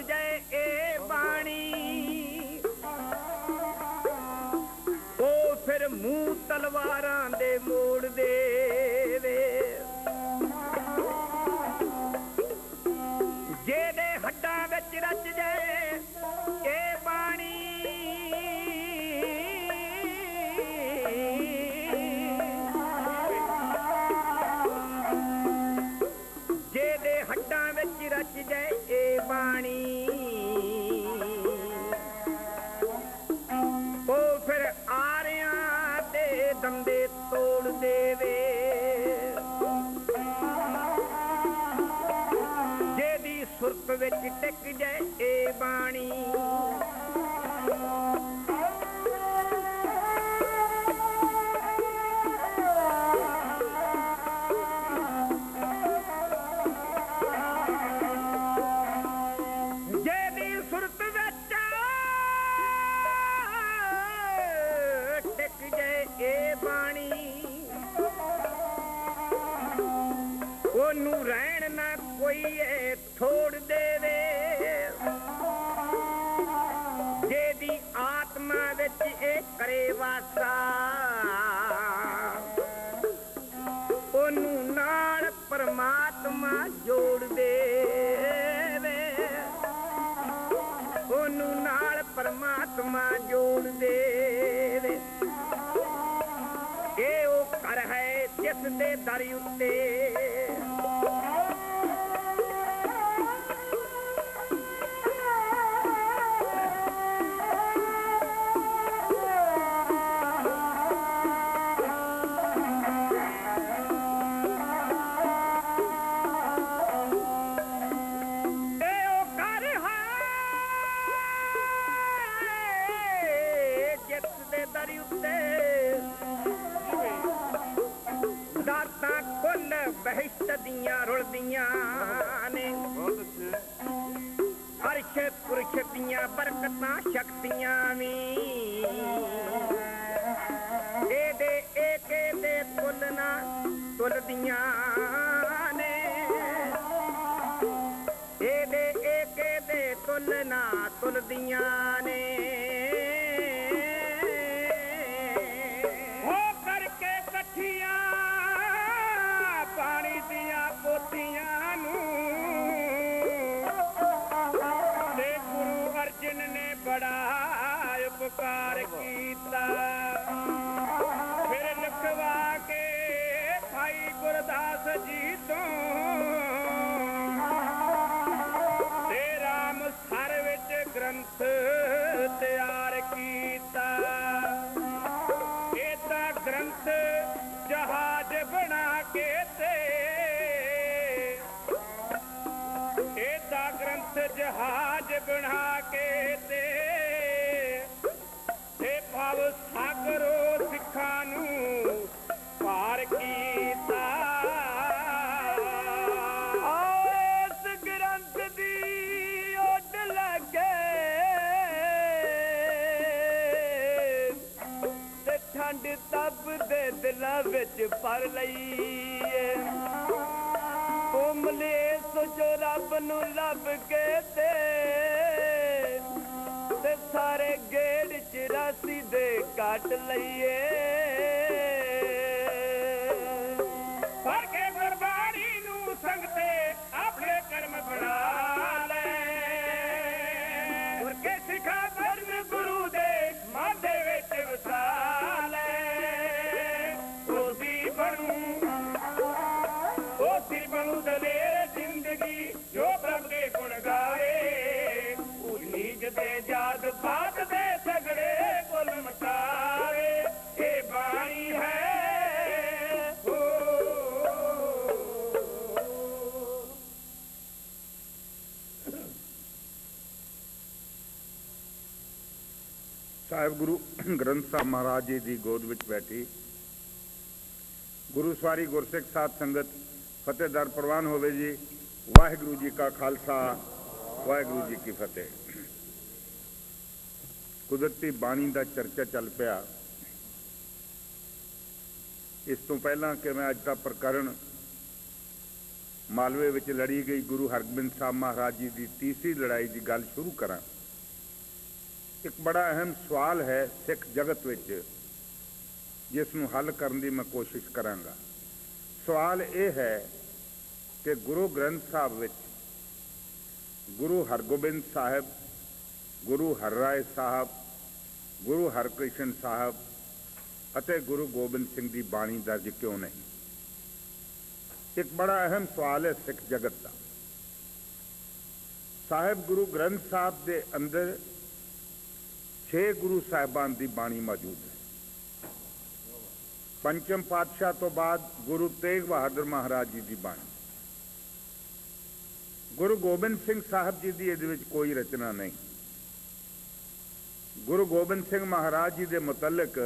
ਜਾਏ ਇਹ ਬਾਣੀ, ਉਹ ਫਿਰ ਮੂੰਹ ਤਲਵਾਰਾਂ ਦੇ ਮੋੜ ਦੇਵੇ। ਜਿਹਦੇ ਹੱਡਾਂ ਵਿੱਚ ਰਚ ਜਾਏ ਇਹ ਬਾਣੀ, ਜਿਹਦੇ ਹੱਡਾਂ ਵਿੱਚ ਰਚ ਜਾਏ ਇਹ ਬਾਣੀ, ਉਹ ਫਿਰ ਆਰਿਆਂ ਦੇ ਦੰਦੇ ਤੋੜ ਦੇਵੇ। ਜਿਹਦੀ ਸੁਰਤ ਵਿੱਚ ਟਿਕ ਜਾਏ ਇਹ ਬਾਣੀ, ਜਿਹਦੀ ਸੁਰਤ ਵਿੱਚ ਟਿਕ ਜਾਏ ਇਹ ਬਾਣੀ, ਉਹਨੂੰ ਰਹਿਣ ਨਾ ਕੋਈ ਇਹ ਥੋੜ ਦੇਵੇ। ਜਿਹਦੀ ਆਤਮਾ ਵਿੱਚ ਇਹ ਕਰੇ ਵਾਸਾ, ਉਹਨੂੰ ਨਾਲ ਪਰਮਾਤਮਾ ਜੋੜ ਦੇਵੇ। ਉਹਨੂੰ ਨਾਲ ਪਰਮਾਤਮਾ ਜੋੜ ਦੇਵੇ। ਇਹ ਉਹ ਘਰ ਹੈ ਜਿਸ ਦੇ ਦਰ ਉੱਤੇ ਬਹਿਸ਼ਤ ਦੀਆਂ ਰੁਲਦੀਆਂ ਨੇ। ਅਰਸ਼ ਪੁਰਸ਼ ਦੀਆਂ ਬਰਕਤਾਂ ਸ਼ਕਤੀਆਂ ਵੀ ਇਹਦੇ ਏਕੇ ਦੇ ਤੁਲਨਾ ਤੁਲਦੀਆਂ ਨੇ। ਇਹਦੇ ਏਕੇ ਦੇ ਤੁਲਨਾ ਤੁਲਦੀਆਂ ਨੇ। ਹੋ ਕਰਕੇ ਇਕੱਠੀਆਂ ਪਾਣੀ ਦੀਆਂ ਪੋਥੀਆਂ ਨੂੰ ਤੇ ਗੁਰੂ ਅਰਜਨ ਨੇ ਬੜਾ ਉਪਕਾਰ ਕੀਤਾ। ਫਿਰ ਲਿਖਵਾ ਕੇ ਭਾਈ ਗੁਰਦਾਸ ਜੀ ਤੋਂ ਤੇ ਰਾਮ ਸਰ ਵਿੱਚ ਗ੍ਰੰਥ ਤਿਆਰ ਕੀਤਾ। ਇਹਦਾ ਗ੍ਰੰਥ ਜਹਾਜ਼ ਬਣਾ ਕੇ ਇਹਦਾ ਗ੍ਰੰਥ ਜਹਾਜ਼ ਬਣਾ ਕੇ ਤੇ ਭਵ ਸਾਗਰੋ ਸਿੱਖਾਂ ਨੂੰ ਪਾਰ ਕੀਤਾ। ਉਸ ਗ੍ਰੰਥ ਦੀ ਉੱਡ ਲੱਗੇ ਤੇ ਠੰਡ ਤਪ ਦੇ ਦਿਲਾਂ ਵਿੱਚ ਭਰ ਲਈਏ। ਉਹ ਮਲੇਸ ਜੋ ਰੱਬ ਨੂੰ ਲੱਭ ਕੇ ਤੇ ਸਾਰੇ ਗੇੜ 84 ਦੇ ਕੱਟ ਲਈਏ। ਫੜ ਕੇ ਗੁਰਬਾਣੀ ਨੂੰ ਸੰਗਤੇ ਆਪਣੇ ਕਰਮ ਬਣਾ ਲੈ। ਗੁਰ ਕੇ ਸਿਖਾ ਧਰਮ ਗੁਰੂ ਦੇ ਮਨ ਦੇ ਵਿੱਚ ਵਸਾ ਲੈ। ਉਹਦੀ ਬਣੂ ਦਲੇਰ ਜ਼ਿੰਦਗੀ ਜੋ ਪ੍ਰਭ ਦੇ ਗੁਣ ਗਾਵੇ। ਨੀਜ ਦੇ ਜਾਤ ਪਾਤ ਦੇ ਸਗੜੇ ਕੁਲ ਮਟਾਵੇ। ਇਹ ਬਾਣੀ ਹੈ ਸਾਹਿਬ ਗੁਰੂ ਗ੍ਰੰਥ ਸਾਹਿਬ ਮਹਾਰਾਜ ਜੀ ਦੀ ਗੋਦ ਵਿੱਚ ਬੈਠੀ ਗੁਰੂ ਸਵਾਰੀ ਗੁਰਸਿੱਖ ਸਾਧ ਸੰਗਤ ਫਤਿਹ ਦਰ ਪ੍ਰਵਾਨ ਹੋਵੇ ਜੀ। ਵਾਹਿਗੁਰੂ ਜੀ ਕਾ ਖਾਲਸਾ ਵਾਹਿਗੁਰੂ ਜੀ ਕੀ ਫਤਿਹ। ਕੁਦਰਤੀ ਬਾਣੀ ਦਾ ਚਰਚਾ ਚੱਲ ਪਿਆ। ਇਸ ਤੋਂ ਪਹਿਲਾਂ ਕਿ ਮੈਂ ਅੱਜ ਦਾ ਪ੍ਰਕਰਣ ਮਾਲਵੇ ਵਿੱਚ ਲੜੀ ਗਈ ਗੁਰੂ ਹਰਗੋਬਿੰਦ ਸਾਹਿਬ ਮਹਾਰਾਜ ਜੀ ਦੀ ਤੀਸਰੀ ਲੜਾਈ ਦੀ ਗੱਲ ਸ਼ੁਰੂ ਕਰਾਂ। ਇੱਕ ਬੜਾ ਅਹਿਮ ਸਵਾਲ ਹੈ ਸਿੱਖ ਜਗਤ ਵਿੱਚ, ਜਿਸ ਨੂੰ ਹੱਲ ਕਰਨ ਦੀ ਮੈਂ ਕੋਸ਼ਿਸ਼ ਕਰਾਂਗਾ। ਸਵਾਲ ਇਹ ਹੈ ਕਿ ਗੁਰੂ ਗ੍ਰੰਥ ਸਾਹਿਬ ਵਿੱਚ ਗੁਰੂ ਹਰਗੋਬਿੰਦ ਸਾਹਿਬ, ਗੁਰੂ ਹਰਰਾਏ ਸਾਹਿਬ, ਗੁਰੂ ਹਰਕ੍ਰਿਸ਼ਨ ਸਾਹਿਬ ਅਤੇ ਗੁਰੂ ਗੋਬਿੰਦ ਸਿੰਘ ਦੀ ਬਾਣੀ ਦਰਜ ਕਿਉਂ ਨਹੀਂ? ਇੱਕ ਬੜਾ ਅਹਿਮ ਸਵਾਲ ਹੈ ਸਿੱਖ ਜਗਤ ਦਾ। ਸਾਹਿਬ ਗੁਰੂ ਗ੍ਰੰਥ ਸਾਹਿਬ ਦੇ ਅੰਦਰ 6 ਗੁਰੂ ਸਾਹਿਬਾਨ ਦੀ ਬਾਣੀ ਮੌਜੂਦ ਹੈ। ਪੰਚਮ ਪਾਤਸ਼ਾਹ ਤੋਂ ਬਾਅਦ ਗੁਰੂ ਤੇਗ ਬਹਾਦਰ ਮਹਾਰਾਜ ਜੀ ਦੀ ਬਾਣੀ। ਗੁਰੂ ਗੋਬਿੰਦ ਸਿੰਘ ਸਾਹਿਬ ਜੀ ਦੀ ਇਹਦੇ ਵਿੱਚ ਕੋਈ ਰਚਨਾ ਨਹੀਂ। ਗੁਰੂ ਗੋਬਿੰਦ ਸਿੰਘ ਮਹਾਰਾਜ ਜੀ ਦੇ ਮੁਤਲਕ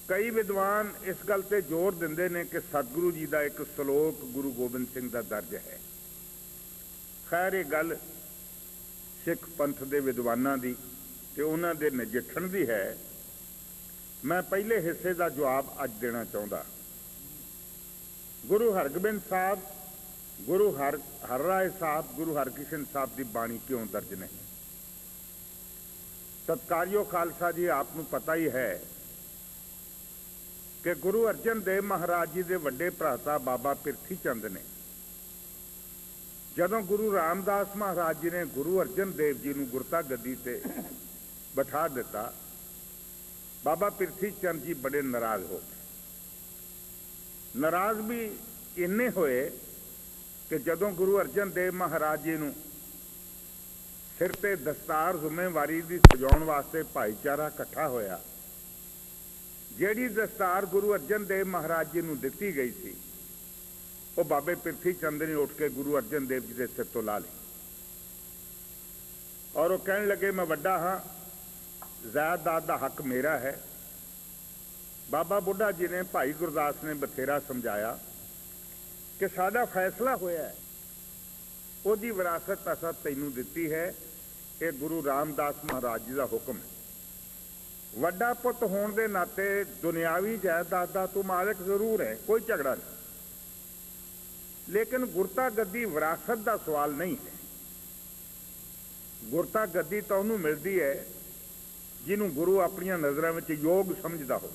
ਕਈ ਵਿਦਵਾਨ ਇਸ ਗੱਲ ਤੇ ਜ਼ੋਰ ਦਿੰਦੇ ਨੇ ਕਿ ਸਤਿਗੁਰੂ ਜੀ ਦਾ ਇੱਕ ਸ਼ਲੋਕ ਗੁਰੂ ਗੋਬਿੰਦ ਸਿੰਘ ਦਾ ਦਰਜ ਹੈ। ਖੈਰ, ਇਹ ਗੱਲ ਸਿੱਖ ਪੰਥ ਦੇ ਵਿਦਵਾਨਾਂ ਦੀ ਤੇ ਉਹਨਾਂ ਦੇ ਨਜਿੱਠਣ ਦੀ ਹੈ। ਮੈਂ ਪਹਿਲੇ ਹਿੱਸੇ ਦਾ ਜਵਾਬ ਅੱਜ ਦੇਣਾ ਚਾਹੁੰਦਾ। ਗੁਰੂ ਹਰਗੋਬਿੰਦ ਸਾਹਿਬ, ਗੁਰੂ ਹਰਰਾਏ ਸਾਹਿਬ, ਗੁਰੂ ਹਰਕ੍ਰਿਸ਼ਨ ਸਾਹਿਬ ਦੀ ਬਾਣੀ ਕਿਉਂ ਦਰਜ ਨਹੀਂ? ਸਤਿਕਾਰਯੋਗ ਖਾਲਸਾ ਜੀ, ਆਪ ਨੂੰ ਪਤਾ ਹੀ ਹੈ ਕਿ ਗੁਰੂ ਅਰਜਨ ਦੇਵ ਮਹਾਰਾਜ ਜੀ ਦੇ ਵੱਡੇ ਭਰਾਤਾ ਬਾਬਾ ਪਿਰਥੀ ਚੰਦ ਨੇ ਜਦੋਂ ਗੁਰੂ ਰਾਮਦਾਸ ਮਹਾਰਾਜ ਜੀ ਨੇ ਗੁਰੂ ਅਰਜਨ ਦੇਵ ਜੀ ਨੂੰ ਗੁਰਤਾ ਗੱਦੀ ਤੇ ਬਿਠਾ ਦਿੱਤਾ, ਬਾਬਾ ਪਿਰਥੀ ਚੰਦ ਜੀ ਬੜੇ ਨਾਰਾਜ਼ ਹੋ ਗਏ। ਨਾਰਾਜ਼ ਵੀ ਇੰਨੇ ਹੋਏ ਕਿ ਜਦੋਂ ਗੁਰੂ ਅਰਜਨ ਦੇਵ ਮਹਾਰਾਜ ਜੀ ਨੂੰ ਸਿਰ ਤੇ ਦਸਤਾਰ ਜ਼ਿੰਮੇਵਾਰੀ ਦੀ ਸਜਾਉਣ ਵਾਸਤੇ ਭਾਈਚਾਰਾ ਇਕੱਠਾ ਹੋਇਆ, ਜਿਹੜੀ ਦਸਤਾਰ ਗੁਰੂ ਅਰਜਨ ਦੇਵ ਮਹਾਰਾਜ ਜੀ ਨੂੰ ਦਿੱਤੀ ਗਈ ਸੀ, ਉਹ ਬਾਬੇ ਪਿਰਥੀ ਚੰਦ ਨੇ ਉੱਠ ਕੇ ਗੁਰੂ ਅਰਜਨ ਦੇਵ ਜੀ ਦੇ ਸਿਰ ਤੋਂ ਲਾ ਲਈ ਔਰ ਉਹ ਕਹਿਣ ਲੱਗੇ, ਮੈਂ ਵੱਡਾ ਹਾਂ, ਜ਼ਾਇਦਾਦ ਦਾ ਹੱਕ ਮੇਰਾ ਹੈ। ਬਾਬਾ ਬੁੱਢਾ ਜੀ ਨੇ, ਭਾਈ ਗੁਰਦਾਸ ਨੇ ਬਥੇਰਾ ਸਮਝਾਇਆ ਕਿ ਸਾਡਾ ਫੈਸਲਾ ਹੋਇਆ ਹੈ, ਉਹਦੀ ਵਿਰਾਸਤ ਅਸਾਂ ਤੈਨੂੰ ਦਿੱਤੀ ਹੈ, ਇਹ ਗੁਰੂ ਰਾਮਦਾਸ ਮਹਾਰਾਜ ਜੀ ਦਾ ਹੁਕਮ ਹੈ। ਵੱਡਾ ਪੁੱਤ ਹੋਣ ਦੇ ਨਾਤੇ ਦੁਨਿਆਵੀ ਜਾਇਦਾਦ ਦਾ ਤੂੰ ਮਾਲਕ ਜ਼ਰੂਰ ਹੈ, ਕੋਈ ਝਗੜਾ ਨਹੀਂ, ਲੇਕਿਨ ਗੁਰਤਾ ਗੱਦੀ ਵਿਰਾਸਤ ਦਾ ਸਵਾਲ ਨਹੀਂ ਹੈ। ਗੁਰਤਾ ਗੱਦੀ ਤਾਂ ਉਹਨੂੰ ਮਿਲਦੀ ਹੈ ਜਿਹਨੂੰ ਗੁਰੂ ਆਪਣੀਆਂ ਨਜ਼ਰਾਂ ਵਿੱਚ ਯੋਗ ਸਮਝਦਾ ਹੋ।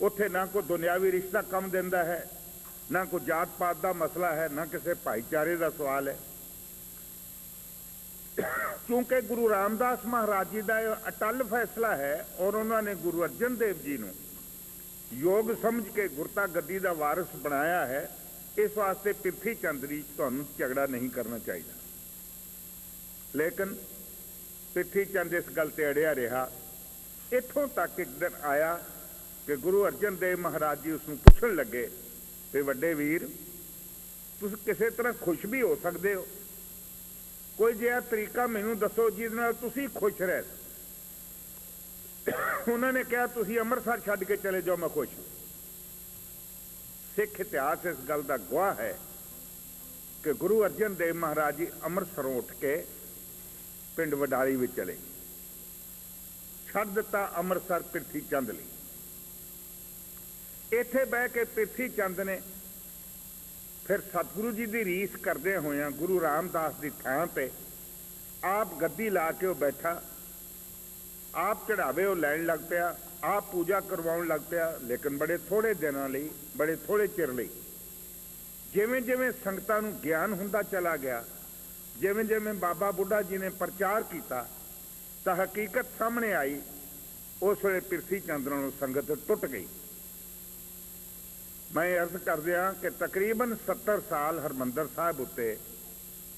ਉੱਥੇ ਨਾ ਕੋਈ ਦੁਨਿਆਵੀ ਰਿਸ਼ਤਾ ਕੰਮ ਦਿੰਦਾ ਹੈ, ਨਾ ਕੋਈ ਜਾਤ ਪਾਤ ਦਾ ਮਸਲਾ ਹੈ, ਨਾ ਕਿਸੇ ਭਾਈਚਾਰੇ ਦਾ ਸਵਾਲ ਹੈ। ਕਿਉਂਕਿ ਗੁਰੂ ਰਾਮਦਾਸ ਮਹਾਰਾਜ ਜੀ ਦਾ ਇਹ ਅਟੱਲ ਫੈਸਲਾ ਹੈ ਔਰ ਉਹਨਾਂ ਨੇ ਗੁਰੂ ਅਰਜਨ ਦੇਵ ਜੀ ਨੂੰ ਯੋਗ ਸਮਝ ਕੇ ਗੁਰਤਾ ਗੱਦੀ ਦਾ ਵਾਰਿਸ ਬਣਾਇਆ ਹੈ। ਇਸ ਵਾਸਤੇ ਪਿਰਥੀ ਚੰਦ ਜੀ ਤੁਹਾਨੂੰ ਝਗੜਾ ਨਹੀਂ ਕਰਨਾ ਚਾਹੀਦਾ। ਲੇਕਿਨ ਪਿਰਥੀ ਚੰਦ ਇਸ ਗੱਲ ਤੇ ਅੜਿਆ ਰਿਹਾ। ਇੱਥੋਂ ਤੱਕ ਇੱਕ ਦਿਨ ਆਇਆ ਕਿ ਗੁਰੂ ਅਰਜਨ ਦੇਵ ਮਹਾਰਾਜ ਜੀ ਉਸ ਨੂੰ ਪੁੱਛਣ ਲੱਗੇ ਤੇ ਵੱਡੇ ਵੀਰ, ਤੁਸੀਂ ਕਿਸੇ ਤਰ੍ਹਾਂ ਖੁਸ਼ ਵੀ ਹੋ ਸਕਦੇ ਹੋ, ਕੋਈ ਜਿਹਾ ਤਰੀਕਾ ਮੈਨੂੰ ਦੱਸੋ ਜਿਹਦੇ ਨਾਲ ਤੁਸੀਂ ਖੁਸ਼ ਰਹਿ। ਉਹਨਾਂ ਨੇ ਕਿਹਾ, ਤੁਸੀਂ ਅੰਮ੍ਰਿਤਸਰ ਛੱਡ ਕੇ ਚਲੇ ਜਾਓ, ਮੈਂ ਖੁਸ਼ ਹਾਂ। ਸਿੱਖ ਇਤਿਹਾਸ ਇਸ ਗੱਲ ਦਾ ਗਵਾਹ ਹੈ ਕਿ ਗੁਰੂ ਅਰਜਨ ਦੇਵ ਮਹਾਰਾਜ ਜੀ ਅੰਮ੍ਰਿਤਸਰੋਂ ਉੱਠ ਕੇ ਪਿੰਡ ਵਡਾਲੀ ਵਿੱਚ ਚਲੇ, ਛੱਡ ਦਿੱਤਾ ਅੰਮ੍ਰਿਤਸਰ ਪਿਰਥੀ ਚੰਦ ਲਈ। ਇੱਥੇ ਬਹਿ ਕੇ ਪਿਰਥੀ ਚੰਦ ਨੇ ਫਿਰ ਸਤਿਗੁਰੂ ਜੀ ਦੀ ਰੀਸ ਕਰਦੇ ਹੋਇਆਂ ਗੁਰੂ ਰਾਮਦਾਸ ਦੀ ਥਾਂ ਤੇ ਆਪ ਗੱਦੀ ਲਾ ਕੇ ਉਹ ਬੈਠਾ, ਆਪ ਚੜਾਵੇ ਉਹ ਲੈਣ ਲੱਗ ਪਿਆ, ਆਪ ਪੂਜਾ ਕਰਵਾਉਣ ਲੱਗ ਪਿਆ। ਲੇਕਿਨ ਬੜੇ ਥੋੜੇ ਦਿਨਾਂ ਲਈ, ਬੜੇ ਥੋੜੇ ਚਿਰ ਲਈ। ਜਿਵੇਂ ਜਿਵੇਂ ਸੰਗਤਾਂ ਨੂੰ ਗਿਆਨ ਹੁੰਦਾ ਚਲਾ ਗਿਆ, ਜਿਵੇਂ ਜਿਵੇਂ ਬਾਬਾ ਬੁੱਢਾ ਜੀ ਨੇ ਪ੍ਰਚਾਰ ਕੀਤਾ ਤਾਂ ਹਕੀਕਤ ਸਾਹਮਣੇ ਆਈ। ਉਸ ਵੇਲੇ ਪਿਰਥੀ ਚੰਦ ਨਾਲੋਂ ਸੰਗਤ ਟੁੱਟ ਗਈ। ਮੈਂ ਅਰਜ਼ ਕਰਦਿਆਂ ਕਿ ਤਕਰੀਬਨ 70 ਸਾਲ ਹਰਿਮੰਦਰ ਸਾਹਿਬ ਉੱਤੇ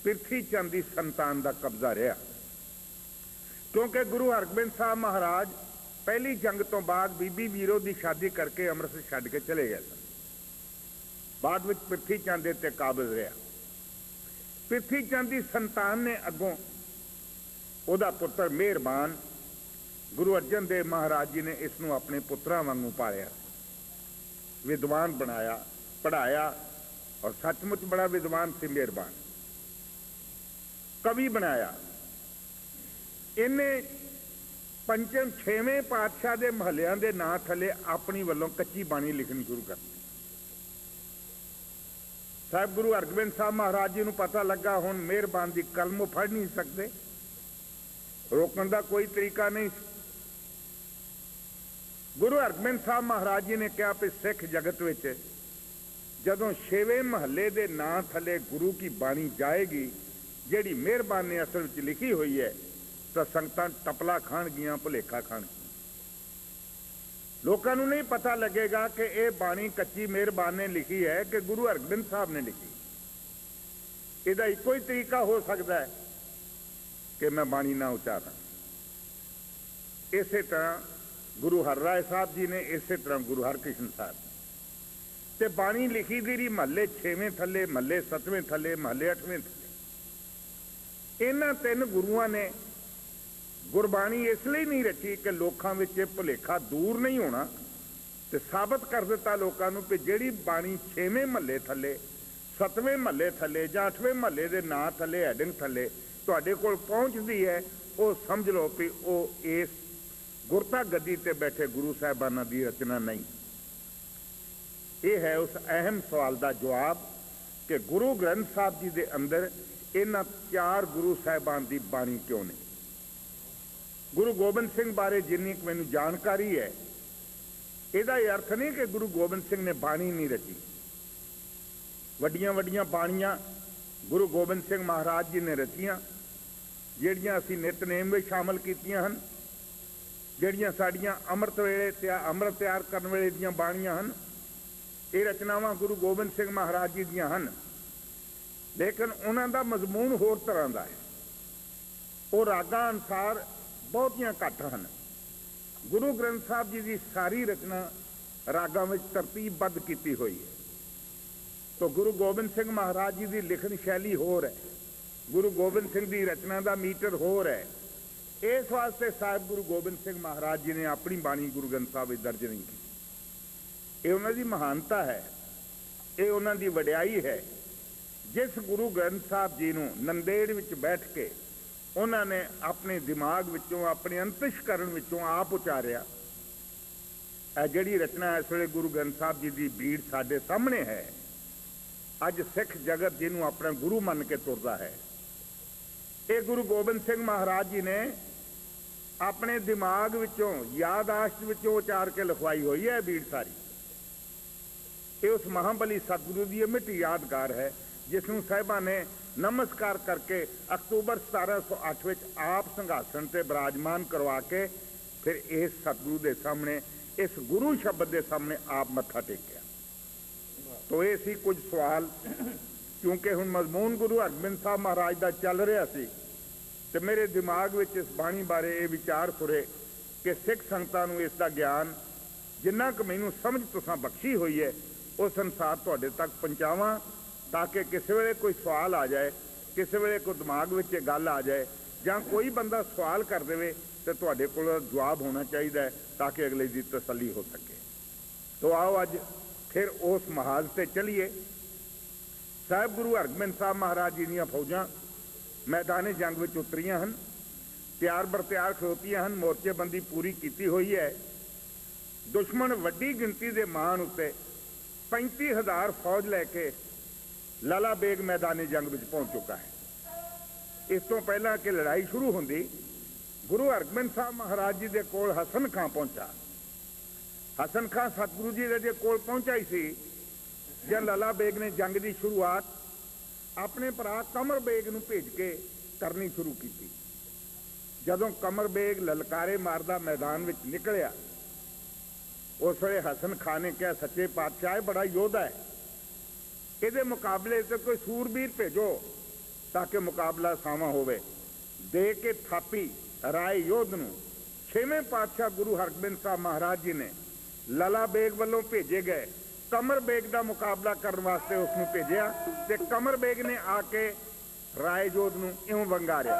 ਪਿਰਥੀ ਚੰਦ ਦੀ ਸੰਤਾਨ ਦਾ ਕਬਜ਼ਾ ਰਿਹਾ, ਕਿਉਂਕਿ ਗੁਰੂ ਹਰਗੋਬਿੰਦ ਸਾਹਿਬ ਮਹਾਰਾਜ ਪਹਿਲੀ ਜੰਗ ਤੋਂ ਬਾਅਦ ਬੀਬੀ ਵੀਰੋ ਦੀ ਸ਼ਾਦੀ ਕਰਕੇ ਅੰਮ੍ਰਿਤਸਰ ਛੱਡ ਕੇ ਚਲੇ ਗਏ ਸਨ। ਬਾਅਦ ਵਿੱਚ ਪਿਰਥੀ ਚੰਦ ਦੇ ਉੱਤੇ ਕਾਬਜ਼ ਰਿਹਾ। ਪਿਰਥੀ ਚੰਦ ਦੀ ਸੰਤਾਨ ਨੇ ਅੱਗੋਂ ਉਹਦਾ ਪੁੱਤਰ ਮਿਹਰਬਾਨ ਗੁਰੂ ਅਰਜਨ ਦੇਵ ਮਹਾਰਾਜ ਜੀ ਨੇ ਇਸ ਨੂੰ ਆਪਣੇ ਪੁੱਤਰਾਂ ਵਾਂਗੂ ਪਾਲਿਆ, ਵਿਦਵਾਨ ਬਣਾਇਆ, ਪੜ੍ਹਾਇਆ ਔਰ ਸੱਚਮੁੱਚ ਬੜਾ ਵਿਦਵਾਨ ਸੀ ਮਿਹਰਬਾਨ। ਕਵੀ ਬਣਾਇਆ। ਇਹਨੇ ਪੰਚਮ ਛੇਵੇਂ ਪਾਤਸ਼ਾਹ ਦੇ ਮਹੱਲਿਆਂ ਦੇ ਨਾਂ ਥੱਲੇ ਆਪਣੀ ਵੱਲੋਂ ਕੱਚੀ ਬਾਣੀ ਲਿਖਣੀ ਸ਼ੁਰੂ ਕਰ ਦਿੱਤੀ। ਸਾਹਿਬ ਗੁਰੂ ਹਰਗੋਬਿੰਦ ਸਾਹਿਬ ਮਹਾਰਾਜ ਜੀ ਨੂੰ ਪਤਾ ਲੱਗਾ ਹੁਣ ਮਿਹਰਬਾਨ ਦੀ ਕਲਮ ਉਹ ਫੜ ਨਹੀਂ ਸਕਦੇ, ਰੋਕਣ ਦਾ ਕੋਈ ਤਰੀਕਾ ਨਹੀਂ। ਗੁਰੂ ਹਰਗੋਬਿੰਦ ਸਾਹਿਬ ਮਹਾਰਾਜ ਜੀ ਨੇ ਕਿਹਾ ਕਿ ਸਿੱਖ ਜਗਤ ਵਿੱਚ ਜਦੋਂ 6ਵੇਂ ਮਹੱਲੇ ਦੇ ਨਾਂ ਥੱਲੇ ਗੁਰੂ ਕੀ ਬਾਣੀ ਜਾਏਗੀ, ਜਿਹੜੀ ਮਿਹਰਬਾਨ ਨੇ ਅਸਲ ਵਿੱਚ ਲਿਖੀ ਹੋਈ ਹੈ, ਤਾਂ ਸੰਗਤਾਂ ਟਪਲਾ ਖਾਣਗੀਆਂ, ਭੁਲੇਖਾ ਖਾਣਗੀਆਂ। ਲੋਕਾਂ ਨੂੰ ਨਹੀਂ ਪਤਾ ਲੱਗੇਗਾ ਕਿ ਇਹ ਬਾਣੀ ਕੱਚੀ ਮਿਹਰਬਾਨ ਨੇ ਲਿਖੀ ਹੈ ਕਿ ਗੁਰੂ ਹਰਗੋਬਿੰਦ ਸਾਹਿਬ ਨੇ ਲਿਖੀ। ਇਹਦਾ ਇੱਕੋ ਹੀ ਤਰੀਕਾ ਹੋ ਸਕਦਾ ਹੈ ਕਿ ਮੈਂ ਬਾਣੀ ਨਾ ਉਚਾਰਾਂ। ਇਸੇ ਤਰ੍ਹਾਂ ਗੁਰੂ ਹਰਰਾਏ ਸਾਹਿਬ ਜੀ ਨੇ, ਇਸੇ ਤਰ੍ਹਾਂ ਗੁਰੂ ਹਰਕ੍ਰਿਸ਼ਨ ਸਾਹਿਬ ਤੇ ਬਾਣੀ ਲਿਖੀ ਦੀ ਰਹੀ ਮਹੱਲੇ 6ਵੇਂ ਥੱਲੇ, ਮਹੱਲੇ 7ਵੇਂ ਥੱਲੇ, ਮਹੱਲੇ 8ਵੇਂ ਥੱਲੇ। ਇਹਨਾਂ ਤਿੰਨ ਗੁਰੂਆਂ ਨੇ ਗੁਰਬਾਣੀ ਇਸ ਲਈ ਨਹੀਂ ਰਚੀ ਕਿ ਲੋਕਾਂ ਵਿੱਚ ਇਹ ਭੁਲੇਖਾ ਦੂਰ ਨਹੀਂ ਹੋਣਾ, ਤੇ ਸਾਬਤ ਕਰ ਦਿੱਤਾ ਲੋਕਾਂ ਨੂੰ ਕਿ ਜਿਹੜੀ ਬਾਣੀ 6ਵੇਂ ਮਹੱਲੇ ਥੱਲੇ, 7ਵੇਂ ਮਹੱਲੇ ਥੱਲੇ ਜਾਂ 8ਵੇਂ ਮਹੱਲੇ ਦੇ ਨਾਂ ਥੱਲੇ, ਹੈਡਿੰਗ ਥੱਲੇ ਤੁਹਾਡੇ ਕੋਲ ਪਹੁੰਚਦੀ ਹੈ, ਉਹ ਸਮਝ ਲਓ ਕਿ ਉਹ ਇਸ ਗੁਰਤਾ ਗੱਦੀ ਤੇ ਬੈਠੇ ਗੁਰੂ ਸਾਹਿਬਾਨਾਂ ਦੀ ਰਚਨਾ ਨਹੀਂ। ਇਹ ਹੈ ਉਸ ਅਹਿਮ ਸਵਾਲ ਦਾ ਜਵਾਬ ਕਿ ਗੁਰੂ ਗ੍ਰੰਥ ਸਾਹਿਬ ਜੀ ਦੇ ਅੰਦਰ ਇਹਨਾਂ 4 ਗੁਰੂ ਸਾਹਿਬਾਨ ਦੀ ਬਾਣੀ ਕਿਉਂ ਨਹੀਂ। ਗੁਰੂ ਗੋਬਿੰਦ ਸਿੰਘ ਬਾਰੇ ਜਿੰਨੀ ਕੁ ਮੈਨੂੰ ਜਾਣਕਾਰੀ ਹੈ, ਇਹਦਾ ਇਹ ਅਰਥ ਨਹੀਂ ਕਿ ਗੁਰੂ ਗੋਬਿੰਦ ਸਿੰਘ ਨੇ ਬਾਣੀ ਨਹੀਂ ਰਚੀ। ਵੱਡੀਆਂ ਵੱਡੀਆਂ ਬਾਣੀਆਂ ਗੁਰੂ ਗੋਬਿੰਦ ਸਿੰਘ ਮਹਾਰਾਜ ਜੀ ਨੇ ਰਚੀਆਂ, ਜਿਹੜੀਆਂ ਅਸੀਂ ਨਿਤਨੇਮ ਵਿੱਚ ਸ਼ਾਮਲ ਕੀਤੀਆਂ ਹਨ, ਜਿਹੜੀਆਂ ਸਾਡੀਆਂ ਅੰਮ੍ਰਿਤ ਵੇਲੇ ਤੇ ਅੰਮ੍ਰਿਤ ਤਿਆਰ ਕਰਨ ਵੇਲੇ ਦੀਆਂ ਬਾਣੀਆਂ ਹਨ। ਇਹ ਰਚਨਾਵਾਂ ਗੁਰੂ ਗੋਬਿੰਦ ਸਿੰਘ ਮਹਾਰਾਜ ਜੀ ਦੀਆਂ ਹਨ, ਲੇਕਿਨ ਉਹਨਾਂ ਦਾ ਮਜ਼ਮੂਨ ਹੋਰ ਤਰ੍ਹਾਂ ਦਾ ਹੈ। ਉਹ ਰਾਗਾਂ ਅਨੁਸਾਰ ਬਹੁਤੀਆਂ ਘੱਟ ਹਨ। ਗੁਰੂ ਗ੍ਰੰਥ ਸਾਹਿਬ ਜੀ ਦੀ ਸਾਰੀ ਰਚਨਾ ਰਾਗਾਂ ਵਿੱਚ ਤਰਤੀਬਬੱਧ ਕੀਤੀ ਹੋਈ ਹੈ। ਤਾਂ ਗੁਰੂ ਗੋਬਿੰਦ ਸਿੰਘ ਮਹਾਰਾਜ ਜੀ ਦੀ ਲਿਖਣ ਸ਼ੈਲੀ ਹੋਰ ਹੈ, ਗੁਰੂ ਗੋਬਿੰਦ ਸਿੰਘ ਦੀ ਰਚਨਾ ਦਾ ਮੀਟਰ ਹੋਰ ਹੈ। ਇਸ ਵਾਸਤੇ ਸਾਹਿਬ ਗੁਰੂ ਗੋਬਿੰਦ ਸਿੰਘ ਮਹਾਰਾਜ ਜੀ ਨੇ ਆਪਣੀ ਬਾਣੀ ਗੁਰੂ ਗ੍ਰੰਥ ਸਾਹਿਬ ਵਿੱਚ ਦਰਜ ਨਹੀਂ ਕੀਤੀ। ਇਹ ਉਹਨਾਂ ਦੀ ਮਹਾਨਤਾ ਹੈ, ਇਹ ਉਹਨਾਂ ਦੀ ਵਡਿਆਈ ਹੈ। ਜਿਸ ਗੁਰੂ ਗ੍ਰੰਥ ਸਾਹਿਬ ਜੀ ਨੂੰ ਨੰਦੇੜ ਵਿੱਚ ਬੈਠ ਕੇ ਉਹਨਾਂ ਨੇ ਆਪਣੇ ਦਿਮਾਗ ਵਿੱਚੋਂ, ਆਪਣੇ ਅੰਤਿਸ਼ਕਰਨ ਵਿੱਚੋਂ ਆਪ ਉਚਾਰਿਆ, ਇਹ ਜਿਹੜੀ ਰਚਨਾ ਇਸ ਵੇਲੇ ਗੁਰੂ ਗ੍ਰੰਥ ਸਾਹਿਬ ਜੀ ਦੀ ਬੀੜ ਸਾਡੇ ਸਾਹਮਣੇ ਹੈ, ਅੱਜ ਸਿੱਖ ਜਗਤ ਜਿਹਨੂੰ ਆਪਣਾ ਗੁਰੂ ਮੰਨ ਕੇ ਤੁਰਦਾ ਹੈ, ਇਹ ਗੁਰੂ ਗੋਬਿੰਦ ਸਿੰਘ ਮਹਾਰਾਜ ਜੀ ਨੇ ਆਪਣੇ ਦਿਮਾਗ ਵਿੱਚੋਂ, ਯਾਦਾਸ਼ਤ ਵਿੱਚੋਂ ਉਚਾਰ ਕੇ ਲਿਖਵਾਈ ਹੋਈ ਹੈ ਬੀੜ ਸਾਰੀ। ਇਹ ਉਸ ਮਹਾਬਲੀ ਸਤਿਗੁਰੂ ਦੀ ਮਿੱਟੀ ਯਾਦਗਾਰ ਹੈ, ਜਿਸ ਨੂੰ ਸਾਹਿਬਾਂ ਨੇ ਨਮਸਕਾਰ ਕਰਕੇ ਅਕਤੂਬਰ 1708 ਵਿੱਚ ਆਪ ਸਿੰਘਾਸਣ ਤੇ ਬਿਰਾਜਮਾਨ ਕਰਵਾ ਕੇ ਫਿਰ ਇਸ ਸਤਿਗੁਰੂ ਦੇ ਸਾਹਮਣੇ, ਇਸ ਗੁਰੂ ਸ਼ਬਦ ਦੇ ਸਾਹਮਣੇ ਆਪ ਮੱਥਾ ਟੇਕਿਆ। ਤੋ ਇਹ ਸੀ ਕੁਝ ਸਵਾਲ। ਕਿਉਂਕਿ ਹੁਣ ਮਜ਼ਮੂਨ ਗੁਰੂ ਹਰਗੋਬਿੰਦ ਸਾਹਿਬ ਮਹਾਰਾਜ ਦਾ ਚੱਲ ਰਿਹਾ ਸੀ, ਤੇ ਮੇਰੇ ਦਿਮਾਗ ਵਿੱਚ ਇਸ ਬਾਣੀ ਬਾਰੇ ਇਹ ਵਿਚਾਰ ਫੁਰੇ ਕਿ ਸਿੱਖ ਸੰਗਤਾਂ ਨੂੰ ਇਸ ਦਾ ਗਿਆਨ ਜਿੰਨਾ ਕੁ ਮੈਨੂੰ ਸਮਝ ਤੁਸਾਂ ਬਖਸ਼ੀ ਹੋਈ ਹੈ, ਉਸ ਅਨੁਸਾਰ ਤੁਹਾਡੇ ਤੱਕ ਪਹੁੰਚਾਵਾਂ, ਤਾਂ ਕਿ ਕਿਸੇ ਵੇਲੇ ਕੋਈ ਸਵਾਲ ਆ ਜਾਏ, ਕਿਸੇ ਵੇਲੇ ਕੋਈ ਦਿਮਾਗ ਵਿੱਚ ਗੱਲ ਆ ਜਾਏ, ਜਾਂ ਕੋਈ ਬੰਦਾ ਸਵਾਲ ਕਰ ਦੇਵੇ ਤੇ ਤੁਹਾਡੇ ਕੋਲ ਜਵਾਬ ਹੋਣਾ ਚਾਹੀਦਾ ਹੈ, ਤਾਂ ਕਿ ਅਗਲੇ ਦੀ ਤਸੱਲੀ ਹੋ ਸਕੇ। ਤੋ ਆਓ ਅੱਜ ਫਿਰ ਉਸ ਮਹਾਜ਼ ਤੇ ਚਲੀਏ। ਸਾਹਿਬ ਗੁਰੂ ਹਰਗੋਬਿੰਦ ਸਾਹਿਬ ਮਹਾਰਾਜ ਜੀ ਦੀਆਂ ਫੌਜਾਂ ਮੈਦਾਨੇ ਜੰਗ ਵਿੱਚ ਉਤਰੀਆਂ ਹਨ, ਤਿਆਰ ਬਰ ਤਿਆਰ ਖਲੋਤੀਆਂ ਹਨ, ਮੋਰਚੇਬੰਦੀ ਪੂਰੀ ਕੀਤੀ ਹੋਈ ਹੈ। ਦੁਸ਼ਮਣ ਵੱਡੀ ਗਿਣਤੀ ਦੇ ਮਾਣ ਉੱਤੇ 35,000 ਫੌਜ ਲੈ ਕੇ ਲਾਲਾ ਬੇਗ ਮੈਦਾਨੇ ਜੰਗ ਵਿੱਚ ਪਹੁੰਚ ਚੁੱਕਾ ਹੈ। ਇਸ ਤੋਂ ਪਹਿਲਾਂ ਕਿ ਲੜਾਈ ਸ਼ੁਰੂ ਹੁੰਦੀ, ਗੁਰੂ ਹਰਗੋਬਿੰਦ ਸਾਹਿਬ ਮਹਾਰਾਜ ਜੀ ਦੇ ਕੋਲ ਹਸਨ ਖਾਂ ਪਹੁੰਚਾ। ਹਸਨ ਖਾਂ ਸਤਿਗੁਰੂ ਜੀ ਦੇ ਕੋਲ ਪਹੁੰਚਾ ਹੀ ਸੀ ਜਦ ਲਾਲਾ ਬੇਗ ਨੇ ਜੰਗ ਦੀ ਸ਼ੁਰੂਆਤ ਆਪਣੇ ਭਰਾ ਕਮਰ ਬੇਗ ਨੂੰ ਭੇਜ ਕੇ ਕਰਨੀ ਸ਼ੁਰੂ ਕੀਤੀ। ਜਦੋਂ ਕਮਰ ਬੇਗ ਲਲਕਾਰੇ ਮਾਰਦਾ ਮੈਦਾਨ ਵਿੱਚ ਨਿਕਲਿਆ, ਉਸ ਵੇਲੇ ਹਸਨ ਖਾਂ ਨੇ ਕਿਹਾ, ਸੱਚੇ ਪਾਤਸ਼ਾਹ ਬੜਾ ਯੋਧਾ ਹੈ, ਇਹਦੇ ਮੁਕਾਬਲੇ ਤੇ ਕੋਈ ਸੂਰਬੀਰ ਭੇਜੋ ਤਾਂ ਕਿ ਮੁਕਾਬਲਾ ਸਾਵਾਂ ਹੋਵੇ। ਦੇ ਕੇ ਥਾਪੀ ਰਾਏ ਯੋਧ ਨੂੰ 6ਵੇਂ ਪਾਤਸ਼ਾਹ ਗੁਰੂ ਹਰਗੋਬਿੰਦ ਸਾਹਿਬ ਮਹਾਰਾਜ ਜੀ ਨੇ ਲਾਲਾ ਬੇਗ ਵੱਲੋਂ ਭੇਜੇ ਗਏ ਕਮਰ ਬੇਗ ਦਾ ਮੁਕਾਬਲਾ ਕਰਨ ਵਾਸਤੇ ਉਸ ਨੂੰ ਭੇਜਿਆ, ਤੇ ਕਮਰ ਬੇਗ ਨੇ ਆ ਕੇ ਰਾਏ ਯੋਧ ਨੂੰ ਇਉਂ ਵੰਗਾਰਿਆ।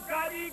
ਕਰੀ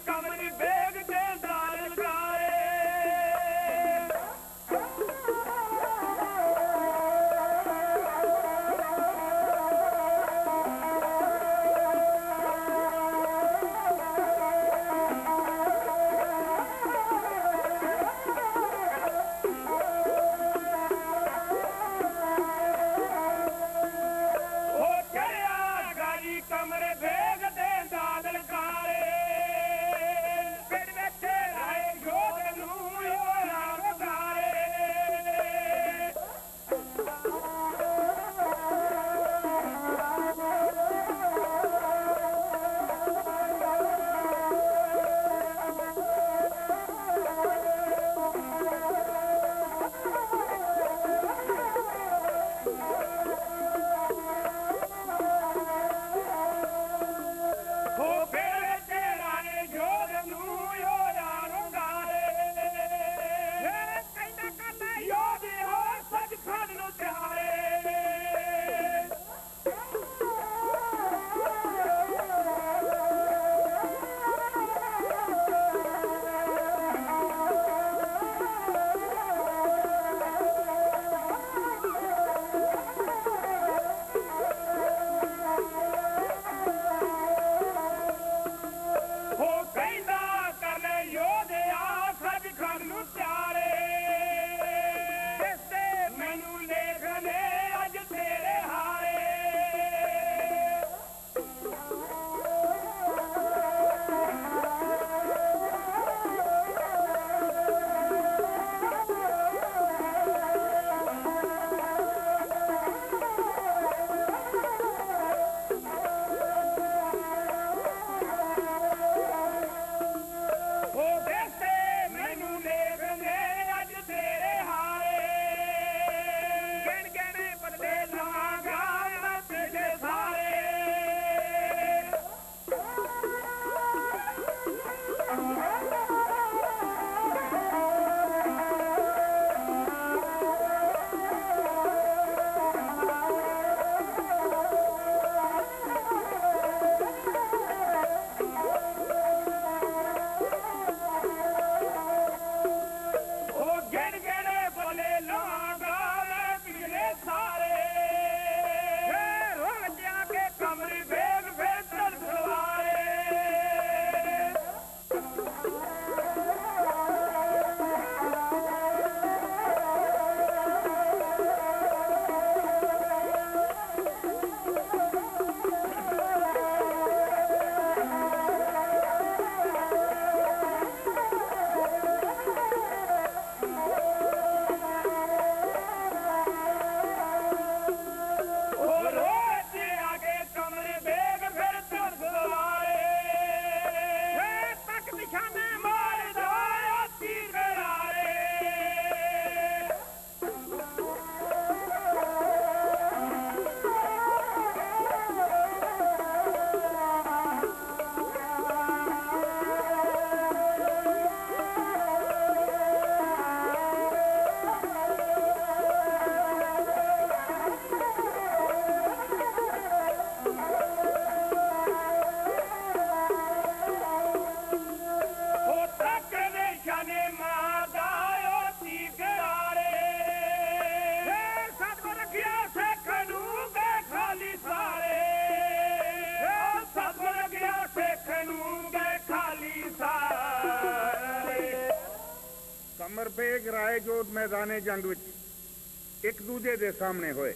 बेग राय जोध मैदाने जंग विच एक दूजे के सामने होए।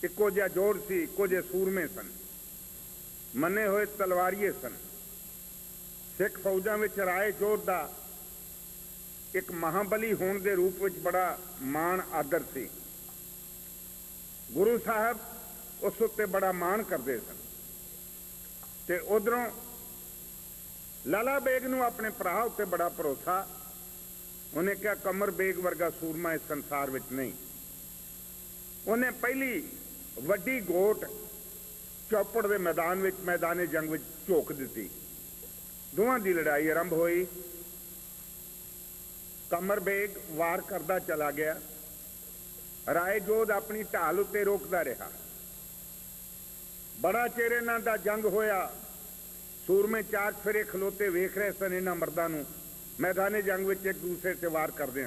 इक्को जिहा जोर सी, इक्को जे सूरमे सन, मने होए तलवारीए सन। सिख फौजां विच राय जोध दा एक महाबली होने के रूप में बड़ा मान आदर सी। गुरु साहब उस उत्ते बड़ा मान करते सन। ते उधरों लाला बेग नूं अपने भरा उत्ते बड़ा भरोसा। उन्हें कहा कमर बेग वर्गा सूरमा इस संसार विच नहीं। उन्हें पहली वड्डी गोट चौपड़ के मैदान विच मैदाने जंग विच झोक दी। दोवां दी लड़ाई आरंभ हुई। कमर बेग वार करता चला गया। राय जोध अपनी ढाल उत्ते रोकता रहा। बड़ा चेर इन्हां दा जंग होया। सूरमे चार फेरे खलोते वेख रहे सन इन्हां मर्दां नूं मैदाने जंग विच एक दूसरे से वार करदे।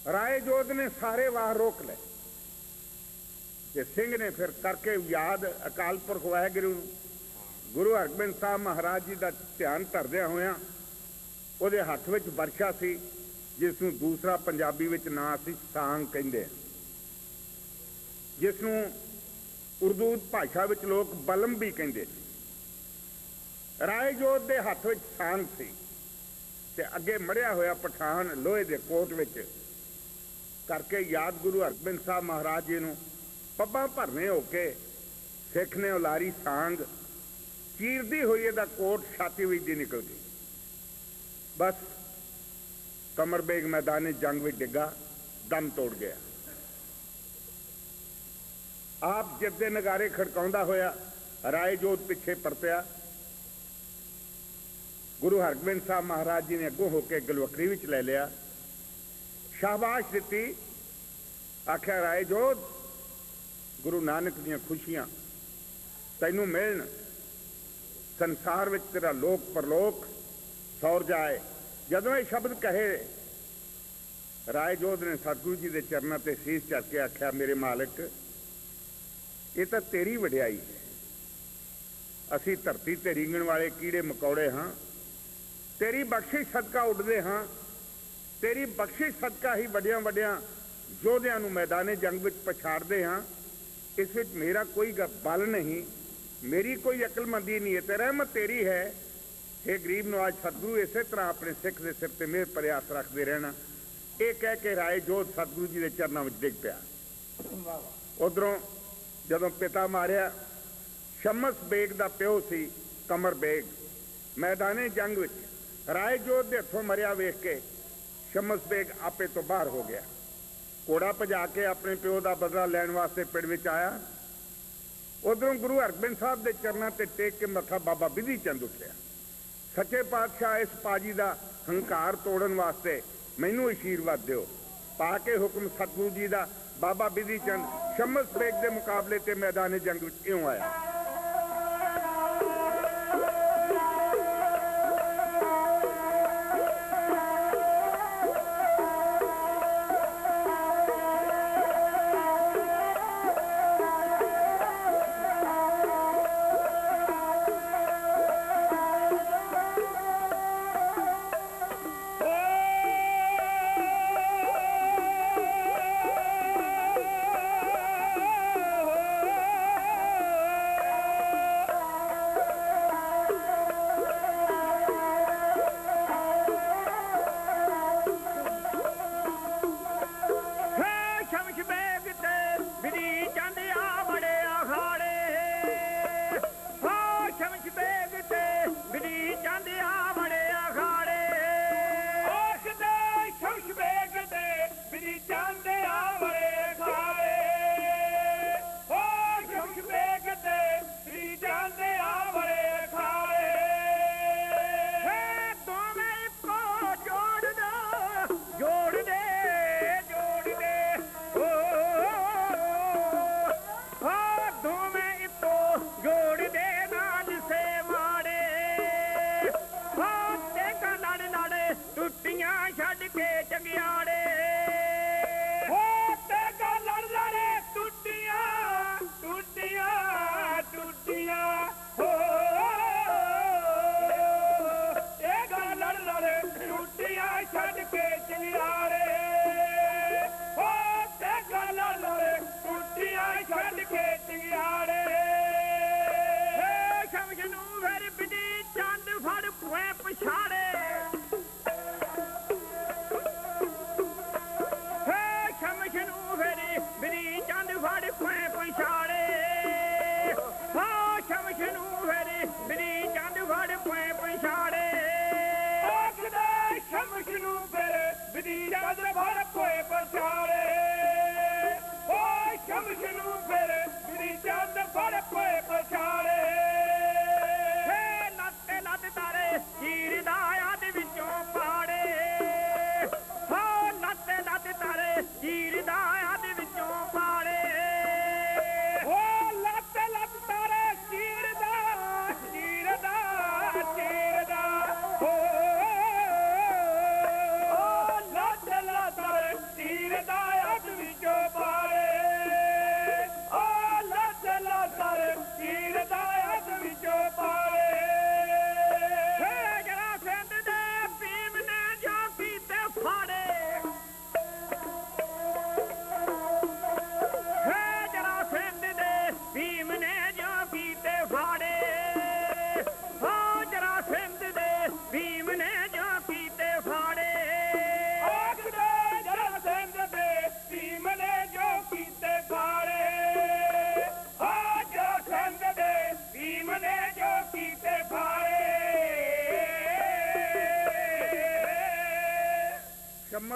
राय जोध ने सारे वार रोक ले ते सिंह ने फिर करके याद अकाल पुरख वाहिगुरू गुरु हरगोबिंद साहब महाराज जी का ध्यान धरद्या होया ਉਹਦੇ हथ ਵਿੱਚ ਵਰਸ਼ਾ ਸੀ, जिस ਨੂੰ दूसरा पंजाबी ਵਿੱਚ ਨਾਂ ਅਸੀਂ ਸਾਂਗ ਕਹਿੰਦੇ ਆ, जिस ਨੂੰ उर्दू भाषा ਵਿੱਚ लोग बलम भी ਕਹਿੰਦੇ। राय जोध ਦੇ हथ ਵਿੱਚ ਸਾਂਗ ਸੀ ਤੇ ਅੱਗੇ ਮੜਿਆ ਹੋਇਆ ਪਠਾਨ ਲੋਹੇ ਦੇ ਕੋਟ ਵਿੱਚ ਕਰਕੇ याद गुरु हरगोबिंद साहब महाराज जी ਨੂੰ ਪੱਬਾਂ ਭਰਨੇ ਹੋ ਕੇ ਸਿੱਖ ਨੇ ਉਲਾਰੀ ਸਾਂਗ ਚੀਰਦੀ ਹੋਈ ਇਹਦਾ ਕੋਟ ਛਾਤੀ ਵਿੱਚ ਦੀ ਨਿਕਲ ਗਈ। बस कमर बेग मैदान जंग में डिगा, दम तोड़ गया। आप जिद्दे नगारे खड़काउंदा होया राय जोध पिछे परतिया। गुरु हरगोबिंद साहब महाराज जी ने अगों होकर गलवकड़ी विच ले लिया, शाबाश दी। आख्या राय जोध गुरु नानक दियां खुशियां तैनू मिलन, संसार विच तेरा लोक परलोक सौर जाए। जदों ये शब्द कहे राय जोध ने सतगुरु जी के चरणों से शीश चक के आख्या मेरे मालिक ये तो तेरी वड्याई है। असी धरती ते रींगण वाले कीड़े मकौड़े हाँ, तेरी बख्शिश सदका उड़दे हाँ। तेरी बख्शिश सदका ही वड्डियां वड्डियां योधियां नूं मैदाने जंग विच पछाड़दे हाँ। इस विच मेरा कोई बल नहीं, मेरी कोई अकलमंदी नहीं है, ते रहमत तेरी है। हे गरीब नवाज सतगुरु इसे तरह अपने सिख के सिर पर मेहर प्रयास रखते रहना। ये कह के राय जोध सतगुरु जी के चरणों में डिग पिया। उधरों जदों पिता मारिया, शमस बेग का प्यो सी कमर बेग मैदाने जंग विच राय जोध के हथों मरिया वेख के शमस बेग आपे तो बाहर हो गया। घोड़ा भजा के अपने प्यो का बदला लैण वास्ते पिंड विच आया। उधरों गुरु हरगोबिंद साहब के चरणों से टेक के मत्था बाबा बिधि चंद उठिया। सच्चे पातशाह इस पाजी का हंकार तोड़न वास्ते मैनू आशीर्वाद दिओ। पा के हुक्म सतगुरु जी का बाबा बिधि चंद शमस बेग के मुकाबले ते मैदान जंग विच इउं आया।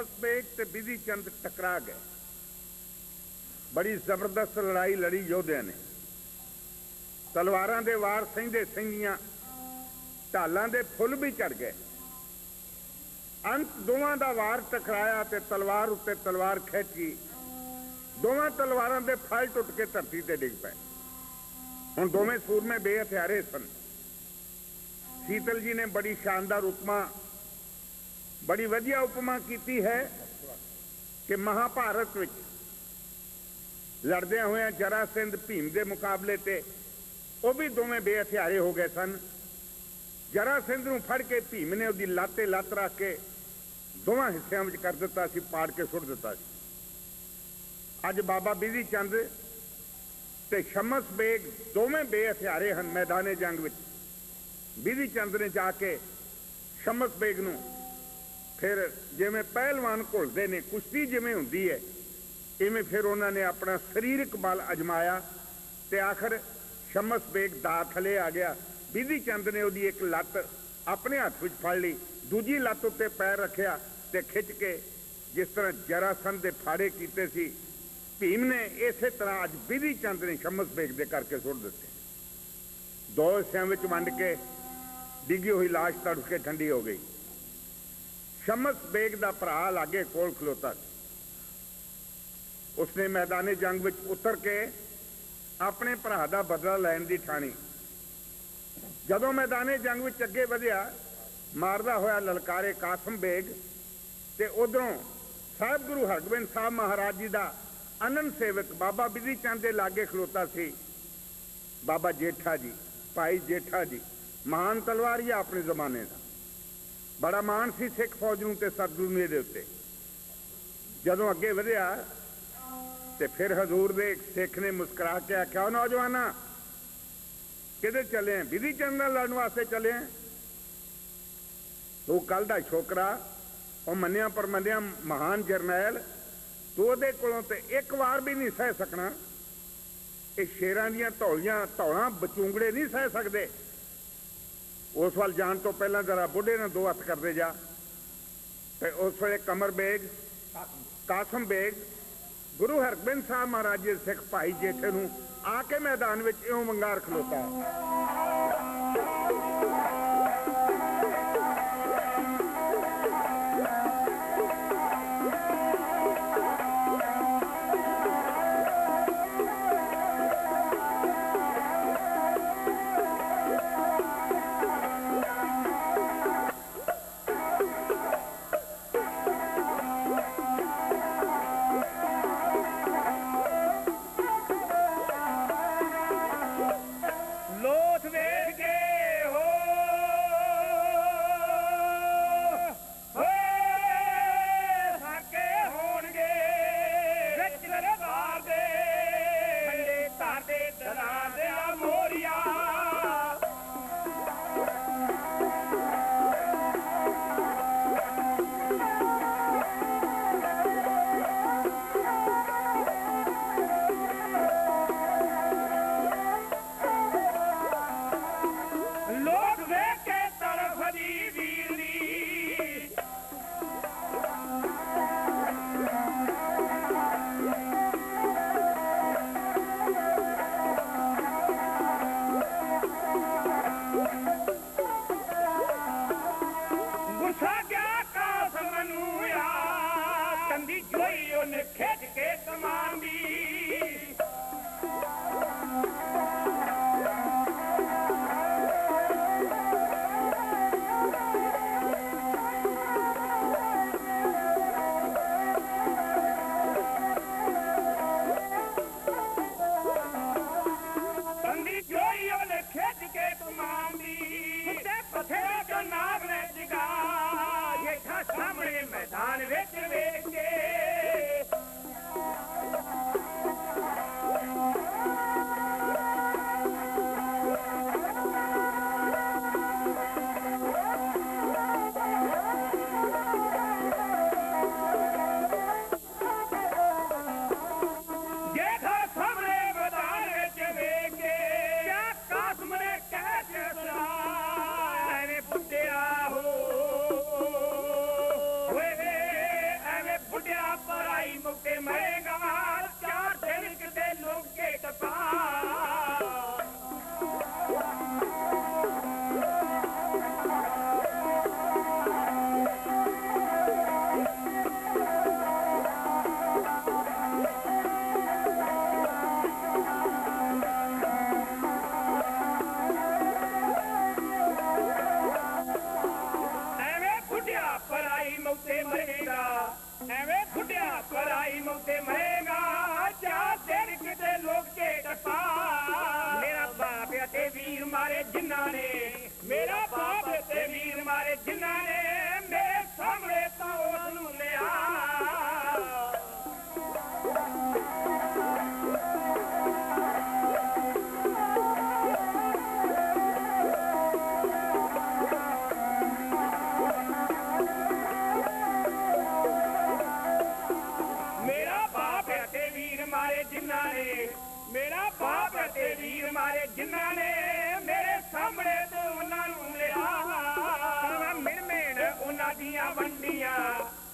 शमस बेग ते बिधि चंद टकरा गए। बड़ी जबरदस्त लड़ाई लड़ी योधिया ने। तलवारां दे वार सहिंदे सहिंदियां ढालां दे फुੱਲ भी चढ़ गए। अंत दोवां दा वार टकराया ते तलवार उत्ते तलवार खिंची, दोवां तलवारां दे फल टुट के धरती ते डिग पए। हुण दोवें सूरमे बेहथियारे सन। शीतल जी ने बड़ी शानदार उपमा, बड़ी वधिया उपमा की है कि महाभारत विच लड़दे हुए जरासिंध भीम के मुकाबले ते वह भी दोवें बेहथियारे हो गए सन। जरासिंध नूं फड़ के भीम ने उसकी लाते लत्त रख के दोवां हिस्सों में कर दिता सी, पाड़ के सुट दिता सी। अज बाबा बिधि चंद ते शमस बेग दोवें बेहथियारे हैं मैदाने जंग विच। बिधि चंद ने जाके शमस बेग नूं फिर जिवें पहलवान घुलदे ने, कुश्ती जिवें हुंदी है, इवें फिर उन्होंने अपना शरीरक बल अजमाया ते आखिर शमस बेग दा थले आ गया। बिधि चंद ने उसकी एक लत्त अपने हाथ में फड़ ली, दूजी लत्त उत्ते पैर रखिया ते खिंच के जिस तरह जरासंध के फाड़े कीते सी भीम ने, इस तरह अज बिधि चंद ने शमस बेग दे करके सुट दिते। दो हिस्सों में वंड के डिगी हुई लाश तड़फ के ठंडी हो गई। शमस बेग का भरा लागे कोल खलोता, उसने मैदाने जंग में उतर के अपने भरा का बदला लैन की ठाणी। जदों मैदाने जंग में अगे वधिया, मारदा होया ललकारे कासम बेग ते उधरों साहब गुरु हरगोबिंद साहब महाराज जी का आनंद सेवक बाबा बिधि चंद के लागे खलोता सी बाबा जेठा जी, भाई जेठा जी, महान तलवारिया अपने जमाने का। बड़ा मान सी सिख फौज नूं ते सतगुरू दे उत्ते। जदों अगे वधिया ते फिर हजूर दे सिख ने मुस्कुरा के आख्या, नौजवाना किधर चले हैं? बिधि चंद नाल लड़न वास्ते चले हैं। तू कल दा छोकरा, और मन्निया पर मन्निया महान जरनैल, तू उहदे कोलों ते एक वार भी नहीं सह सकना। ये शेरां दियां धौलां बचूंगड़े नहीं सह सकते। उस वाल जान तो पहला जरा बुढ़े ने दो हथ करते जा। ते उस वे कमर बेग, कासम बेग, गुरु हरगोबिंद साहब महाराज जी सिख भाई जेठे नूं आके मैदान में इउं वंगार खलोता है। लोथ वेख के हो ਮਾਰੇ ਜਿਨ੍ਹਾਂ ਨੇ ਮੇਰਾ ਬਾਪ ਤੇ ਵੀਰ ਮਾਰੇ ਜਿਨ੍ਹਾਂ ਨੇ ਮੇਰੇ ਸਾਹਮਣੇ ਤਾਂ ਉਸ ਨੂੰ ਲਿਆ मेरा बाप ते वीर मारे जिन्ना ने मेरे सामने तो उन्होंने लिया पावा मिरमेण उन्हां दियां वंडियां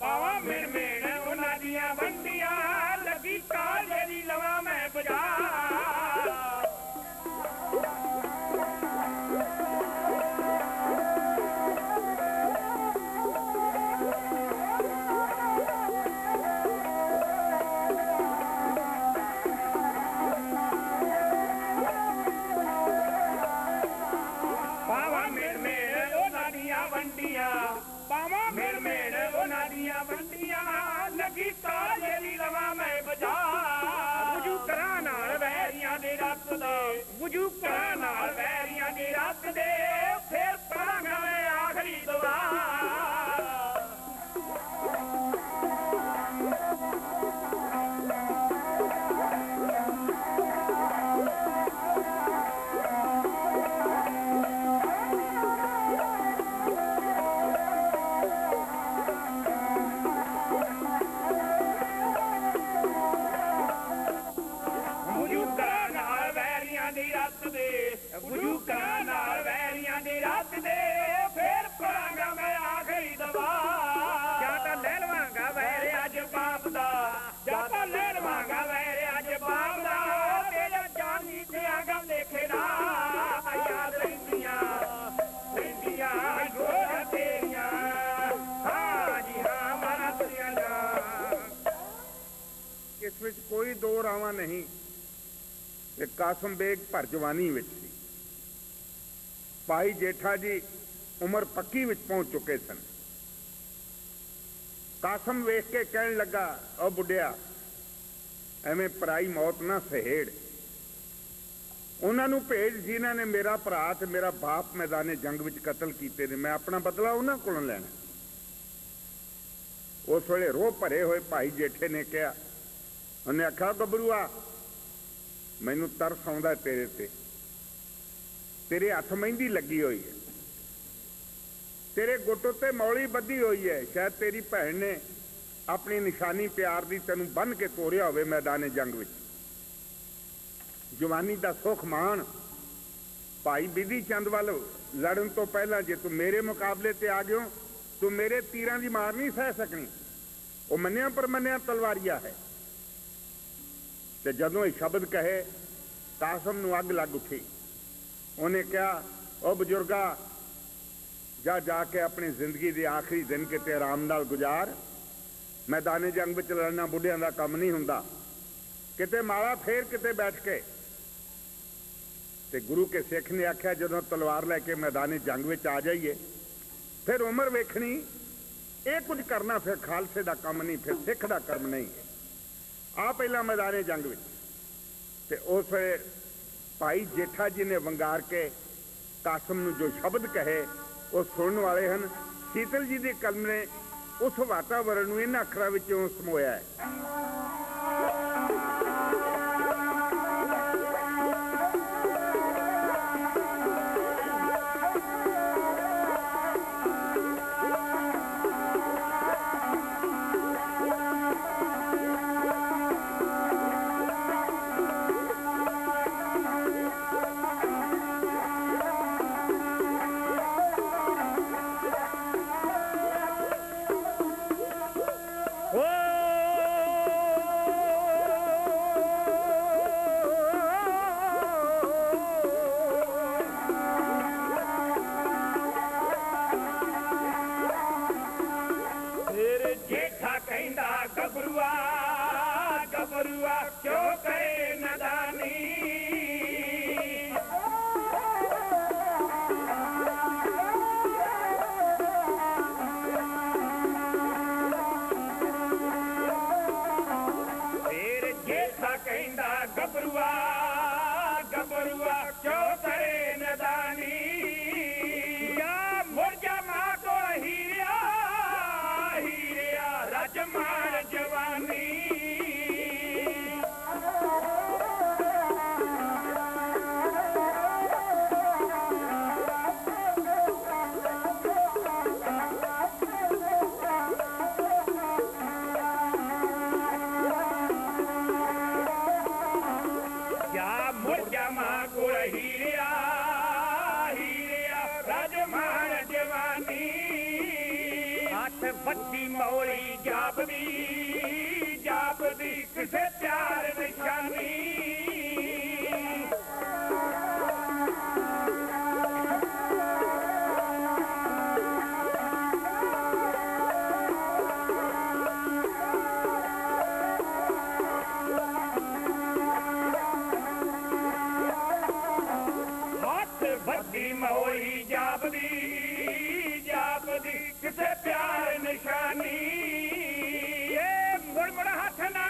पावा मिरमेण उन्हां दियां वंडियां लगी काले दी लवा मैं बजा लगी काले लवा मैं बजा वजू करा नाल वैरियां दे रख दे वजू करा नाल वैरियां दे रख दे फिर पढ़ांगा मैं आखिरी दुआ कोई दो रावां नहीं कि कासम बेग भर जवानी विच सी भाई जेठा जी उम्र पक्की विच पहुंच चुके सन कासम वेख के कहन लगा ओ बुढ़िया एवें पराई मौत ना सहेड़ उन्होंने भेज जिन्हों ने मेरा भरा ते मेरा बाप मैदाने जंग विच कतल कीते ने मैं अपना बदला उन्होंने कोलों लैना उस वेले रोह भरे हुए भाई जेठे ने कहा उन्हें आखा गबरूआ मैनू तरस आउंदा तेरे ते तेरे हथ मेहंदी लगी हुई है तेरे गुट उत्ते मौली बधी हुई है शायद तेरी भैन ने अपनी निशानी प्यार दी तैनू बन के तोड़िया होवे मैदाने जंग विच जवानी दा सुख मान भाई बिधी चंद वाल लड़न तो पहला जे तू मेरे मुकाबले ते आ गयो तू मेरे तीरां दी मार नहीं सह सकनी वो मन्निया पर मन्निया तलवारिया है ते जदों ये शब्द कहे कासम नूं अग लग उठी उन्हें कहा ओ बजुर्गा जा जाके अपनी जिंदगी के आखिरी दिन किते आराम नाल गुजार मैदाने जंग विच लड़ना बुढ़ियां दा काम नहीं हुंदा किते माला फेर किते बैठ के ते गुरु के सिख ने आख्या जदों तलवार लैके मैदाने जंग विच आ जाइए फिर उम्र वेखनी ये कुछ करना फिर खालसे दा काम नहीं फिर सिख दा कर्म नहीं है आ पहला मैदाने जंग विच ते उस भाई जेठा जी ने वंगार के कासम नूं जो शब्द कहे वो सुनने वाले हैं शीतल जी के कलम ने उस वातावरण नूं इन्हां अखरां विचों समोया है। ਵੱਡੀ ਮੌਲੀ ਜਾਪਦੀ ਕਿਸੇ ਪਿਆਰ ਨਿਸ਼ਾਨੀ ਵੱਡੀ ਮੌਲੀ ਜਾਪਦੀ ਕਿਸੇ ਪਿਆਰ ਨਿਸ਼ਾਨੀ ਏ ਮੁੜ ਹੱਥ ਨਾ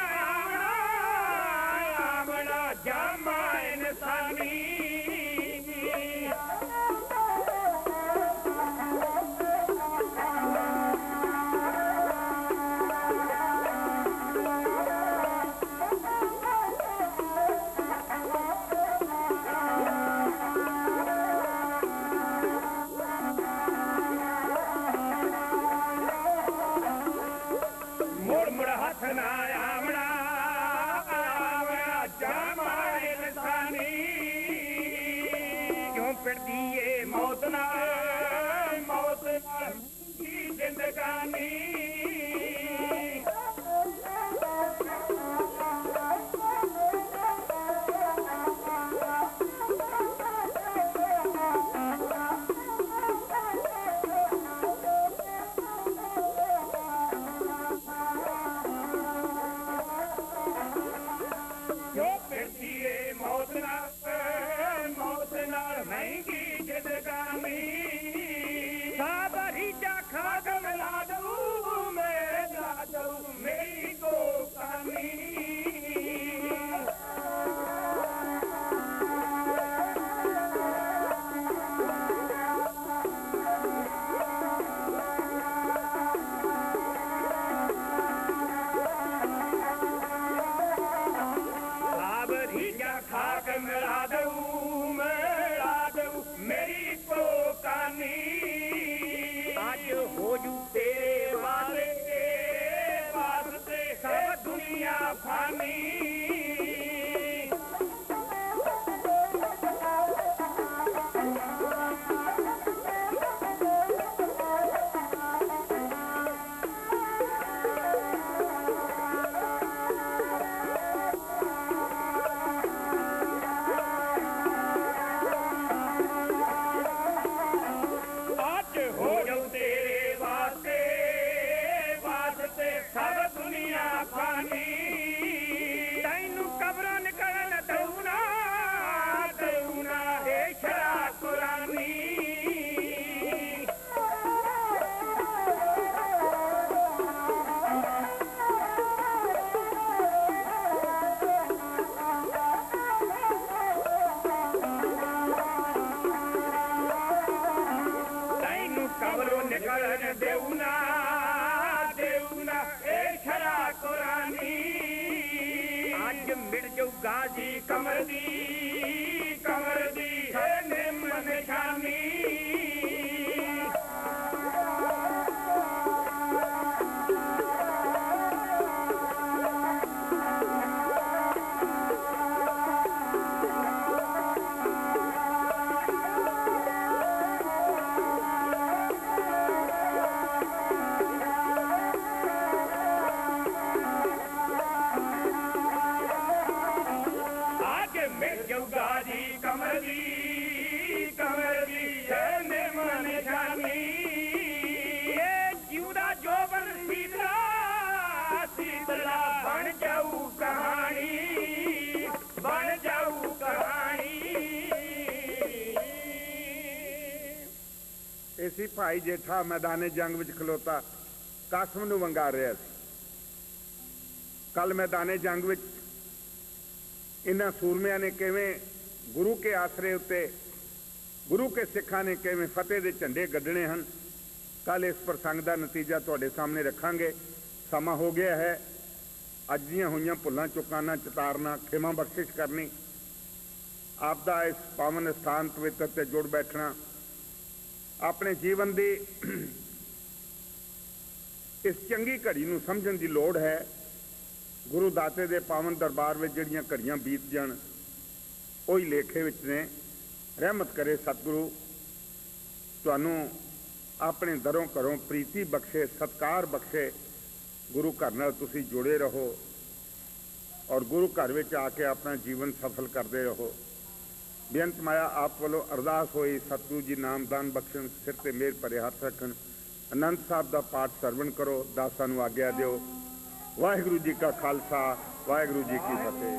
ਆਵਣਾ ਜਾਮਾ ਇਨਸਾਨੀ ਹੱਥ ਨਾ ਆਵਣਾ ਜਾਮਾ ਇਨਸਾਨੀ ਕਿਉਂ ਪਿੜਦੀ ਏ ਮੌਤ ਨਾਲ ਕੀ ਜ਼ਿੰਦਗਾਨੀ ਮੌਤ ਨਾਲ ਮਹਿੰਗੀ ਜ਼ਿੰਦਗਾਨੀ ਸਾਬਰੀ ਜਾ ਖਾਗ ਮਿਲਾ ਦਊ ਮੇਰੀ ਕੋ ਕਾਨੀ ਖਾਕ ਮਿਲਾ ਦਊ ਮੇਰੀ ਕੋ ਕਾਨੀ ਅੱਜ ਹੋ ਜੂ ਤੇਰੇ ਵਾਸਤੇ ਸਭ ਦੁਨੀਆ ਫਾਨੀ ਸਭ ਦੁਨੀਆ ਫਾਨੀ ਤੈਨੂੰ ਕਬਰੋਂ ਨਿਕਲਣ ਦਊ ਨਾ ਇਹ ਸ਼ਰਾ ਕੁਰਾਨੀ ਤੈਨੂੰ ਕਬਰੋਂ ਨਿਕਲਣ ਦੇਊ ਨਾ ਇਹ ਸ਼ਰਾ ਕੁਰਾਨੀ ਅੱਜ ਮਿਲ ਜਾਊ ਗਾਜ਼ੀ ਕਮਰ ਦੀ ਹੈ ਨਿੰਮ ਨਿਸ਼ਾਨੀ ਗਾਜੀ ਕਮਰ ਦੀ ਹੈ ਨਿੰਮ ਨਿਸ਼ਾਨੀ ਇਹ ਜਿਉਂਦਾ ਜੋਬਨ ਸੀਤਲਾ ਬਣ ਜਾਊ ਕਹਾਣੀ ਇਸੀ ਭਾਈ ਜੇਠਾ ਮੈਦਾਨੇ ਜੰਗ ਵਿੱਚ ਖਲੋਤਾ ਕਾਸਮ ਨੂੰ ਵੰਗਾਰ ਰਿਹਾ ਸੀ। ਕੱਲ ਮੈਦਾਨੇ ਜੰਗ ਵਿੱਚ ਇਹਨਾਂ ਸੂਰਮਿਆਂ ਨੇ ਕਿਵੇਂ ਗੁਰੂ ਕੇ ਆਸਰੇ ਉੱਤੇ ਗੁਰੂ ਕੇ ਸਿੱਖਾਂ ਨੇ ਕਿਵੇਂ ਫਤਿਹ ਦੇ ਝੰਡੇ ਗੱਡਣੇ ਹਨ। ਕੱਲ ਇਸ ਪ੍ਰਸੰਗ ਦਾ ਨਤੀਜਾ ਤੁਹਾਡੇ ਸਾਹਮਣੇ ਰੱਖਾਂਗੇ। ਸਮਾਂ ਹੋ ਗਿਆ ਹੈ ਅੱਜ ਦੀਆਂ ਹੋਈਆਂ ਭੁੱਲਾਂ ਚੁਕਾਨਾ ਚਤਾਰਨਾ ਖਿਮਾ ਬਖਸ਼ਿਸ਼ ਕਰਨੀ ਆਪ ਦਾ ਇਸ ਪਾਵਨ ਸਥਾਨ ਪਵਿੱਤਰ ਤੇ ਜੁੜ ਬੈਠਣਾ ਆਪਣੇ ਜੀਵਨ ਦੀ ਇਸ ਚੰਗੀ ਘੜੀ ਨੂੰ ਸਮਝਣ ਦੀ ਲੋੜ ਹੈ। ਗੁਰੂ ਦਾਤੇ ਦੇ ਪਾਵਨ ਦਰਬਾਰ ਵਿੱਚ ਜਿਹੜੀਆਂ ਘੜੀਆਂ ਬੀਤ ਜਾਣ ਉਹੀ ਲੇਖੇ ਵਿੱਚ ਨੇ। ਰਹਿਮਤ ਕਰੇ ਸਤਿਗੁਰੂ ਤੁਹਾਨੂੰ ਆਪਣੇ ਦਰੋਂ ਘਰੋਂ ਪ੍ਰੀਤੀ ਬਖਸ਼ੇ, ਸਤਕਾਰ ਬਖਸ਼ੇ। ਗੁਰੂ ਘਰ ਨਾਲ ਤੁਸੀਂ ਜੁੜੇ ਰਹੋ ਔਰ ਗੁਰੂ ਘਰ ਵਿੱਚ ਆ ਕੇ ਆਪਣਾ ਜੀਵਨ ਸਫਲ ਕਰਦੇ ਰਹੋ। ਬੇਅੰਤ ਮਾਇਆ ਆਪ ਵੱਲੋਂ ਅਰਦਾਸ ਹੋਈ, ਸਤਿਗੁਰੂ ਜੀ ਨਾਮਦਾਨ ਬਖਸ਼ਣ, ਸਿਰ ਤੇ ਮਿਹਰ ਭਰੇ ਹੱਥ ਰੱਖਣ। ਆਨੰਦ ਸਾਹਿਬ ਦਾ ਪਾਠ ਸਰਵਣ ਕਰੋ, ਦਾਸਾਂ ਨੂੰ ਆਗਿਆ ਦਿਓ। ਵਾਹਿਗੁਰੂ ਜੀ ਕਾ ਖਾਲਸਾ, ਵਾਹਿਗੁਰੂ ਜੀ ਕੀ ਫਤਿਹ।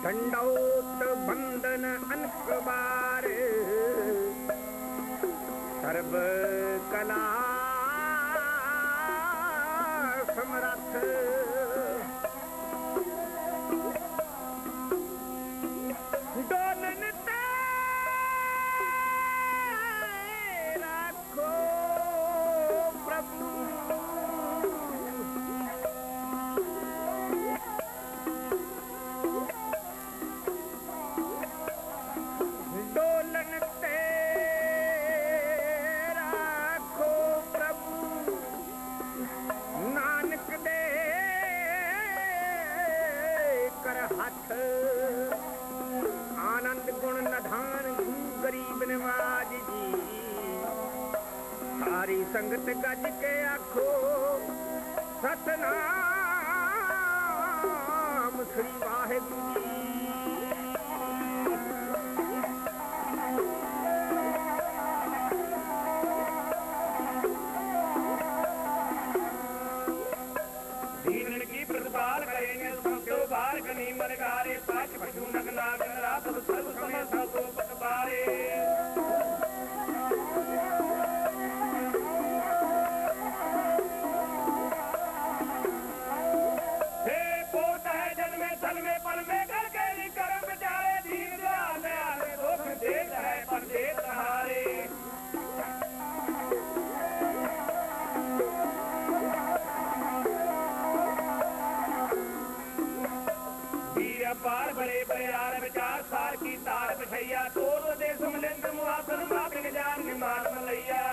दंडोत बंदन अनकबार सर्व कला समरथ डोलन ते राखो प्रभु आनंद गुण नधान गरीब नवाज जी सारी संगत गज के आखो सतनाम श्री वाहिगुरू जी। दीनन की प्रतिपाल करेंगे सबको बार गनी मरगारे पाच पशु नगला गनरा सब सर्व समय सबको पतबारे हे पोत है जन्मे थल में पल में करके ही कर्म बेचारे दीन दयाल में आवे दुख देता है पर देत हारे पार बड़े बड़े आर विचार सार की तार बिछैया तोड़ दे सुमलिंद मुआसन मापिन जान निमार मलैया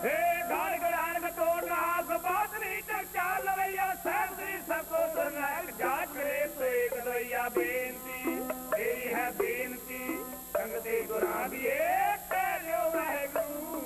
हे गाड़ गड़ान का तोड़ना बात नहीं तक चाल लवैया सहस्री सबको सुनाक जाट मेरे तो एक लवैया बेनती तेरी है बेनती संगते गुरां दिए तेरे वाहिगुरू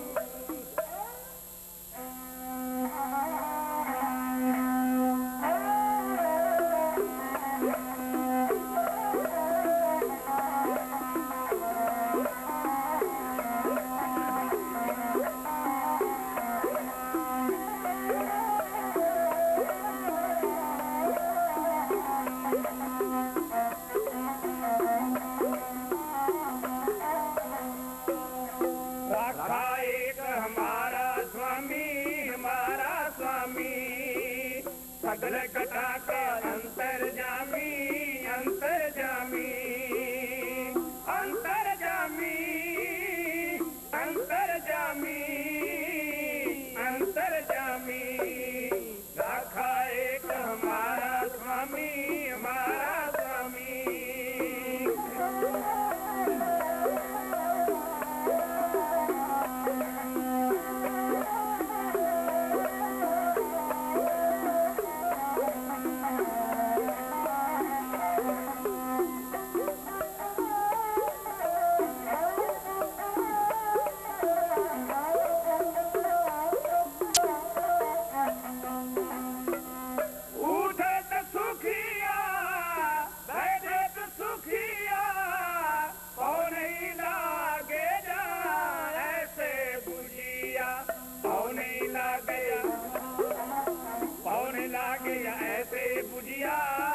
हमारा स्वामी।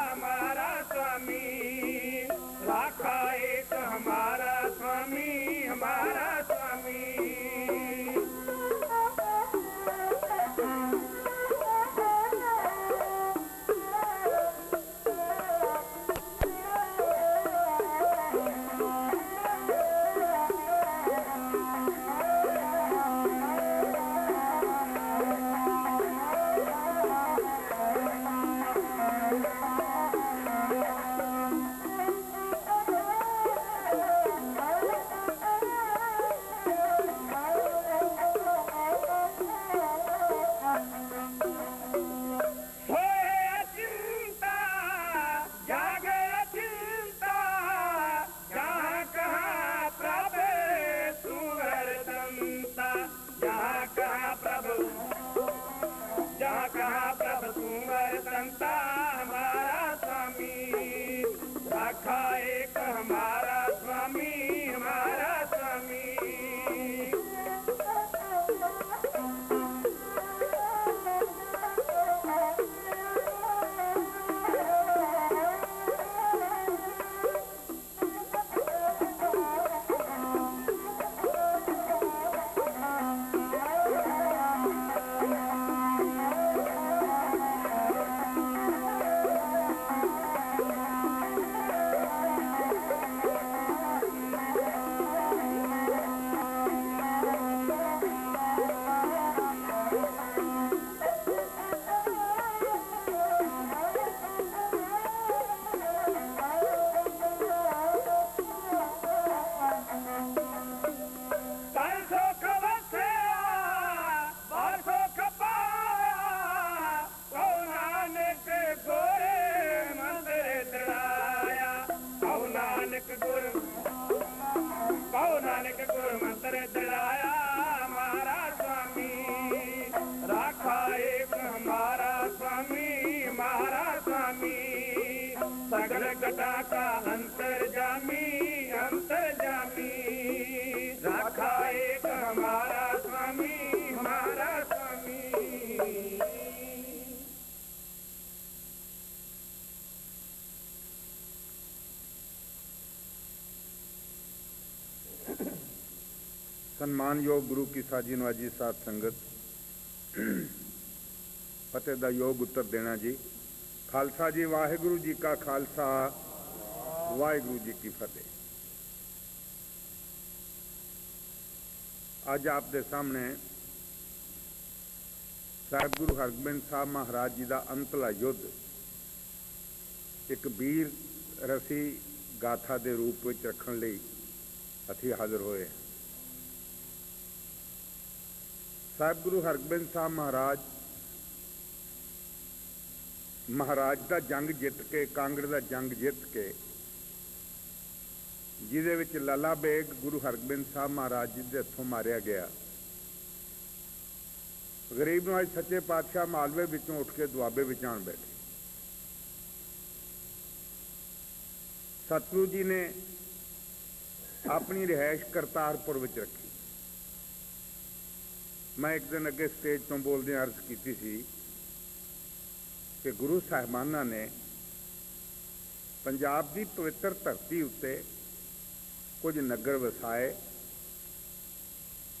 हमारा स्वामी राखा एक हमारा स्वामी, हमारा स्वामी। हमारा स्वामी राखा एक हमारा स्वामी, हमारा स्वामी। नानक गुर मंत्र दड़ाया हमारा स्वामी राखा एक हमारा स्वामी, हमारा स्वामी। सगल घटा का अंतर्जामी, अंतर्जामी राखा एक हमारा स्वामी, हमारा स्वामी। ਸਨਮਾਨਯੋਗ ਗੁਰੂ ਕੀ ਸਾਜੀ ਨਵਾਜੀ ਸਾਧ ਸੰਗਤ, ਫਤਿਹ ਦਾ ਯੋਗ ਉੱਤਰ ਦੇਣਾ ਜੀ। ਖਾਲਸਾ ਜੀ, ਵਾਹਿਗੁਰੂ ਜੀ ਕਾ ਖਾਲਸਾ, ਵਾਹਿਗੁਰੂ ਜੀ ਕੀ ਫਤਿਹ। ਅੱਜ ਆਪ ਦੇ ਸਾਹਮਣੇ ਸਾਹਿਬ ਗੁਰੂ ਹਰਗੋਬਿੰਦ ਸਾਹਿਬ ਮਹਾਰਾਜ ਜੀ ਦਾ ਅੰਤਲਾ ਯੁੱਧ ਇੱਕ ਵੀਰ ਰਸੀ ਗਾਥਾ ਦੇ ਰੂਪ ਵਿੱਚ ਰੱਖਣ ਲਈ ਅਸੀਂ ਹਾਜ਼ਰ ਹੋਏ। ਸਾਹਿਬ ਗੁਰੂ ਹਰਗੋਬਿੰਦ ਸਾਹਿਬ ਮਹਾਰਾਜ ਦਾ ਜੰਗ ਜਿੱਤ ਕੇ, ਕਾਂਗੜ ਦਾ ਜੰਗ ਜਿੱਤ ਕੇ, ਜਿਹਦੇ ਵਿੱਚ ਲਾਲਾ ਬੇਗ ਗੁਰੂ ਹਰਗੋਬਿੰਦ ਸਾਹਿਬ ਮਹਾਰਾਜ ਜੀ ਦੇ ਹੱਥੋਂ ਮਾਰਿਆ ਗਿਆ। ਗਰੀਬ ਨਵਾਜ ਸੱਚੇ ਪਾਤਸ਼ਾਹ ਮਾਲਵੇ ਵਿੱਚੋਂ ਉੱਠ ਕੇ ਦੁਆਬੇ ਵਿੱਚ ਆਣ ਬੈਠੇ। ਸਤਿਗੁਰੂ ਜੀ ਨੇ ਆਪਣੀ ਰਿਹਾਇਸ਼ ਕਰਤਾਰਪੁਰ ਵਿੱਚ ਰੱਖੀ। ਮੈਂ ਇੱਕ ਦਿਨ ਅੱਗੇ ਸਟੇਜ ਤੋਂ ਬੋਲਦਿਆਂ ਅਰਜ਼ ਕੀਤੀ ਸੀ ਕਿ ਗੁਰੂ ਸਾਹਿਬਾਨਾਂ ਨੇ ਪੰਜਾਬ ਦੀ ਪਵਿੱਤਰ ਧਰਤੀ ਉੱਤੇ ਕੁਝ ਨਗਰ ਵਸਾਏ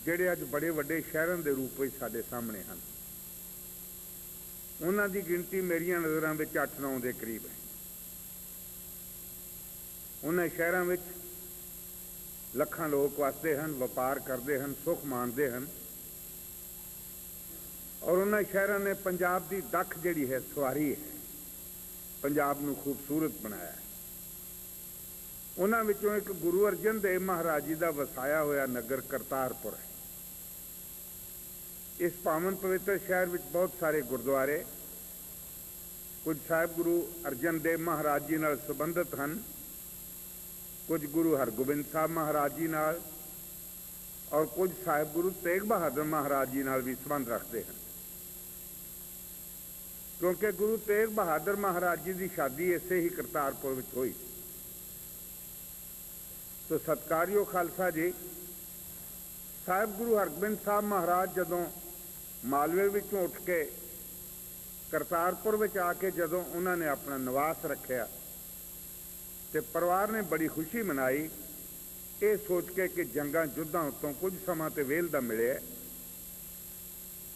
ਜਿਹੜੇ ਅੱਜ ਬੜੇ ਵੱਡੇ ਸ਼ਹਿਰਾਂ ਦੇ ਰੂਪ ਵਿੱਚ ਸਾਡੇ ਸਾਹਮਣੇ ਹਨ। ਉਹਨਾਂ ਦੀ ਗਿਣਤੀ ਮੇਰੀਆਂ ਨਜ਼ਰਾਂ ਵਿੱਚ 8-9 ਦੇ ਕਰੀਬ ਹੈ। ਉਹਨਾਂ ਸ਼ਹਿਰਾਂ ਵਿੱਚ ਲੱਖਾਂ ਲੋਕ ਵਸਦੇ ਹਨ, ਵਪਾਰ ਕਰਦੇ ਹਨ, ਸੁੱਖ ਮਾਣਦੇ ਹਨ। ਔਰ ਉਹਨਾਂ ਸ਼ਹਿਰਾਂ ਨੇ ਪੰਜਾਬ ਦੀ ਦੱਖ ਜਿਹੜੀ ਹੈ, ਸਵਾਰੀ ਹੈ। पंजाब नूं खूबसूरत बनाया। उन्हां विचों एक गुरु अर्जन देव महाराज जी का वसाया होया नगर करतारपुर है। इस पावन पवित्र शहर में बहुत सारे गुरुद्वारे, कुछ साहिब गुरु अर्जन देव महाराज जी नाल संबंधित हैं, कुछ गुरु हरगोबिंद साहब महाराज जी नाल और कुछ साहिब गुरु तेग बहादुर महाराज जी नाल भी संबंध रखते हैं। क्योंकि गुरु तेग बहादुर महाराज जी की शादी इसे ही करतारपुर में हुई। तो सत्कारयोग खालसा जी, साहिब गुरु हरगोबिंद साहब महाराज जदों मालवे विचों उठ के करतारपुर में आके जदों उन्होंने अपना निवास रखा तो परिवार ने बड़ी खुशी मनाई, ये सोच के कि जंगां युद्धां उत्तों कुछ समा तो वेल दा मिले,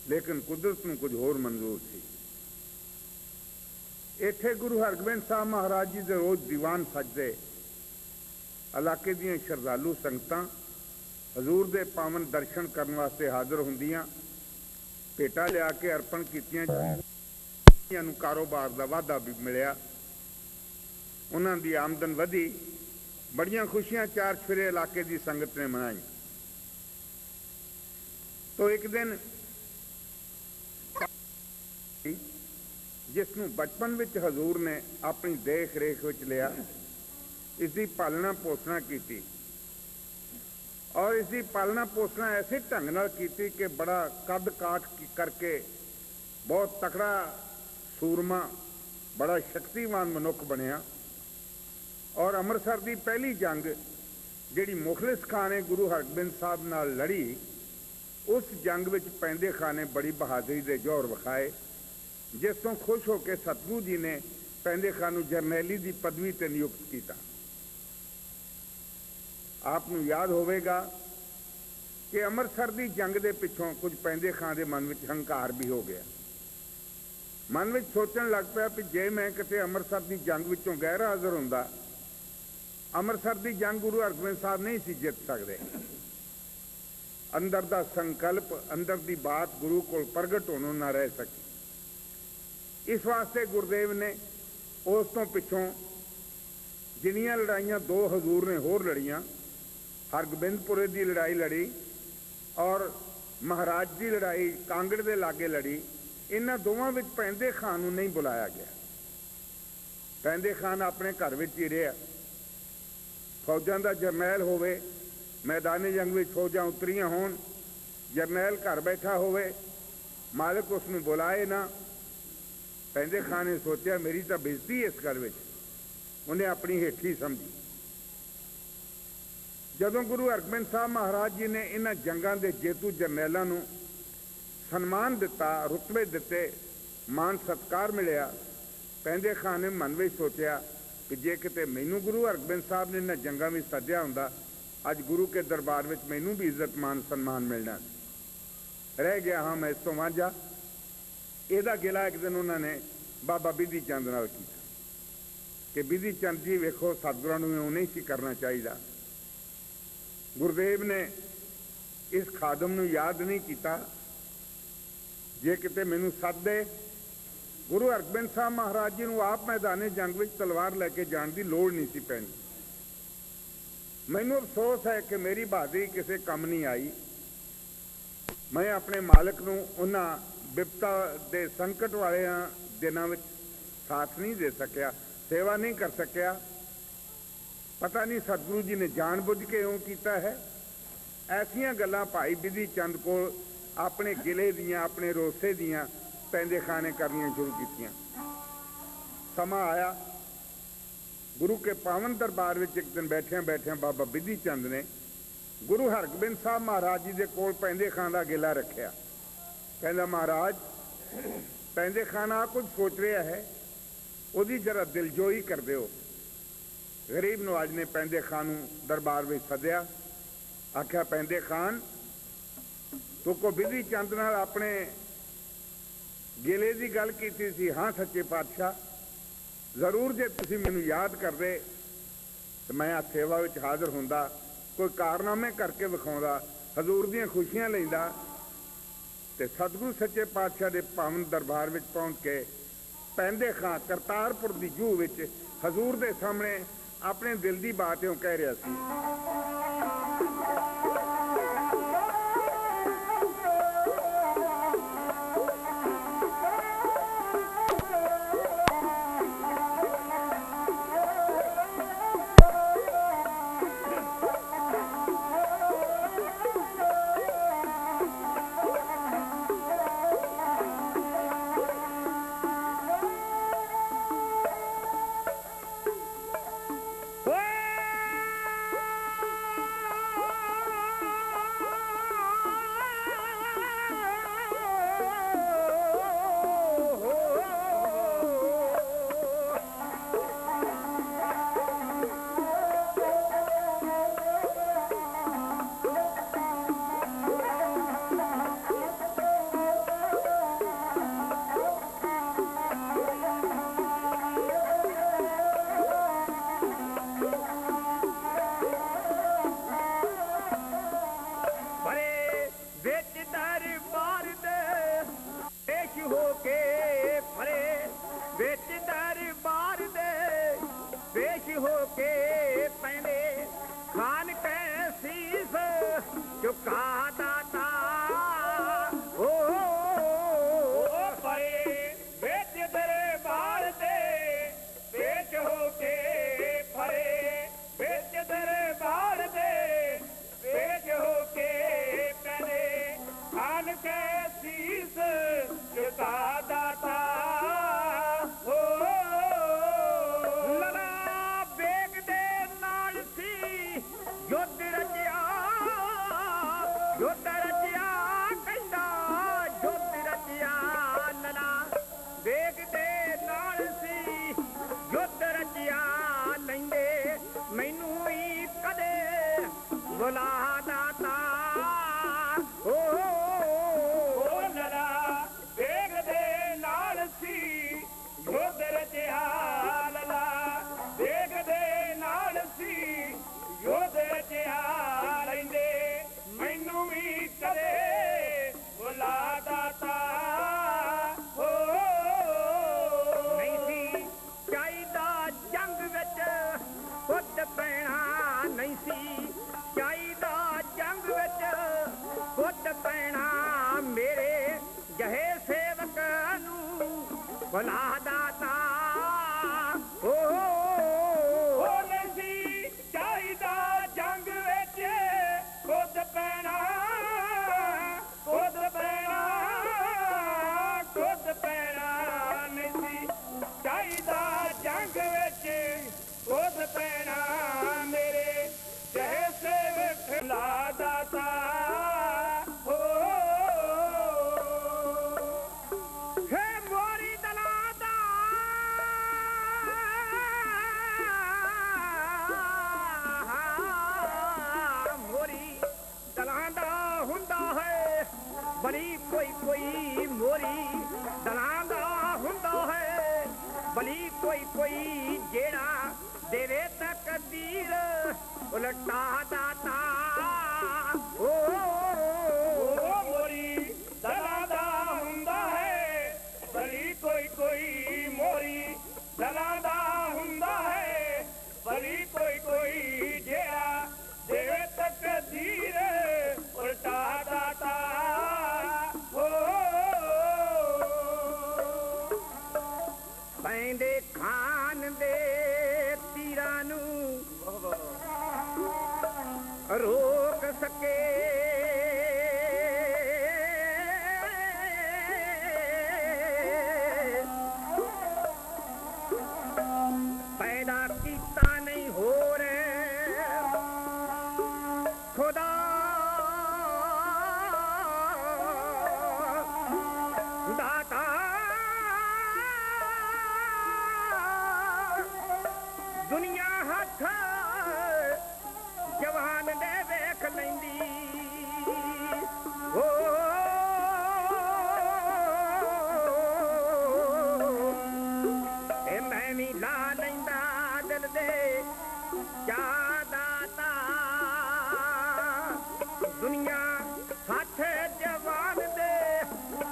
लेकिन कुदरत नूं कुछ होर मंजूर सी। इत्थे गुरु हरगोबिंद साहब महाराज जी दे रोज़ दीवान सजदे, इलाके दीयां श्रद्धालु संगतां हजूर दे पावन दर्शन करने वास्ते हाजिर हुंदियां, भेटा लिया के अर्पण कीतियां, कारोबार का वाधा भी मिलिया, उन्हां दी आमदन वधी, बड़ियां खुशियां चार चफेरे इलाके की संगत ने मनाई। तो एक दिन जिसनूं बचपन विच हजूर ने अपनी देख रेख विच लिया, इसकी पालना पोषणा की और इसकी पालना पोषणा ऐसे ढंग नाल की कि बड़ा कद काठ करके बहुत तकड़ा सूरमा, बड़ा शक्तिवान मनुख बनिया। और अमृतसर की पहली जंग जिहड़ी मुखलिस खान ने गुरु हरगोबिंद साहब नाल लड़ी, उस जंग विच पैंदे खान ने बड़ी बहादुरी के जौहर विखाए, जिस तो खुश होकर सतगुरु जी ने पैंदे खान नूं जरनैली की पदवी ते नियुक्त किया। आपनूं याद होवेगा कि अमृतसर की जंग के पिछों कुछ पैंदे खान के मन में हंकार भी हो गया। मन में सोचन लग पाया कि जे मैं किते अमृतसर की जंग विचों गैर हाजिर हुंदा, अमृतसर की जंग गुरु हरगोबिंद साहब नहीं सी जित सकते। अंदर का संकल्प, अंदर की बात गुरु को प्रगट होनों ना रह सकी। इस वास्ते गुरुदेव ने उस तो पिछों जिन्नियां लड़ाइयां दो हजूर ने होर लड़ियां, हरगोबिंदपुरे की लड़ाई लड़ी और महाराज की लड़ाई कांगड़ के लागे लड़ी, इन्हां दोवां विच पैंदे खान नूं नहीं बुलाया गया। पैंदे खान अपने घर विच ही रहा, फौजां दा जरनैल होवे, मैदानी जंग में फौजां उतरियां होण, जरनैल घर बैठा होवे, मालिक उसनूं बुलाए ना। पैंदे खान ने सोचा मेरी तो बेइज्जती इस गल विच, उन्हें अपनी हेठी समझी। जदों गुरु हरगोबिंद साहब महाराज जी ने इन्हां जंगां दे जेतू जरनैलां नूं सन्मान दिता, रुतबे दिते, मान सत्कार मिलिया, पैंदे खान ने मन में सोचा कि जे किते मैनू गुरु हरगोबिंद साहब ने इन्हां जंगां में सद्या हुंदा, अज गुरु के दरबार में मैनू भी इज्जत मान सन्मान मिलना। रह गया हाँ मैं इस तो वांझा। ਇਹਦਾ गिला एक दिन उन्होंने बाबा बिधि चंद नाल कीता कि बिधि चंद जी वेखो सतगुरां नूं इउं नहीं सी करना चाहिए। गुरुदेव ने इस खादम नूं याद नहीं किया, जे किते मैनूं सद दे, गुरु हरगोबिंद साहब महाराज जी नूं आप मैदाने जंग विच तलवार लैके जाण दी लोड़ नहीं सी पैनी। मैनूं अफसोस है कि मेरी बहादुरी किसी काम नहीं आई। मैं अपने मालिक नूं उन्हां विपता दे संकट वाले दिनों में साथ नहीं दे सकिया, सेवा नहीं कर सकिया। पता नहीं सतगुरु जी ने जानबूझ के यूं किया है। ऐसियां गल्लां भाई बिधि चंद को अपने गिले दियां, अपने रोसे दियां पैंदे खाने करनियां शुरू कीतियां। समा आया, गुरु के पावन दरबार में एक दिन बैठिया बैठिया बाबा बिधि चंद ने गुरु हरगोबिंद साहब महाराज जी के कोल पैंदे खान का गिला रखा। कहला महाराज पैंदे खान आ कुछ सोच रहा है, उसकी जरा दिलजोई कर दो। गरीब नवाज ने पैंदे खान दरबार में सद्या, आख्या पैंदे खान तो को बिधि चंद नाल अपने गिले की गल की सी? हाँ सच्चे पातशाह, जरूर जे तुसीं मैनूं याद करदे तो मैं आ सेवा विच हाज़र हुंदा, कोई कारनामे करके विखाउंदा, हजूर दीयां खुशियां लैंदा ते सतगुरु सच्चे पातशाह के पावन दरबार में पहुँच के ਪੈਂਦੇ ਖਾਂ ਕਰਤਾਰਪੁਰ ਦੀ ਜੂਹ ਵਿੱਚ ਹਜ਼ੂਰ ਦੇ ਸਾਹਮਣੇ ਆਪਣੇ ਦਿਲ ਦੀ ਬਾਤ ਇਉਂ ਕਹਿ ਰਿਹਾ ਸੀ।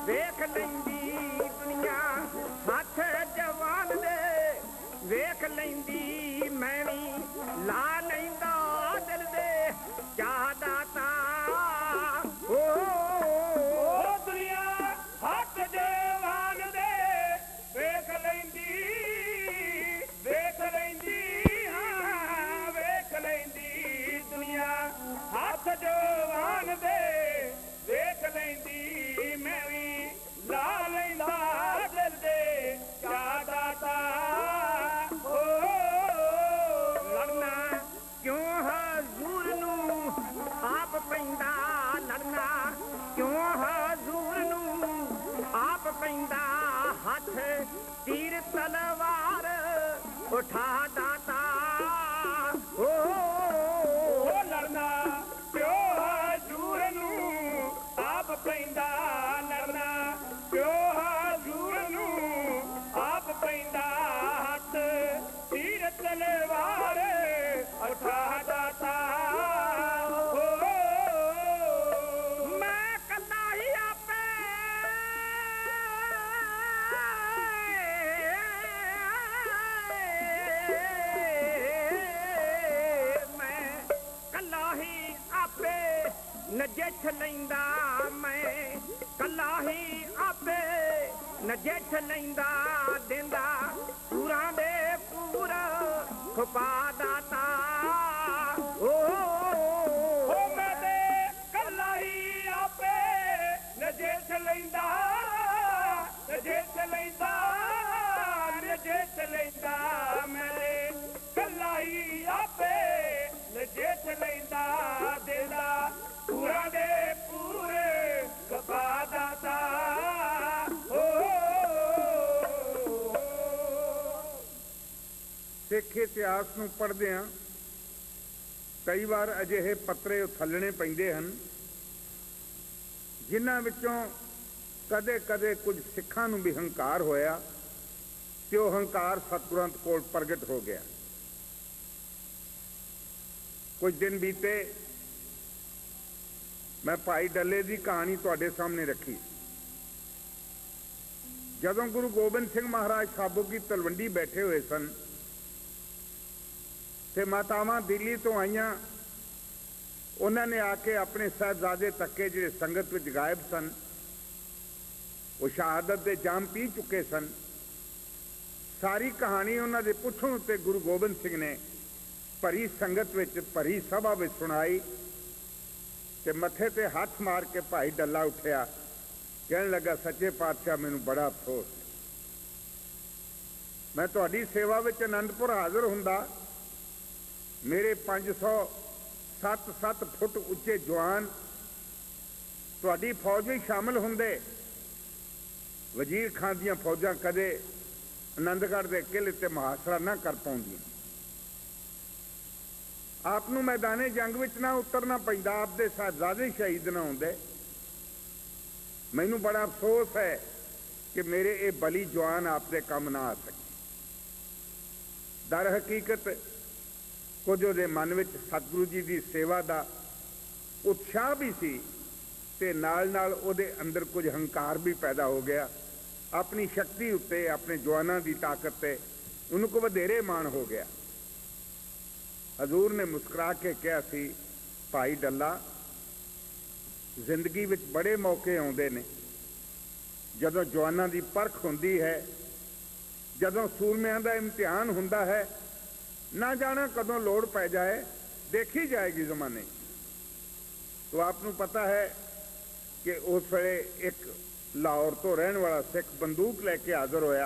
ਵੇਖ ਲੈਂਦੀ ਦੁਨੀਆ ਹੱਥ ਲੈਂਦੀ ਮੈਂ ਵੀ ਲਾ ਲੈਂਦਾ ਦਿਲ ਦੇ ਚਾਹ ਦਾਤਾ ਓ ਦੁਨੀਆ ਹੱਥ ਜਵਾਨ ਦੇ ਵੇਖ ਲੈਂਦੀ ਹਾਂ ਵੇਖ ਲੈਂਦੀ ਦੁਨੀਆ ਹੱਥ ਜਵਾਨ ਦੇ ਵੇਖ ਲੈਂਦੀ ਮੈਂ ਵੀ ਲਾ ਲੈਂਦਾ ਦਿਲ ਦੇ ਚਾਹ ਦਾਤਾ ਲੜਨਾ ਕਿਉਂ ਹਜ਼ੂਰ ਨੂੰ ਆਪ ਪੈਂਦਾ ਲੜਨਾ ਕਿਉਂ ਹਜ਼ੂਰ ਨੂੰ ਆਪ ਪੈਂਦਾ ਹੱਥ ਤੀਰ ਤਲਵਾਰ ਉਠਾ ਦਾਤਾ ਲੜਨਾ ਕਿਉਂ ਹਜ਼ੂਰ ਨੂੰ ਆਪ ਪੈਂਦਾ ਲੜਨਾ ਕਿਉਂ ਹਜ਼ੂਰ ਨੂੰ ਆਪ ਪੈਂਦਾ ਹੱਥ ਤੀਰ ਤਲਵਾਰ ਉਠਾ ਦਾਤਾ ਮੈਂ ਕੱਲਾ ਹੀ ਆਪੇ ਮੈਂ ਕੱਲਾ ਹੀ ਆਪੇ ਨਜਿੱਠ ਲੈਂਦਾ ਮੈਂ ਕੱਲਾ ਹੀ ਆਪੇ ਨਜਿੱਠ ਲੈਂਦਾ ਦਿੰਦਾ ਪੂਰਾਂ ਦੇ ਪੂਰਾ ਖਪਾ ਦਾਤਾ ਮੈਂ ਤੇ ਕੱਲਾ ਹੀ ਆਪੇ ਨਜਿੱਠ ਲੈਂਦਾ ਮੈਂ ਤੇ ਕੱਲਾ ਹੀ ਆਪੇ ਨਜਿੱਠ ਲੈਂਦਾ ਦਿੰਦਾ ਪੂਰਾਂ ਦੇ ਪੂਰੇ ਖਪਾ ਦਾਤਾ ਸਿੱਖ ਇਤਿਹਾਸ ਨੂੰ ਪੜ੍ਹਦੇ ਹਾਂ ਕਈ ਵਾਰ ਅਜਿਹੇ ਪੱਤਰੇ ਉਥੱਲਣੇ ਪੈਂਦੇ ਹਨ ਜਿਨ੍ਹਾਂ ਵਿੱਚੋਂ ਕਦੇ-ਕਦੇ ਕੁਝ ਸਿੱਖਾਂ ਨੂੰ ਵੀ ਹੰਕਾਰ ਹੋਇਆ ਤੇ ਉਹ ਹੰਕਾਰ ਸਤਿਗੁਰਾਂ ਕੋਲ ਪ੍ਰਗਟ ਹੋ ਗਿਆ। ਕੁਝ ਦਿਨ ਬੀਤੇ ਮੈਂ ਭਾਈ ਡੱਲੇ ਦੀ ਕਹਾਣੀ ਤੁਹਾਡੇ ਸਾਹਮਣੇ ਰੱਖੀ। ਜਦੋਂ ਗੁਰੂ ਗੋਬਿੰਦ ਸਿੰਘ ਮਹਾਰਾਜ ਸਾਬੋ ਕੀ ਤਲਵੰਡੀ ਬੈਠੇ ਹੋਏ ਸਨ ਤੇ ਮਾਤਾਵਾਂ ਦਿੱਲੀ ਤੋਂ ਆਈਆਂ, ਉਹਨਾਂ ਨੇ ਆ ਕੇ ਆਪਣੇ ਸਾਹਿਬਜ਼ਾਦੇ ਤੱਕੇ ਜਿਹੜੇ ਸੰਗਤ ਵਿੱਚ ਗਾਇਬ ਸਨ, ਉਹ ਸ਼ਹਾਦਤ ਦੇ ਜਾਮ ਪੀ ਚੁੱਕੇ ਸਨ। ਸਾਰੀ ਕਹਾਣੀ ਉਹਨਾਂ ਦੇ ਪੁੱਛਣ ਉੱਤੇ ਗੁਰੂ ਗੋਬਿੰਦ ਸਿੰਘ ਨੇ ਭਰੀ ਸੰਗਤ ਵਿੱਚ ਭਰੀ ਸਭਾ ਵਿੱਚ ਸੁਣਾਈ ਤੇ ਮੱਥੇ ਤੇ ਹੱਥ ਮਾਰ ਕੇ ਭਾਈ ਡੱਲਾ ਉੱਠਿਆ, ਕਹਿਣ ਲੱਗਾ, ਸੱਚੇ ਪਾਤਸ਼ਾਹ ਮੈਨੂੰ ਬੜਾ ਅਫਸੋਸ, ਮੈਂ ਤੁਹਾਡੀ ਸੇਵਾ ਵਿੱਚ ਆਨੰਦਪੁਰ ਹਾਜ਼ਰ ਹੁੰਦਾ, ਮੇਰੇ 507 ਫੁੱਟ ਉੱਚੇ ਜਵਾਨ ਤੁਹਾਡੀ ਫੌਜ ਵਿੱਚ ਸ਼ਾਮਲ ਹੁੰਦੇ, ਵਜ਼ੀਰ ਖਾਨ ਦੀਆਂ ਫੌਜਾਂ ਕਦੇ ਆਨੰਦਗੜ੍ਹ ਦੇ ਕਿਲ੍ਹੇ ਤੇ ਮੁਹਾਸਰਾ ਨਾ ਕਰ ਪਾਉਂਦੀਆਂ, ਆਪ ਨੂੰ ਮੈਦਾਨੇ ਜੰਗ ਵਿੱਚ ਨਾ ਉਤਰਨਾ ਪੈਂਦਾ, ਆਪ ਦੇ ਸਾਹਿਬਜ਼ਾਦੇ ਸ਼ਹੀਦ ਨਾ ਹੁੰਦੇ। ਮੈਨੂੰ ਬੜਾ ਅਫਸੋਸ ਹੈ ਕਿ ਮੇਰੇ ਇਹ ਬਲੀ ਜਵਾਨ ਆਪ ਦੇ ਕੰਮ ਨਾ ਆ ਸਕੇ। ਦਰ ਹਕੀਕਤ ਕੁਝ ਉਹਦੇ ਮਨ ਵਿੱਚ ਸਤਿਗੁਰੂ ਜੀ ਦੀ ਸੇਵਾ ਦਾ ਉਤਸ਼ਾਹ ਵੀ ਸੀ ਤੇ ਨਾਲ ਨਾਲ ਉਹਦੇ ਅੰਦਰ ਕੁਝ ਹੰਕਾਰ ਵੀ ਪੈਦਾ ਹੋ ਗਿਆ। ਆਪਣੀ ਸ਼ਕਤੀ ਉੱਤੇ, ਆਪਣੇ ਜਵਾਨਾਂ ਦੀ ਤਾਕਤ ਤੇ ਉਹਨੂੰ ਕੋ ਵਧੇਰੇ ਮਾਣ ਹੋ ਗਿਆ। ਹਜ਼ੂਰ ਨੇ ਮੁਸਕਰਾ ਕੇ ਕਿਹਾ ਸੀ, ਭਾਈ ਡੱਲਾ, ਜ਼ਿੰਦਗੀ ਵਿੱਚ ਬੜੇ ਮੌਕੇ ਆਉਂਦੇ ਨੇ ਜਦੋਂ ਜਵਾਨਾਂ ਦੀ ਪਰਖ ਹੁੰਦੀ ਹੈ, ਜਦੋਂ ਸੂਰਮਿਆਂ ਦਾ ਇਮਤਿਹਾਨ ਹੁੰਦਾ ਹੈ, ਨਾ ਜਾਣਾ ਕਦੋਂ ਲੋੜ ਪੈ ਜਾਏ, ਦੇਖੀ ਜਾਏਗੀ ਜ਼ਮਾਨੇ। तो आपको पता है कि उस वे एक लाहौर तो रहने वाला सिख बंदूक लैके हाजिर होया।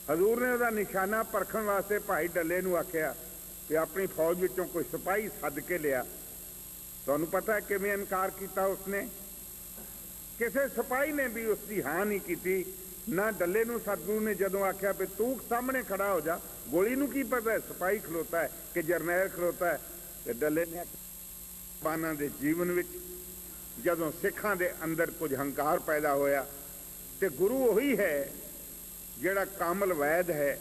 हजूर ने उसका निशाना परखण वास्ते भाई डल्ले नूं आख्या कि अपनी फौज विचों कोई सिपाही सद के लिया। तुहानूं पता है किवें इनकार किया उसने? किसी सिपाही ने भी उसकी हाँ नहीं की ना। डल्ले नूं सतगुरु ने जदों आख्या भी तू सामने खड़ा हो जा, गोली नूं की पता है सिपाही खलोता है कि जरनैल खलोता है। तो डल्ले ने बाना दे जीवन विच जदों सिखां दे अंदर कुछ हंकार पैदा होया तो गुरु वही है जिहड़ा कामल वैद है।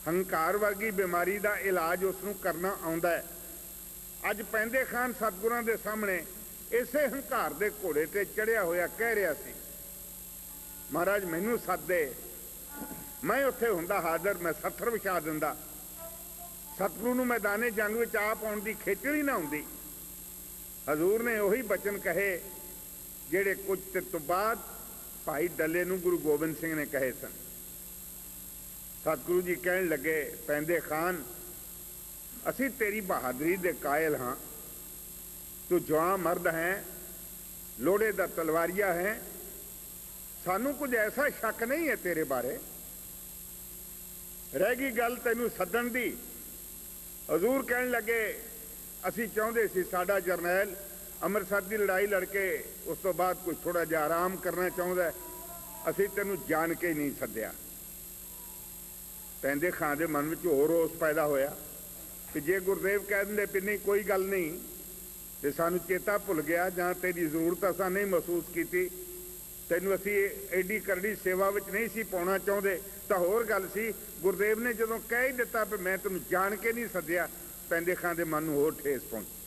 हंकार वर्गी बीमारी का इलाज उसनूं करना आउंदा है। अज पैंदे खान सतगुरां दे सामने इसे हंकार दे घोड़े ते चढ़िया होया कह रहा सी, महाराज मैनू सद दे, मैं उत्थे हुंदा हाज़र, मैं सत्थर विछा दिंदा, ਸਤਿਗੁਰੂ ਨੂੰ ਮੈਦਾਨੇ ਜੰਗ ਵਿੱਚ ਆਪ ਆਉਣ ਦੀ ਖੇਚਲ ਹੀ ਨਾ ਹੁੰਦੀ। ਹਜ਼ੂਰ ਨੇ ਉਹੀ ਬਚਨ ਕਹੇ ਜਿਹੜੇ ਕੁਝ ਚਿਰ ਤੋਂ ਬਾਅਦ ਭਾਈ ਡੱਲੇ ਨੂੰ ਗੁਰੂ ਗੋਬਿੰਦ ਸਿੰਘ ਨੇ ਕਹੇ ਸਨ। ਸਤਿਗੁਰੂ ਜੀ ਕਹਿਣ ਲੱਗੇ, ਪੈਂਦੇ ਖਾਨ, ਅਸੀਂ ਤੇਰੀ ਬਹਾਦਰੀ ਦੇ ਕਾਇਲ ਹਾਂ। ਤੂੰ ਜਵਾਨ ਮਰਦ ਹੈ, ਲੋੜੇ ਦਾ ਤਲਵਾਰੀਆ ਹੈ। ਸਾਨੂੰ ਕੁਝ ਐਸਾ ਸ਼ੱਕ ਨਹੀਂ ਹੈ ਤੇਰੇ ਬਾਰੇ। ਰਹਿ ਗਈ ਗੱਲ ਤੈਨੂੰ ਸੱਦਣ ਦੀ। ਹਜ਼ੂਰ ਕਹਿਣ ਲੱਗੇ, ਅਸੀਂ ਚਾਹੁੰਦੇ ਸੀ ਸਾਡਾ ਜਰਨੈਲ ਅੰਮ੍ਰਿਤਸਰ ਦੀ ਲੜਾਈ ਲੜ ਕੇ ਉਸ ਤੋਂ ਬਾਅਦ ਕੋਈ ਥੋੜਾ ਜਿਹਾ ਆਰਾਮ ਕਰਨਾ ਚਾਹੁੰਦਾ, ਅਸੀਂ ਤੈਨੂੰ ਜਾਣ ਕੇ ਨਹੀਂ ਸੱਦਿਆ। ਪੈਂਦੇ ਖਾਨ ਦੇ ਮਨ ਵਿੱਚ ਹੋਰ ਰੋਸ ਪੈਦਾ ਹੋਇਆ ਕਿ ਜੇ ਗੁਰਦੇਵ ਕਹਿ ਦਿੰਦੇ ਵੀ ਨਹੀਂ ਕੋਈ ਗੱਲ ਨਹੀਂ, ਤੇ ਸਾਨੂੰ ਚੇਤਾ ਭੁੱਲ ਗਿਆ ਜਾਂ ਤੇਰੀ ਜ਼ਰੂਰਤ ਅਸਾਂ ਨਹੀਂ ਮਹਿਸੂਸ ਕੀਤੀ, ਤੈਨੂੰ ਅਸੀਂ ਐਡੀ ਕਰੜੀ ਸੇਵਾ ਵਿੱਚ ਨਹੀਂ ਸੀ ਪਾਉਣਾ ਚਾਹੁੰਦੇ ਤਾਂ ਹੋਰ ਗੱਲ ਸੀ। ਗੁਰਦੇਵ ਨੇ ਜਦੋਂ ਕਹਿ ਹੀ ਦਿੱਤਾ ਵੀ ਮੈਂ ਤੈਨੂੰ ਜਾਣ ਕੇ ਨਹੀਂ ਸੱਦਿਆ, ਪੈਂਦੇ ਖਾਨ ਦੇ ਮਨ ਨੂੰ ਹੋਰ ਠੇਸ ਪਹੁੰਚੀ।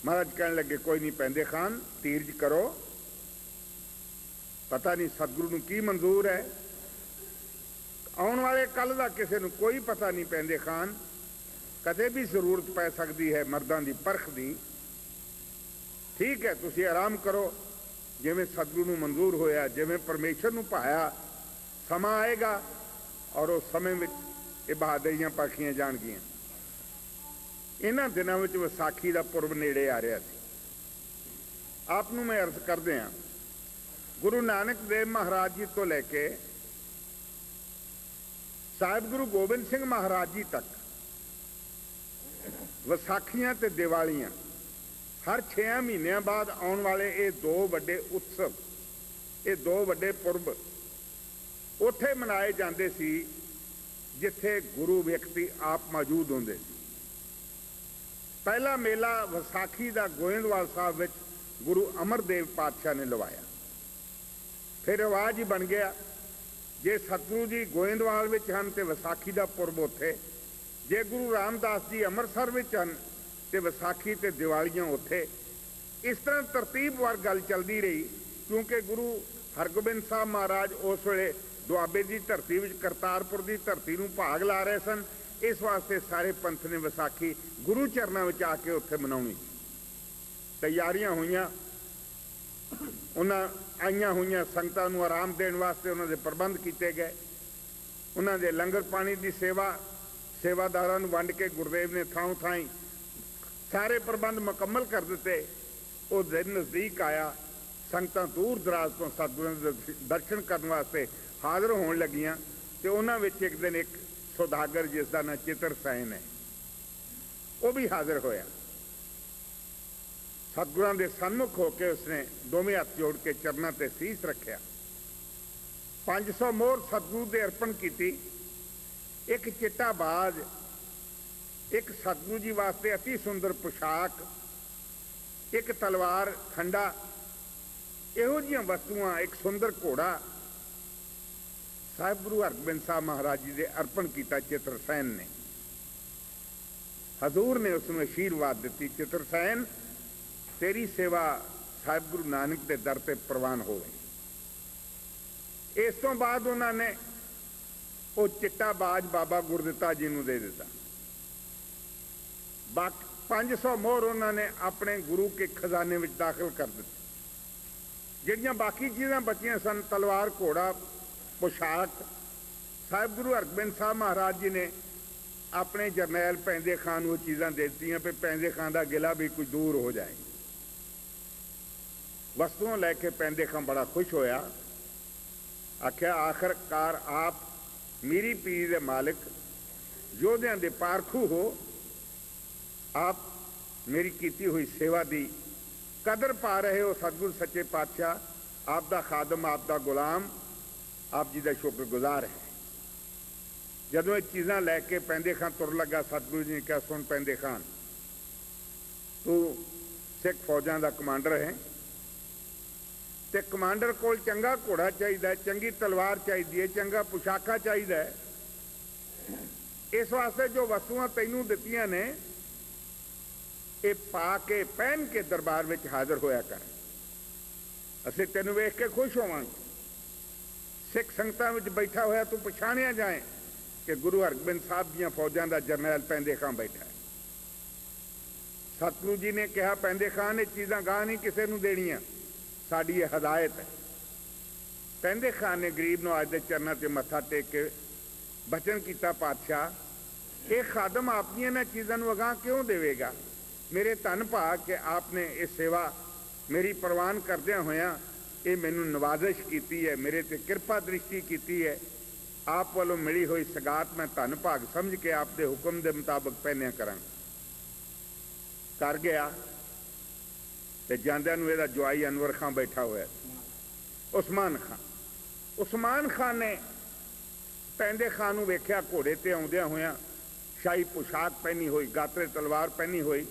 ਮਹਾਰਾਜ ਕਹਿਣ ਲੱਗੇ, ਕੋਈ ਨਹੀਂ ਪੈਂਦੇ ਖਾਨ, ਧੀਰਜ ਕਰੋ। ਪਤਾ ਨਹੀਂ ਸਤਿਗੁਰੂ ਨੂੰ ਕੀ ਮਨਜ਼ੂਰ ਹੈ। ਆਉਣ ਵਾਲੇ ਕੱਲ ਦਾ ਕਿਸੇ ਨੂੰ ਕੋਈ ਪਤਾ ਨਹੀਂ ਪੈਂਦੇ ਖਾਨ, ਕਦੇ ਵੀ ਜ਼ਰੂਰਤ ਪੈ ਸਕਦੀ ਹੈ ਮਰਦਾਂ ਦੀ ਪਰਖ ਦੀ। ਠੀਕ ਹੈ, ਤੁਸੀਂ ਆਰਾਮ ਕਰੋ, ਜਿਵੇਂ ਸਤਿਗੁਰੂ ਨੂੰ ਮਨਜ਼ੂਰ ਹੋਇਆ, ਜਿਵੇਂ ਪਰਮੇਸ਼ਰ ਨੂੰ ਭਾਇਆ। ਸਮਾਂ ਆਏਗਾ ਔਰ ਉਸ ਸਮੇਂ ਵਿੱਚ ਇਹ ਬਹਾਦਰੀਆਂ ਪਾਖੀਆਂ ਜਾਣਗੀਆਂ। ਇਹਨਾਂ ਦਿਨਾਂ ਵਿੱਚ ਵਿਸਾਖੀ ਦਾ ਪੁਰਬ ਨੇੜੇ ਆ ਰਿਹਾ ਸੀ। ਆਪ ਨੂੰ ਮੈਂ ਅਰਜ਼ ਕਰਦੇ ਹਾਂ, ਗੁਰੂ ਨਾਨਕ ਦੇਵ ਮਹਾਰਾਜ ਜੀ ਤੋਂ ਲੈ ਕੇ ਸਾਹਿਬ ਗੁਰੂ ਗੋਬਿੰਦ ਸਿੰਘ ਮਹਾਰਾਜ ਜੀ ਤੱਕ ਵਿਸਾਖੀਆਂ ਤੇ ਦੀਵਾਲੀਆਂ ਹਰ 6 ਮਹੀਨਿਆਂ ਬਾਅਦ ਆਉਣ ਵਾਲੇ ਇਹ ਦੋ ਵੱਡੇ ਉਤਸਵ, ਇਹ ਦੋ ਵੱਡੇ ਪੁਰਬ ਉੱਥੇ ਮਨਾਏ ਜਾਂਦੇ ਸੀ ਜਿੱਥੇ ਗੁਰੂ ਵਿਅਕਤੀ ਆਪ ਮੌਜੂਦ ਹੁੰਦੇ ਸੀ। ਪਹਿਲਾ ਮੇਲਾ ਵਿਸਾਖੀ ਦਾ ਗੋਇੰਦਵਾਲ ਸਾਹਿਬ ਵਿੱਚ ਗੁਰੂ ਅਮਰਦੇਵ ਪਾਤਸ਼ਾਹ ਨੇ ਲਵਾਇਆ। ਫਿਰ ਰਿਵਾਜ ਹੀ ਬਣ ਗਿਆ, ਜੇ ਸਤਿਗੁਰੂ ਜੀ ਗੋਇੰਦਵਾਲ ਵਿੱਚ ਹਨ ਤੇ ਵਿਸਾਖੀ ਦਾ ਪੁਰਬ ਉੱਥੇ, ਜੇ ਗੁਰੂ ਰਾਮਦਾਸ ਜੀ ਅੰਮ੍ਰਿਤਸਰ ਵਿੱਚ ਹਨ ਤੇ ਵਿਸਾਖੀ ਤੇ ਦੀਵਾਲੀਆਂ ਉੱਥੇ। ਇਸ ਤਰ੍ਹਾਂ ਤਰਤੀਬਵਾਰ ਗੱਲ ਚੱਲਦੀ ਰਹੀ, ਕਿਉਂਕਿ ਗੁਰੂ ਹਰਗੋਬਿੰਦ ਸਾਹਿਬ ਮਹਾਰਾਜ ਉਸ ਵੇਲੇ ਦੁਆਬੇ ਦੀ ਧਰਤੀ ਵਿੱਚ ਕਰਤਾਰਪੁਰ ਦੀ ਧਰਤੀ ਨੂੰ ਭਾਗ ਲਾ ਰਹੇ ਸਨ। ਇਸ ਵਾਸਤੇ ਸਾਰੇ ਪੰਥ ਨੇ ਵਿਸਾਖੀ ਗੁਰੂ ਚਰਨਾਂ ਵਿੱਚ ਆ ਕੇ ਉੱਥੇ ਮਨਾਉਣੀ। ਤਿਆਰੀਆਂ ਹੋਈਆਂ, ਉਹਨਾਂ ਆਈਆਂ ਹੋਈਆਂ ਸੰਗਤਾਂ ਨੂੰ ਆਰਾਮ ਦੇਣ ਵਾਸਤੇ ਉਹਨਾਂ ਦੇ ਪ੍ਰਬੰਧ ਕੀਤੇ ਗਏ। ਉਹਨਾਂ ਦੇ ਲੰਗਰ ਪਾਣੀ ਦੀ ਸੇਵਾਦਾਰਾਂ ਨੂੰ ਵੰਡ ਕੇ ਗੁਰਦੇਵ ਨੇ ਥਾਂ ਥਾਈਂ ਸਾਰੇ ਪ੍ਰਬੰਧ ਮੁਕੰਮਲ ਕਰ ਦਿੱਤੇ। ਉਹ ਦਿਨ ਨਜ਼ਦੀਕ ਆਇਆ, ਸੰਗਤਾਂ ਦੂਰ ਦਰਾਜ਼ ਤੋਂ ਸਤਿਗੁਰਾਂ ਦੇ ਦਰਸ਼ਨ ਕਰਨ ਵਾਸਤੇ ਹਾਜ਼ਰ ਹੋਣ ਲੱਗੀਆਂ ਤੇ ਉਹਨਾਂ ਵਿੱਚ ਇੱਕ ਦਿਨ ਇੱਕ ਸੌਦਾਗਰ ਜਿਸ ਦਾ ਨਾਂ ਚਿੱਤਰ ਸੈਨ ਹੈ, ਉਹ ਵੀ ਹਾਜ਼ਰ ਹੋਇਆ। ਸਤਿਗੁਰਾਂ ਦੇ ਸਨਮੁਖ ਹੋ ਕੇ ਉਸਨੇ ਦੋਵੇਂ ਹੱਥ ਜੋੜ ਕੇ ਚਰਨਾਂ ਤੇ ਸੀਸ ਰੱਖਿਆ। 500 ਮੋਹਰ ਸਤਿਗੁਰੂ ਦੇ ਅਰਪਣ ਕੀਤੀ। ਇੱਕ ਚਿੱਟਾ ਬਾਜ, ਇੱਕ ਸਤਿਗੁਰੂ ਜੀ ਵਾਸਤੇ ਅਤੀ ਸੁੰਦਰ ਪੁਸ਼ਾਕ, ਇੱਕ ਤਲਵਾਰ ਖੰਡਾ, ਇਹੋ ਜਿਹੀਆਂ ਵਸਤੂਆਂ, ਇੱਕ ਸੁੰਦਰ ਘੋੜਾ ਸਾਹਿਬ ਗੁਰੂ ਹਰਗੋਬਿੰਦ ਸਾਹਿਬ ਮਹਾਰਾਜ ਜੀ ਦੇ ਅਰਪਣ ਕੀਤਾ ਚਿੱਤਰ ਸੈਨ ਨੇ। ਹਜ਼ੂਰ ਨੇ ਉਸ ਨੂੰ ਅਸ਼ੀਰਵਾਦ ਦਿੱਤੀ, ਚਿੱਤਰ ਸੈਨ ਤੇਰੀ ਸੇਵਾ ਸਾਹਿਬ ਗੁਰੂ ਨਾਨਕ ਦੇ ਦਰ ਤੇ ਪ੍ਰਵਾਨ ਹੋਵੇ। ਇਸ ਤੋਂ ਬਾਅਦ ਉਹਨਾਂ ਨੇ ਉਹ ਚਿੱਟਾ ਬਾਜ ਬਾਬਾ ਗੁਰਦਿੱਤਾ ਜੀ ਨੂੰ ਦੇ ਦਿੱਤਾ। 500 ਮੋਹਰ ਉਹਨਾਂ ਨੇ ਆਪਣੇ ਗੁਰੂ ਕੇ ਖਜ਼ਾਨੇ ਵਿੱਚ ਦਾਖਲ ਕਰ ਦਿੱਤੀ। ਜਿਹੜੀਆਂ ਬਾਕੀ ਚੀਜ਼ਾਂ ਬਚੀਆਂ ਸਨ, ਤਲਵਾਰ, ਘੋੜਾ, ਪੁਸ਼ਾਕ, ਸਾਹਿਬ ਗੁਰੂ ਹਰਗੋਬਿੰਦ ਸਾਹਿਬ ਮਹਾਰਾਜ ਜੀ ਨੇ ਆਪਣੇ ਜਰਨੈਲ ਪੈਂਦੇ ਖਾਨ ਨੂੰ ਉਹ ਚੀਜ਼ਾਂ ਦੇ ਦਿੱਤੀਆਂ ਵੀ ਪੈਂਦੇ ਖਾਨ ਦਾ ਗਿਲਾ ਵੀ ਕੁਝ ਦੂਰ ਹੋ ਜਾਏ। ਵਸਤੂਆਂ ਲੈ ਕੇ ਪੈਂਦੇ ਖਾਨ ਬੜਾ ਖੁਸ਼ ਹੋਇਆ। ਆਖਿਆ, ਆਖਰਕਾਰ ਆਪ ਮੀਰੀ ਪੀਰੀ ਦੇ ਮਾਲਿਕ, ਯੋਧਿਆਂ ਦੇ ਪਾਰਖੂ ਹੋ। ਆਪ ਮੇਰੀ ਕੀਤੀ ਹੋਈ ਸੇਵਾ ਦੀ ਕਦਰ ਪਾ ਰਹੇ ਹੋ। ਸਤਿਗੁਰੂ ਸੱਚੇ ਪਾਤਸ਼ਾਹ ਆਪ ਦਾ ਖਾਦਮ, ਆਪ ਦਾ ਗੁਲਾਮ, ਆਪ ਜੀ ਦਾ ਸ਼ੁਕਰਗੁਜ਼ਾਰ ਹੈ। ਜਦੋਂ ਇਹ ਚੀਜ਼ਾਂ ਲੈ ਕੇ ਪੈਂਦੇ ਖਾਨ ਤੁਰ ਲੱਗਾ, ਸਤਿਗੁਰੂ ਜੀ ਨੇ ਕਿਹਾ, ਸੁਣ ਪੈਂਦੇ ਖਾਨ, ਤੂੰ ਸਿੱਖ ਫੌਜਾਂ ਦਾ ਕਮਾਂਡਰ ਹੈ ਤੇ ਕਮਾਂਡਰ ਕੋਲ ਚੰਗਾ ਘੋੜਾ ਚਾਹੀਦਾ, ਚੰਗੀ ਤਲਵਾਰ ਚਾਹੀਦੀ ਹੈ, ਚੰਗਾ ਪੁਸ਼ਾਕਾ ਚਾਹੀਦਾ ਹੈ। ਇਸ ਵਾਸਤੇ ਜੋ ਵਸਤੂਆਂ ਤੈਨੂੰ ਦਿੱਤੀਆਂ ਨੇ, ਇਹ ਪਾ ਕੇ ਪਹਿਨ ਕੇ ਦਰਬਾਰ ਵਿੱਚ ਹਾਜ਼ਰ ਹੋਇਆ ਕਰ। ਅਸੀਂ ਤੈਨੂੰ ਵੇਖ ਕੇ ਖੁਸ਼ ਹੋਵਾਂਗੇ। ਸਿੱਖ ਸੰਗਤਾਂ ਵਿੱਚ ਬੈਠਾ ਹੋਇਆ ਤੂੰ ਪਛਾਣਿਆ ਜਾਏ। कि गुरु हरगोबिंद साहब दियां फौजां दा जरनैल पैंदे खां बैठा है। सतगुरु जी ने कहा पैंदे खां ने चीज़ां गाह नहीं किसी नूं देणियां, साडी ये हदायत है। पैंदे खां ने गरीब नवाज के चरणों से मत्था टेक के बचन किया, पातशाह ये खादम आपनियां इन्हां चीज़ों नूं अगाह क्यों देवेगा? मेरे धन भाग के आपने ये सेवा मेरी प्रवान करदियां होयां ये मैनूं नवाजिश की है, मेरे ते कृपा दृष्टि की है। आप वालों मिली हुई सगात मैं धन भाग समझ के आप दे हुक्म के मुताबिक पहनिया करांगा। कर गया ते जांदियां नूं इहदा जवाई अनवर खां बैठा होया, उस्मान खां। उस्मान खां ने पैंदे खां नूं वेख्या घोड़े ते आउंदियां होयां, शाही पोशाक पहनी हुई, गात्रे तलवार पहनी हुई।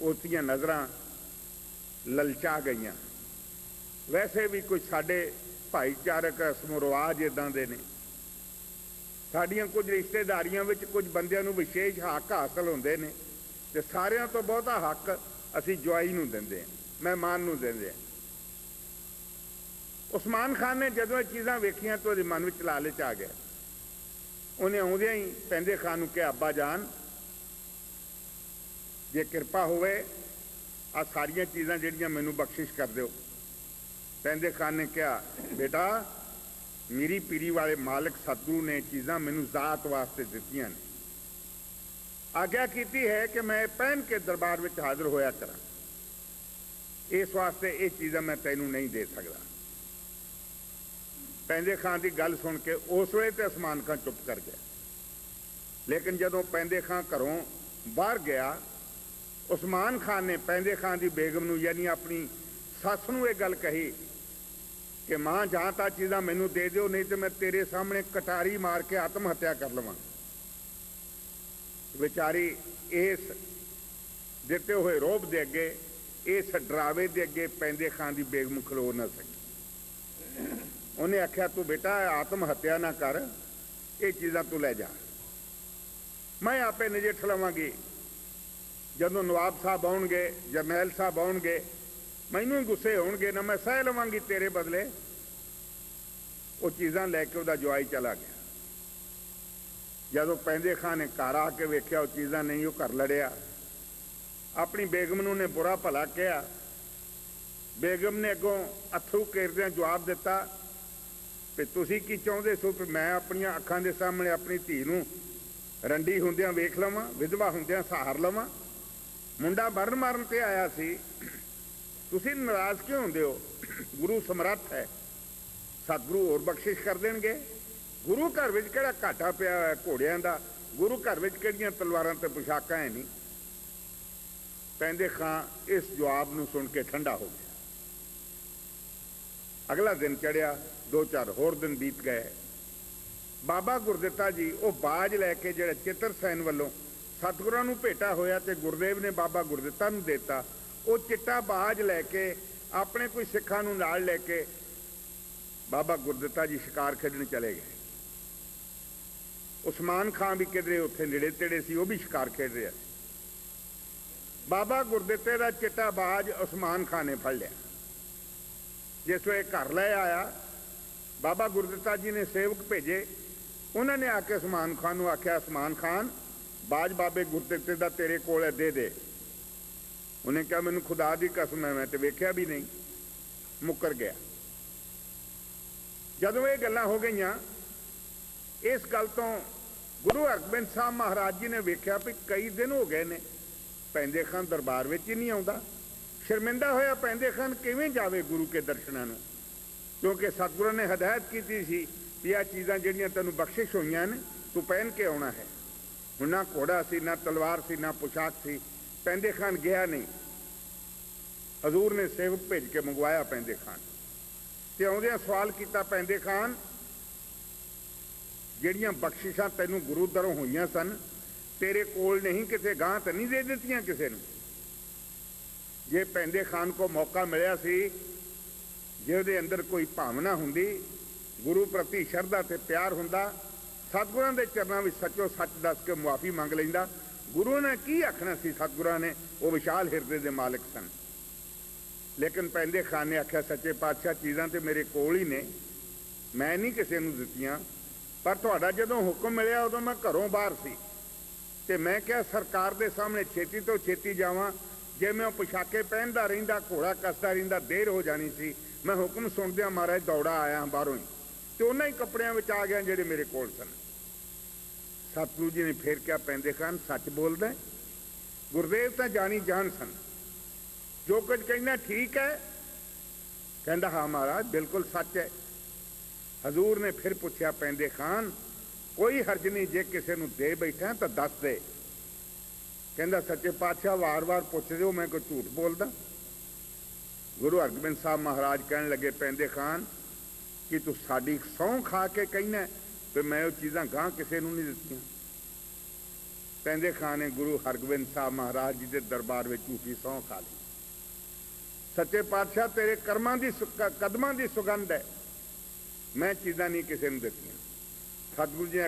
उसदियां नज़रां ललचा गईयां। वैसे भी कोई साडे भाईचारक रस्म रिवाज इदां दे ने, साडियां कुछ रिश्तेदारियां विच कुछ बंदियां नूं विशेष हक हासिल हुंदे ने ते सारियां तो बहुता हक असीं जवाई नूं दिंदे हां, मेहमान नूं दिंदे हां। उस्मान खान ने जदों ये चीज़ां वेखियां तो उहदे मन विच लालच आ गया। उन्हें आउंदियां ही पैंदे खान नूं कहा, अब्बा जान जे किरपा होवे आ सारियां चीज़ां जिहड़ियां मैनूं बख्शिश कर दिओ। पैंदे खान ने कहा, बेटा मीरी पीरी वाले मालिक सतगुरु ने चीज़ां मैनूं जात वास्ते दित्तियां ने, आग्या की है कि मैं पहन के दरबार में हाजिर होया करा, इस वास्ते ये चीज़ां मैं तैनूं नहीं दे सकता। पैंदे खान की गल सुन के उस वे तो उस्मान खां चुप कर गया। लेकिन जदों पैंदे खां घरों बाहर गया, उस्मान खान ने पैंदे खान की बेगम नूं यानी अपनी सस नूं ये गल कही कि मां जां तां चीज़ां मैनूं दे दिओ, नहीं तो मैं तेरे सामने कटारी मार के आत्म हत्या कर लवां। बेचारी इस दिते हुए रोब दे अगे, इस डरावे दे अगे पैंदे खान की बेगम खलो ना सकी। उन्हें आख्या, तू बेटा आत्म हत्या ना कर, ये चीज़ां तू लै जा, मैं आपे नजिठ लवांगी। जदों नवाब साहब आउणगे, जरनैल साहब आउणगे, मैनूं ही गुस्से होणगे ना, मैं सह लवांगी तेरे बदले। वो चीज़ां लैके उहदा जवाई चला गया। जदों पैंदे खां ने घर आके वेख्या वो चीज़ां नहीं, वो घर लड़िया। अपनी बेगम नूं ने बुरा भला कहा। बेगम ने अगों अथरू घेरदिआं जवाब दिता कि तुसीं की चाहुंदे सो कि मैं अपनियां अखां दे सामने अपनी धी नूं रंडी हुंदिआं वेख लवां, विधवा हुंदिआं सहार लवां? मुंडा मरण मारन ते आया सी, तुसीं नाराज़ क्यों हुंदे हो? गुरु समर्थ है, सतगुरु होर बख्शिश कर देणगे। गुरु घर विच किहड़ा घाटा पिया है घोड़ियां दा, गुरु घर विच किहड़ियां तलवारां ते पोशाकां है नहीं। पैंदे खां इस जवाब नूं सुन के ठंडा हो गया। अगला दिन चढ़िया, 2-4 होर दिन बीत गए। बाबा गुरदित्ता जी वो बाज लैके जिहड़ा चित्र सैन वालों सतगुरां नूं भेटा होया ते गुरदेव ने बाबा गुरदित्ता नूं देता, वो चिट्टा बाज लैके अपने कोई सिखां नूं नाल लैके बाबा गुरदित्ता जी शिकार खेडण चले गए। उस्मान खां भी किधरे उत्थे नेड़े तेड़े सी, वो भी शिकार खेड रहा। बाबा गुरदित्ते दा चिट्टा बाज उस्मान खां ने फड़ लिया। जिस वे घर लै आया, बाबा गुरदित्ता जी ने सेवक भेजे, उन्होंने आके उस्मान खान नूं आख्या, उस्मान खान बाज बाबे गुरदित्ते दा तेरे कोल है, दे दे। उन्हें कहा, मैनूं खुदा दी कसम है, मैं तो वेख्या भी नहीं। मुकर गया। जदों ये गल्लां हो गईयां, इस गल तो गुरु हरगोबिंद साहब महाराज जी ने वेख्या भी कई दिन हो गए ने पैंदे खान दरबार विच ही नहीं आउंदा। शर्मिंदा होया पैंदे खान किवें जावे गुरु के दर्शनां नूं, क्योंकि सतगुरु ने हदायत की सी भी आ चीज़ां जिहड़ियां तैनूं बख्शिश होईयां ने तू पहन के आउणा है। हुण ना घोड़ा सी, ना तलवार सी, ना पोशाक सी। पैंदे खान गया नहीं। हजूर ने सेवक भेज के मंगवाया पैंदे खान ते आउंदिआं सवाल किया, पैंदे खान जिहड़ियां बख्शिशां तैनूं गुरु दरों होईयां सन, तेरे कोल नहीं किते गांह तो नहीं दे दित्तियां किसे नूं? जे पैंदे खान को मौका मिलिया सी, जे उहदे अंदर कोई भावना हुंदी, गुरु प्रति शरधा ते प्यार हुंदा, सतगुरां दे चरनां विच सचो सच दस के मुआफ़ी मंग लैंदा। गुरु ने की आखना सी? सतगुरां ने वो विशाल हिरदे दे मालिक सन। लेकिन पैंदे खान ने आख्या, सच्चे पातशाह चीज़ां ते मेरे कोल ही ने, मैं नहीं किसी नूं दित्तियां। पर तुहाडा जदों हुक्म मिलिया उदों मैं घरों बाहर सी ते मैं क्या सरकार दे सामने छेती तो छेती जावां। जे मैं पोशाके पहनदा रहिंदा, घोड़ा कसदा रहिंदा, देर हो जानी सी। मैं हुक्म सुनदियां महाराज दौड़ा आया बाहरों ही ते उन्हां ही कपड़ियां विच आ गया जिहड़े मेरे कोल सन। सतगुरु जी ने फिर क्या, पैंदे खान सच बोलदा है? गुरदेव तां जानी जान सन, जो कुछ कहना ठीक है? कहंदा हाँ महाराज बिल्कुल सच है। हजूर ने फिर पूछया, पैंदे खान कोई हर्ज नहीं जे किसी नूं दे बैठा तो दस दे। कहंदा सच्चे पातशाह वार वार पुछ दिओ, मैं कोई झूठ बोलदा? गुरु हरगोबिंद साहब महाराज कहन लगे, पैंदे खान कि तू साडी सौं खा के कहना कि मैं वो चीज़ां गांह किसी नूं नहीं दित्तियां? पैंदे खान ने गुरु हरगोबिंद साहब महाराज जी के दरबार में झूठी सौं खा ली। सच्चे पातशाह तेरे कर्मां दी कदमां दी सुगंध है, मैं चीज़ां नहीं किसी नूं दित्तियां। सतगुरु जी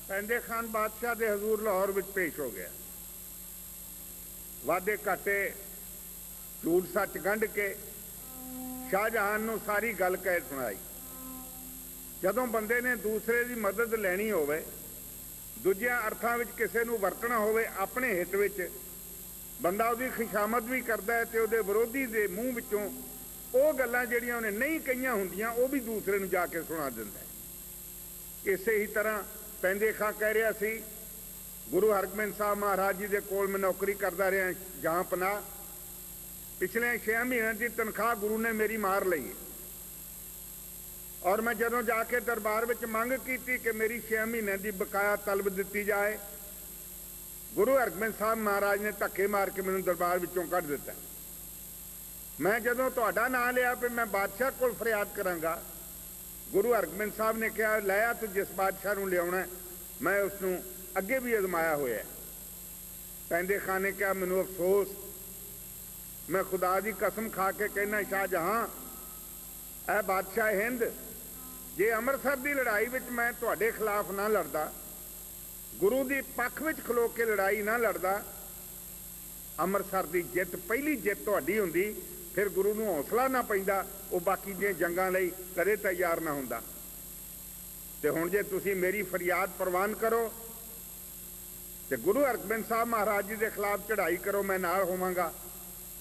पैंदे खान बादशाह दे हजूर लाहौर विच पेश हो गया। वादे घाटे झूठ सच गंढ के शाहजहान नूं सारी गल कह सुनाई। जदों बंदे ने दूसरे की मदद लैनी होवे, दूजिया अर्थां विच किसे नूं वरतना होवे, अपने हित विच बंदा उहदी खुशामद भी करदा है ते उहदे विरोधी दे मूँह विचों ਉਹ ਗੱਲਾਂ ਜਿਹੜੀਆਂ ਉਹਨੇ ਨਹੀਂ ਕਹੀਆਂ ਹੁੰਦੀਆਂ ਉਹ ਵੀ ਦੂਸਰੇ ਨੂੰ ਜਾ ਕੇ ਸੁਣਾ ਦਿੰਦਾ ਹੈ। ਇਸੇ ਹੀ ਤਰ੍ਹਾਂ ਪੈਂਦੇ ਖਾਂ ਕਹਿ ਰਿਹਾ ਸੀ, ਗੁਰੂ ਹਰਗੋਬਿੰਦ ਸਾਹਿਬ ਮਹਾਰਾਜ ਜੀ ਦੇ ਕੋਲ ਮੈਂ ਨੌਕਰੀ ਕਰਦਾ ਰਿਹਾ ਜਾਂ ਪਨਾਹ। ਪਿਛਲੇ 6 ਮਹੀਨਿਆਂ ਦੀ ਤਨਖਾਹ ਗੁਰੂ ਨੇ ਮੇਰੀ ਮਾਰ ਲਈ ਔਰ ਮੈਂ ਜਦੋਂ ਜਾ ਕੇ ਦਰਬਾਰ ਵਿੱਚ ਮੰਗ ਕੀਤੀ ਕਿ ਮੇਰੀ 6 ਮਹੀਨਿਆਂ ਦੀ ਬਕਾਇਆ ਤਲਬ ਦਿੱਤੀ ਜਾਏ, ਗੁਰੂ ਹਰਗੋਬਿੰਦ ਸਾਹਿਬ ਮਹਾਰਾਜ ਨੇ ਧੱਕੇ ਮਾਰ ਕੇ ਮੈਨੂੰ ਦਰਬਾਰ ਵਿੱਚੋਂ ਕੱਢ ਦਿੱਤਾ। मैं जदों तुहाडा नाम लिया फिर मैं बादशाह को फरियाद करांगा, गुरु हरगोबिंद साहब ने कहा लाया तू जिस बादशाह नूं लियाउणा मैं उसनूं अगे भी आजमाया होया। पैंदे खान ने कहा मैनूं अफसोस, मैं खुदा की कसम खा के कहना शाहजहां ऐ बादशाह हिंद, जे अमृतसर की लड़ाई विच मैं तुहाडे खिलाफ ना लड़दा, गुरु की पक्ष विच खलो के लड़ाई ना लड़दा, अमृतसर की जित पहली जित तुहाडी हुंदी, फिर गुरु नूं हौसला ना पैंदा, वो बाकी दी जंगां लई कदे तैयार ना हुंदा। ते हुण जे तुसीं मेरी फरियाद प्रवान करो ते गुरु हरगोबिंद साहब महाराज जी के खिलाफ चढ़ाई करो, मैं नाल होवांगा।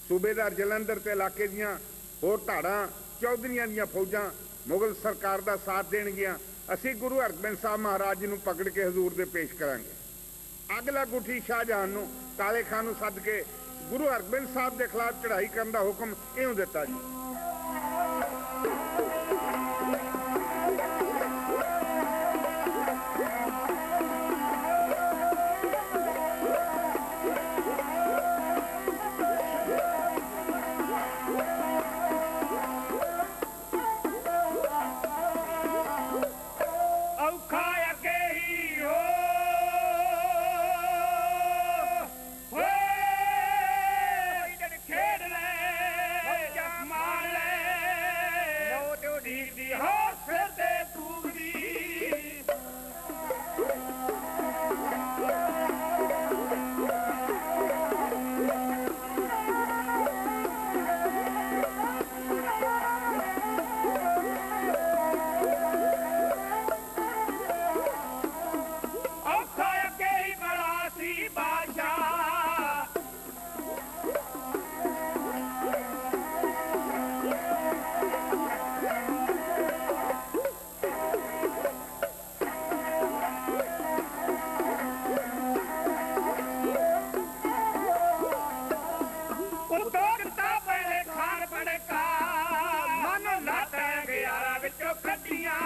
सूबेदार जलंधर ते इलाके दीआं होर धाड़ां चौधरीआं दीआं फौजां मुगल सरकार का साथ देणगीआं। असीं गुरु हरगोबिंद साहब महाराज जी नूं पकड़ के हजूर दे पेश करांगे। ਅੱਗ ਲੱਗ ਉੱਠੀ ਸ਼ਾਹਜਹਾਨ ਨੂੰ, ਕਾਲੇ ਖਾਨ ਨੂੰ ਸੱਦ ਕੇ ਗੁਰੂ ਹਰਗੋਬਿੰਦ ਸਾਹਿਬ ਦੇ ਖਿਲਾਫ ਚੜ੍ਹਾਈ ਕਰਨ ਦਾ ਹੁਕਮ ਇਉਂ ਦਿੱਤਾ ਜੀ। ਔਖਾ ਅੱਗੇ ਹੀ ਹੋ ਜਦ ਖੇਡ ਲੈ ਮਾਰ ਲੈ ਮੌਤ ਉਡੀਕਦੀ ਹੋ ਸਿਰ ਤੇ ਤੂਗਦੀ ਔਖਾ ਅੱਗੇ ਹੀ ਬੜਾ ਸੀ ਬਾਦਸ਼ਾਹ ਉਦੋਗਤਾ ਪਹਿਲੇ ਖਾਨ ਬਣਕਾ ਮਨ ਲਾਤਾ ਗਿਆਰਾਂ ਵਿੱਚੋਂ ਕੱਢੀਆਂ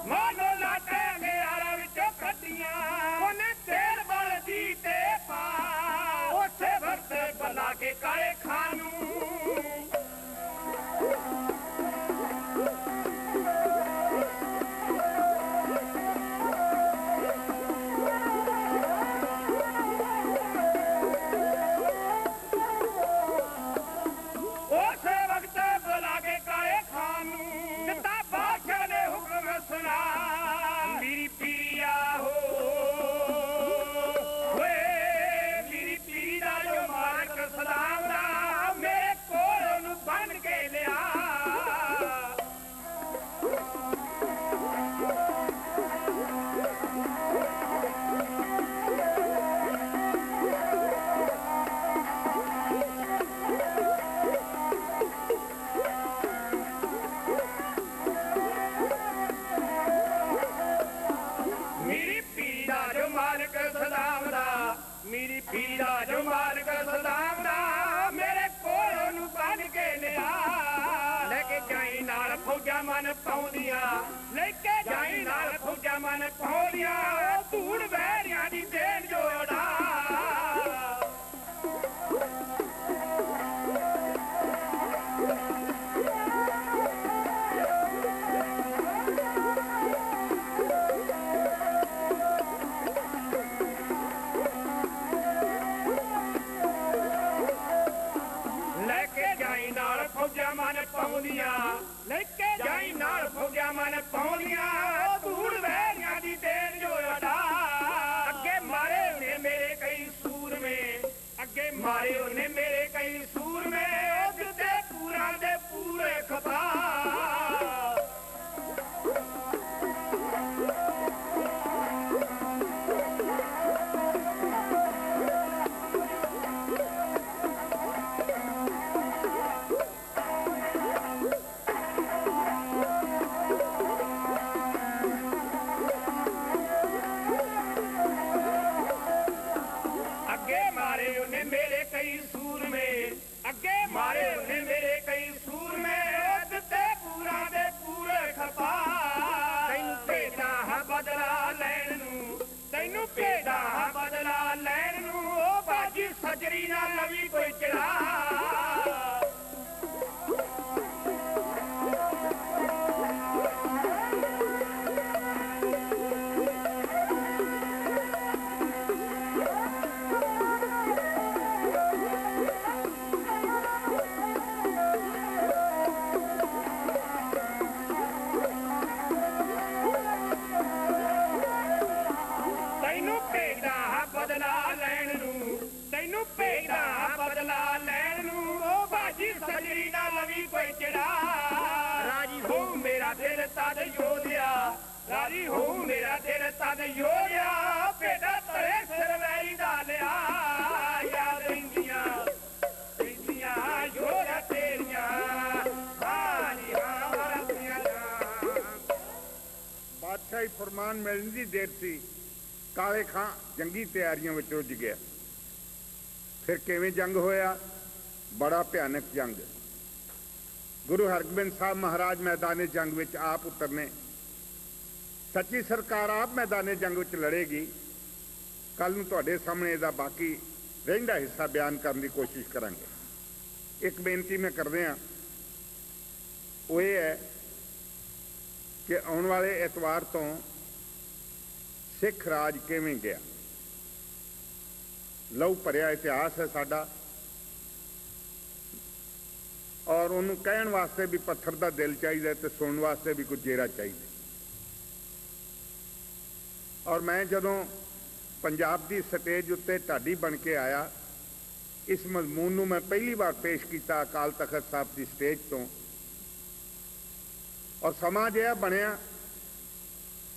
ਮਾਨੋ ਲਾਟੇ ਗਿਆਰਾਂ ਵਿੱਚੋਂ ਕੱਢੀਆਂ ਉਹਨੇ ਤੇਲ ਬਲਦੀ ਤੇ ਪਾ ਉਸੇ ਵਕਤ ਬੁਲਾ ਕੇ ਕਾਲੇ ਖਾਨ ਨੂੰ ਉਸੇ ਵਕਤ ਬੁਲਾ ਕੇ ਕਾਲੇ ਖਾਨ ਨੂੰ ਦਿੱਤਾ ਬਾਦਸ਼ਾਹ ਨੇ ਹੁਕਮ ਸੁਣਾ ਮੇਰੀ ਪੀਰੀਆ ਹੋ ਓਏ ਮੇਰੀ ਪੀਰੀ ਦਾ ਜੋ ਮਾਲਕ ਸਲਾਮ ਦਾ ਮੇਰੇ ਕੋਲ ਉਹਨੂੰ ਬੰਨ ਕੇ ਲਿਆ ਮੇਰੀ ਪੀਰੀ ਦਾ ਜੋ ਮਾਲਕ ਸਲਾਮ ਦਾ ਮੇਰੀ ਪੀਰੀ ਦਾ ਜੋ ਮਾਲਕ ਸਲਾਮ ਦਾ ਮੇਰੇ ਕੋਲ ਉਹਨੂੰ ਬੰਨ ਕੇ ਲਿਆ ਲੈ ਕੇ ਜਾਈ ਨਾਲ ਫੌਜਾਂ ਮਨ ਪਾਉਂਦੀਆਂ ਲੈ ਕੇ ਜਾਈ ਨਾਲ ਫੌਜਾਂ ਮਨ ਪਾਉਂਦੀਆਂ ਧੂੜ ਵਹਿਰਿਆਂ ਦੀ ਦੇਣ ਜੋੜਾ ਲੈ ਕੇ ਜਾਈ ਨਾਲ ਫੌਜਾਂ ਮਨ ਪਾਉਂਦੀਆਂ ਲੈ ਕੇ ਜਾਈ ਨਾਲ ਫੌਜਾਂ ਮਨ ਪਾਉਂਦੀਆਂ ਧੂੜ ਵਹਿਰਿਆਂ ਦੀ ਦੇਣ ਜੋੜਾ ਅੱਗੇ ਮਾਰੇ ਉਹਨੇ ਮੇਰੇ ਕਈ ਸੂਰਮੇ ਅੱਗੇ ਮਾਰੇ ਉਹਨੇ ਮੇਰੇ ਕਈ ਸੂਰਮੇ ਉਹ ਦਿੱਤੇ ਪੂਰਾਂ ਦੇ ਪੂਰੇ ਖਪਾ ਅੱਗੇ ਮਾਰੇ ਉਹਨੇ ਮੇਰੇ ਕਈ ਸੂਰਮੇ ਅੱਗੇ ਮਾਰੇ ਉਹਨੇ ਮੇਰੇ ਕਈ ਸੂਰਮੇ ਉਹ ਦਿੱਤੇ ਪੂਰਾਂ ਦੇ ਪੂਰੇ ਖਪਾ ਤੈਨੂੰ ਭੇਜਦਾ ਹਾਂ ਬਦਲਾ ਲੈਣ ਨੂੰ ਤੈਨੂੰ ਭੇਜਦਾ ਹਾਂ ਬਦਲਾ ਲੈਣ ਨੂੰ ਉਹ ਬਾਜੀ ਸਜਰੀ ਨਾਲ ਲਵੀ ਕੋਈ ਚੜਾ ਤੈਨੂੰ ਭੇਜਦਾ ਹਾਂ ਬਦਲਾ ਲੈਣ ਨੂੰ ਤੈਨੂੰ ਭੇਜਦਾ ਹਾਂ ਬਦਲਾ ਲੈਣ ਨੂੰ ਉਹ ਬਾਜੀ ਸਜਰੀ ਨਾਲ ਲਵੀ ਕੋਈ ਚੜਾ ਰਾਜੀ ਹੋ ਮੇਰਾ ਦਿਲ ਤਦ ਯੋਧਿਆ ਰਾਜੀ ਹੋ ਮੇਰਾ ਦਿਲ ਤਨ ਯੋਧਿਆ ਭੇਡਾ ਤਰੇ ਸਿਰ ਵੈਰੀ ਦਾ ਲਿਆ ਯਾਦ ਰਹਿੰਦੀਆਂ ਯੋਧਿਆ ਤੇਰੀਆਂ ਹਾਜੀ ਹਾਂ ਵਰਤੀਆਂ ਬਾਦਸ਼ਾਹੀ ਫਰਮਾਨ ਮਿਲਣ ਦੀ ਦੇਰ ਸੀ। ਕਾਲੇ ਖਾਂ ਜੰਗੀ ਤਿਆਰੀਆਂ ਵਿੱਚ ਰੁੱਝ ਗਿਆ। ਫਿਰ ਕਿਵੇਂ ਜੰਗ ਹੋਇਆ? ਬੜਾ ਭਿਆਨਕ ਜੰਗ। ਗੁਰੂ ਹਰਗੋਬਿੰਦ ਸਾਹਿਬ ਮਹਾਰਾਜ ਮੈਦਾਨੇ ਜੰਗ ਵਿੱਚ ਆਪ ਉਤਰਨੇ। ਸੱਚੀ ਸਰਕਾਰ ਆਪ ਮੈਦਾਨੇ ਜੰਗ ਵਿੱਚ ਲੜੇਗੀ। ਕੱਲ ਨੂੰ ਤੁਹਾਡੇ ਸਾਹਮਣੇ ਇਹਦਾ ਬਾਕੀ ਰਹਿੰਦਾ ਹਿੱਸਾ ਬਿਆਨ ਕਰਨ ਦੀ ਕੋਸ਼ਿਸ਼ ਕਰਾਂਗੇ। ਇੱਕ ਬੇਨਤੀ ਮੈਂ ਕਰਦੇ ਹਾਂ, ਉਹ ਇਹ ਹੈ ਕਿ ਆਉਣ ਵਾਲੇ ਐਤਵਾਰ ਤੋਂ ਸਿੱਖ ਰਾਜ ਕਿਵੇਂ ਗਿਆ। ਲਹੂ ਭਰਿਆ ਇਤਿਹਾਸ ਹੈ ਸਾਡਾ, ਔਰ ਉਹਨੂੰ ਕਹਿਣ ਵਾਸਤੇ ਵੀ ਪੱਥਰ ਦਾ ਦਿਲ ਚਾਹੀਦਾ ਤੇ ਸੁਣਨ ਵਾਸਤੇ ਵੀ ਕੁਝ ਜੇਰਾ ਚਾਹੀਦਾ। ਔਰ ਮੈਂ ਜਦੋਂ ਪੰਜਾਬ ਦੀ ਸਟੇਜ ਉੱਤੇ ਢਾਡੀ ਬਣ ਕੇ ਆਇਆ, ਇਸ ਮਜ਼ਮੂਨ ਨੂੰ ਮੈਂ ਪਹਿਲੀ ਵਾਰ ਪੇਸ਼ ਕੀਤਾ ਅਕਾਲ ਤਖਤ ਸਾਹਿਬ ਦੀ ਸਟੇਜ ਤੋਂ। ਔਰ ਸਮਾਂ ਜਿਹਾ ਬਣਿਆ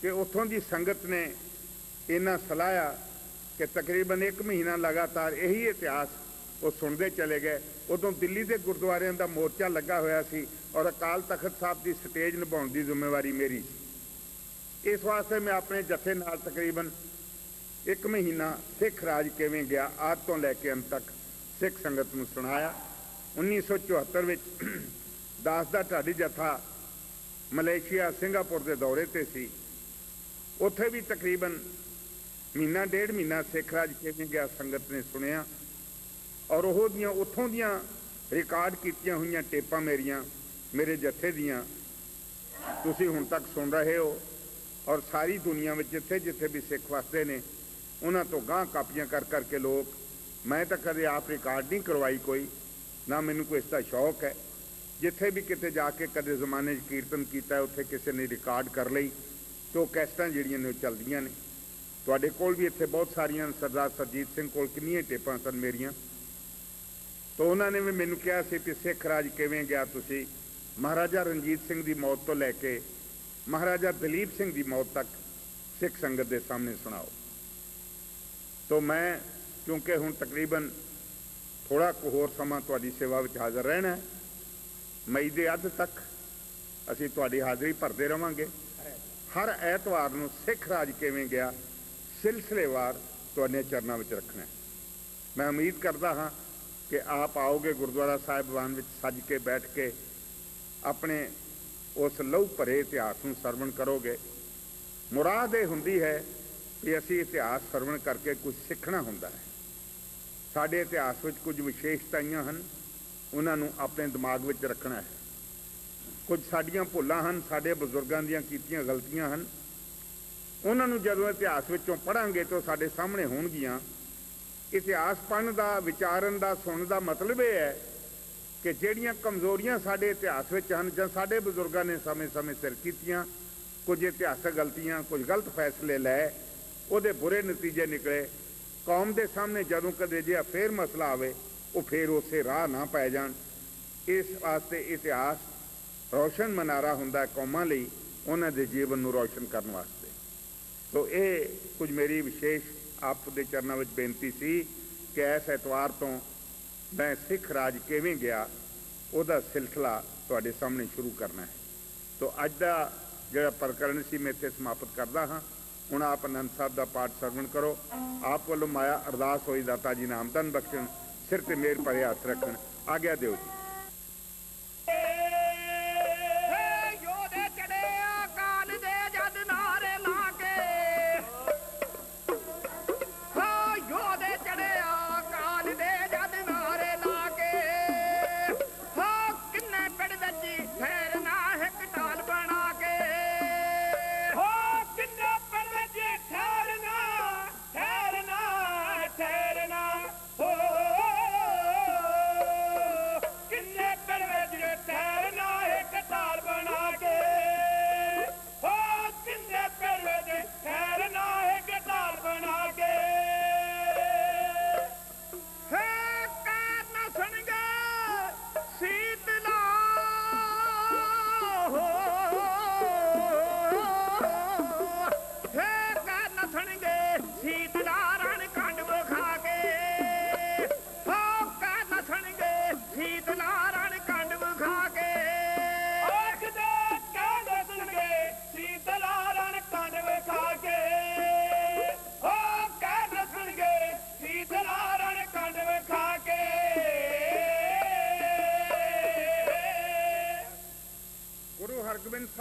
ਕਿ ਉੱਥੋਂ ਦੀ ਸੰਗਤ ਨੇ ਇੰਨਾ ਸਲਾਹਿਆ ਕਿ ਤਕਰੀਬਨ 1 ਮਹੀਨਾ ਲਗਾਤਾਰ ਇਹੀ ਇਤਿਹਾਸ ਉਹ ਸੁਣਦੇ ਚਲੇ ਗਏ। ਉਦੋਂ ਦਿੱਲੀ ਦੇ ਗੁਰਦੁਆਰਿਆਂ ਦਾ ਮੋਰਚਾ ਲੱਗਾ ਹੋਇਆ ਸੀ ਔਰ ਅਕਾਲ ਤਖਤ ਸਾਹਿਬ ਦੀ ਸਟੇਜ ਨਿਭਾਉਣ ਦੀ ਜ਼ਿੰਮੇਵਾਰੀ ਮੇਰੀ ਸੀ। ਇਸ ਵਾਸਤੇ ਮੈਂ ਆਪਣੇ ਜਥੇ ਨਾਲ ਤਕਰੀਬਨ 1 ਮਹੀਨਾ ਸਿੱਖ ਰਾਜ ਕਿਵੇਂ ਗਿਆ ਆਦਿ ਤੋਂ ਲੈ ਕੇ ਅੰਤ ਤੱਕ ਸਿੱਖ ਸੰਗਤ ਨੂੰ ਸੁਣਾਇਆ। 1974 ਵਿੱਚ ਦਾਸ ਦਾ ਢਾਡੀ ਜਥਾ ਮਲੇਸ਼ੀਆ ਸਿੰਗਾਪੁਰ ਦੇ ਦੌਰੇ ਤੇ ਸੀ। ਉੱਥੇ ਵੀ ਤਕਰੀਬਨ ਮਹੀਨਾ ਡੇਢ ਮਹੀਨਾ ਸਿੱਖ ਰਾਜ ਕਿਵੇਂ ਗਿਆ ਸੰਗਤ ਨੇ ਸੁਣਿਆ। ਔਰ ਉਹ ਦੀਆਂ ਉੱਥੋਂ ਦੀਆਂ ਰਿਕਾਰਡ ਕੀਤੀਆਂ ਹੋਈਆਂ ਟੇਪਾਂ ਮੇਰੀਆਂ, ਮੇਰੇ ਜਥੇ ਦੀਆਂ ਤੁਸੀਂ ਹੁਣ ਤੱਕ ਸੁਣ ਰਹੇ ਹੋ। ਔਰ ਸਾਰੀ ਦੁਨੀਆ ਵਿੱਚ ਜਿੱਥੇ ਜਿੱਥੇ ਵੀ ਸਿੱਖ ਵਸਦੇ ਨੇ ਉਹਨਾਂ ਤੋਂ ਗਾਂਹ ਕਾਪੀਆਂ ਕਰ ਕਰਕੇ ਲੋਕ, ਮੈਂ ਤਾਂ ਕਦੇ ਆਪ ਰਿਕਾਰਡ ਨਹੀਂ ਕਰਵਾਈ ਕੋਈ, ਨਾ ਮੈਨੂੰ ਕੋਈ ਇਸ ਦਾ ਸ਼ੌਕ ਹੈ। ਜਿੱਥੇ ਵੀ ਕਿਤੇ ਜਾ ਕੇ ਕਦੇ ਜ਼ਮਾਨੇ 'ਚ ਕੀਰਤਨ ਕੀਤਾ ਉੱਥੇ ਕਿਸੇ ਨੇ ਰਿਕਾਰਡ ਕਰ ਲਈ ਤੇ ਉਹ ਕੈਸਟਾਂ ਜਿਹੜੀਆਂ ਨੇ ਉਹ ਚੱਲਦੀਆਂ ਨੇ। ਤੁਹਾਡੇ ਕੋਲ ਵੀ ਇੱਥੇ ਬਹੁਤ ਸਾਰੀਆਂ, ਸਰਦਾਰ ਸਰਜੀਤ ਸਿੰਘ ਕੋਲ ਕਿੰਨੀਆਂ ਟੇਪਾਂ ਸਨ ਮੇਰੀਆਂ। ਤਾਂ ਉਹਨਾਂ ਨੇ ਵੀ ਮੈਨੂੰ ਕਿਹਾ ਸੀ ਕਿ ਸਿੱਖ ਰਾਜ ਕਿਵੇਂ ਗਿਆ ਤੁਸੀਂ ਮਹਾਰਾਜਾ ਰਣਜੀਤ ਸਿੰਘ ਦੀ ਮੌਤ ਤੋਂ ਲੈ ਕੇ ਮਹਾਰਾਜਾ ਦਲੀਪ ਸਿੰਘ ਦੀ ਮੌਤ ਤੱਕ ਸਿੱਖ ਸੰਗਤ ਦੇ ਸਾਹਮਣੇ ਸੁਣਾਓ। ਤਾਂ ਮੈਂ ਕਿਉਂਕਿ ਹੁਣ ਤਕਰੀਬਨ ਥੋੜ੍ਹਾ ਕੁ ਹੋਰ ਸਮਾਂ ਤੁਹਾਡੀ ਸੇਵਾ ਵਿੱਚ ਹਾਜ਼ਰ ਰਹਿਣਾ ਹੈ। ਮਈ ਦੇ ਅੱਧ ਤੱਕ ਅਸੀਂ ਤੁਹਾਡੀ ਹਾਜ਼ਰੀ ਭਰਦੇ ਰਹਾਂਗੇ। ਹਰ ਐਤਵਾਰ ਨੂੰ ਸਿੱਖ ਰਾਜ ਕਿਵੇਂ ਗਿਆ ਸਿਲਸਿਲੇਵਾਰ ਤੁਹਾਡੇ ਚਰਨਾਂ ਵਿੱਚ ਰੱਖਣਾ ਹੈ। ਮੈਂ ਉਮੀਦ ਕਰਦਾ ਹਾਂ ਕਿ ਆਪ ਆਓਗੇ, ਗੁਰਦੁਆਰਾ ਸਾਹਿਬਾਨ ਵਿੱਚ ਸੱਜ ਕੇ ਬੈਠ ਕੇ ਆਪਣੇ ਉਸ ਲਹੂ ਭਰੇ ਇਤਿਹਾਸ ਨੂੰ ਸਰਵਣ ਕਰੋਗੇ। ਮੁਰਾਦ ਇਹ ਹੁੰਦੀ ਹੈ ਕਿ ਅਸੀਂ ਇਤਿਹਾਸ ਸਰਵਣ ਕਰਕੇ ਕੁਝ ਸਿੱਖਣਾ ਹੁੰਦਾ ਹੈ। ਸਾਡੇ ਇਤਿਹਾਸ ਵਿੱਚ ਕੁਝ ਵਿਸ਼ੇਸ਼ਤਾਵਾਂ ਹਨ, ਉਹਨਾਂ ਨੂੰ ਆਪਣੇ ਦਿਮਾਗ ਵਿੱਚ ਰੱਖਣਾ ਹੈ। ਕੁਝ ਸਾਡੀਆਂ ਭੁੱਲਾਂ ਹਨ, ਸਾਡੇ ਬਜ਼ੁਰਗਾਂ ਦੀਆਂ ਕੀਤੀਆਂ ਗਲਤੀਆਂ ਹਨ, ਉਹਨਾਂ ਨੂੰ ਜਦੋਂ ਇਤਿਹਾਸ ਵਿੱਚੋਂ ਪੜ੍ਹਾਂਗੇ ਤਾਂ ਸਾਡੇ ਸਾਹਮਣੇ ਹੋਣਗੀਆਂ। ਇਤਿਹਾਸ ਪੜ੍ਹਨ ਦਾ, ਵਿਚਾਰਨ ਦਾ, ਸੁਣਨ ਦਾ ਮਤਲਬ ਇਹ ਹੈ ਕਿ ਜਿਹੜੀਆਂ ਕਮਜ਼ੋਰੀਆਂ ਸਾਡੇ ਇਤਿਹਾਸ ਵਿੱਚ ਹਨ ਜਾਂ ਸਾਡੇ ਬਜ਼ੁਰਗਾਂ ਨੇ ਸਮੇਂ-ਸਮੇਂ ਸਿਰ ਕੀਤੀਆਂ, ਕੁਝ ਇਤਿਹਾਸਕ ਗਲਤੀਆਂ, ਕੁਝ ਗਲਤ ਫੈਸਲੇ ਲਏ, ਉਹਦੇ ਬੁਰੇ ਨਤੀਜੇ ਨਿਕਲੇ, ਕੌਮ ਦੇ ਸਾਹਮਣੇ ਜਦੋਂ ਕਦੇ ਜਿਹਾ ਫੇਰ ਮਸਲਾ ਆਵੇ ਉਹ ਫੇਰ ਉਸੇ ਰਾਹ ਨਾ ਪੈ ਜਾਣ। ਇਸ ਵਾਸਤੇ ਇਤਿਹਾਸ ਰੌਸ਼ਨ ਮਨਾਰਾ ਹੁੰਦਾ ਕੌਮਾਂ ਲਈ, ਉਹਨਾਂ ਦੇ ਜੀਵਨ ਨੂੰ ਰੌਸ਼ਨ ਕਰਨ ਵਾਸਤੇ। ਸੋ ਇਹ ਕੁਝ ਮੇਰੀ ਵਿਸ਼ੇਸ਼ ਆਪ ਦੇ ਚਰਨਾਂ ਵਿੱਚ ਬੇਨਤੀ ਸੀ ਕਿ ਇਸ ਐਤਵਾਰ ਤੋਂ ਮੈਂ ਸਿੱਖ ਰਾਜ ਕਿਵੇਂ ਗਿਆ ਉਹਦਾ ਸਿਲਸਿਲਾ ਤੁਹਾਡੇ ਸਾਹਮਣੇ ਸ਼ੁਰੂ ਕਰਨਾ ਹੈ। ਸੋ ਅੱਜ ਦਾ ਜਿਹੜਾ ਪ੍ਰਕਰਣ ਸੀ ਮੈਂ ਇੱਥੇ ਸਮਾਪਤ ਕਰਦਾ ਹਾਂ। ਹੁਣ ਆਪ ਆਨੰਦ ਸਾਹਿਬ ਦਾ ਪਾਠ ਸਰਵਣ ਕਰੋ। ਆਪ ਵੱਲੋਂ ਮਾਇਆ ਅਰਦਾਸ ਹੋਈ, ਦਾਤਾ ਜੀ ਨਾਮ ਧਨ ਬਖਸ਼ਣ, ਸਿਰ ਤੇ ਮੇਰ ਭਰੇ ਹੱਥ ਰੱਖਣ, ਆਗਿਆ ਦਿਓ ਜੀ।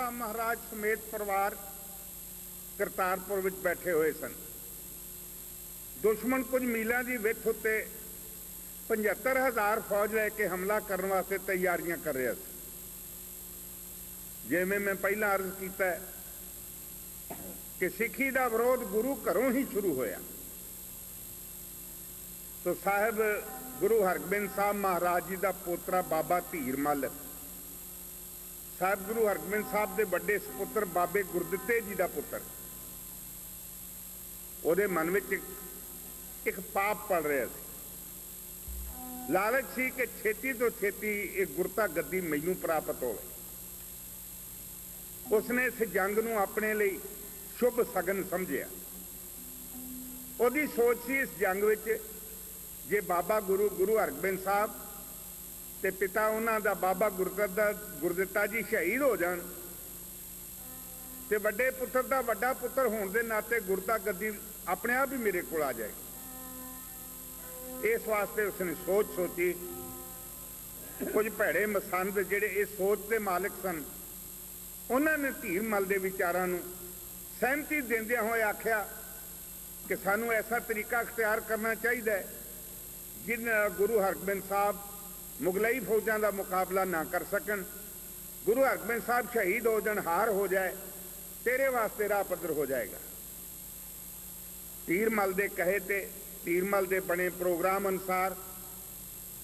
साहब महाराज समेत परिवार करतारपुर विच बैठे हुए सन। दुश्मन कुछ मीलों की विथ उत्ते 75,000 फौज लैके हमला करने वास्ते तैयारियां कर रहा था। जिवें मैं पहला अर्ज किया कि सिखी का विरोध गुरु घरों ही शुरू होया, तो साहब गुरु हरगोबिंद साहब महाराज जी का पोतरा बाबा धीर मल साहब गुरु हरगोबिंद साहब के बड़े सपुत्र बाबे गुरदित्ते जी का पुत्र, ਉਹਦੇ मन में एक पाप पड़ रहा सी। लालच सी कि छेती तो छेती एक गुरता गद्दी मैनू प्राप्त हो। उसने इस जंग नूं अपने लिए शुभ सगन समझिया। ਉਹਦੀ सोच सी इस जंग विच जे बाबा गुरु हरगोबिंद साहब ते पिता उन्हां दा बाबा गुरदित्ता जी शहीद हो जाण ते वड्डे पुत्र दा वड्डा पुत्र होण दे नाते गुरता गद्दी अपने आप ही मेरे को आ जाएगी। इस वास्ते उसने सोची कुछ भैड़े मसंद जिहड़े इस सोच के मालिक सन, उन्होंने धीर मल के विचारों नूं सहमति देंदियां होए आख्या कि सानू ऐसा तरीका अख्तियार करना चाहिए जिन गुरु हरगोबिंद साहब मुगलई फौजां का मुकाबला ना कर सकन, गुरु हरगोबिंद साहब शहीद हो जान, हार हो जाए, तेरे वास्ते राह पद्धर हो जाएगा। तीरमल के कहे ते तीरमल के बने प्रोग्राम अनुसार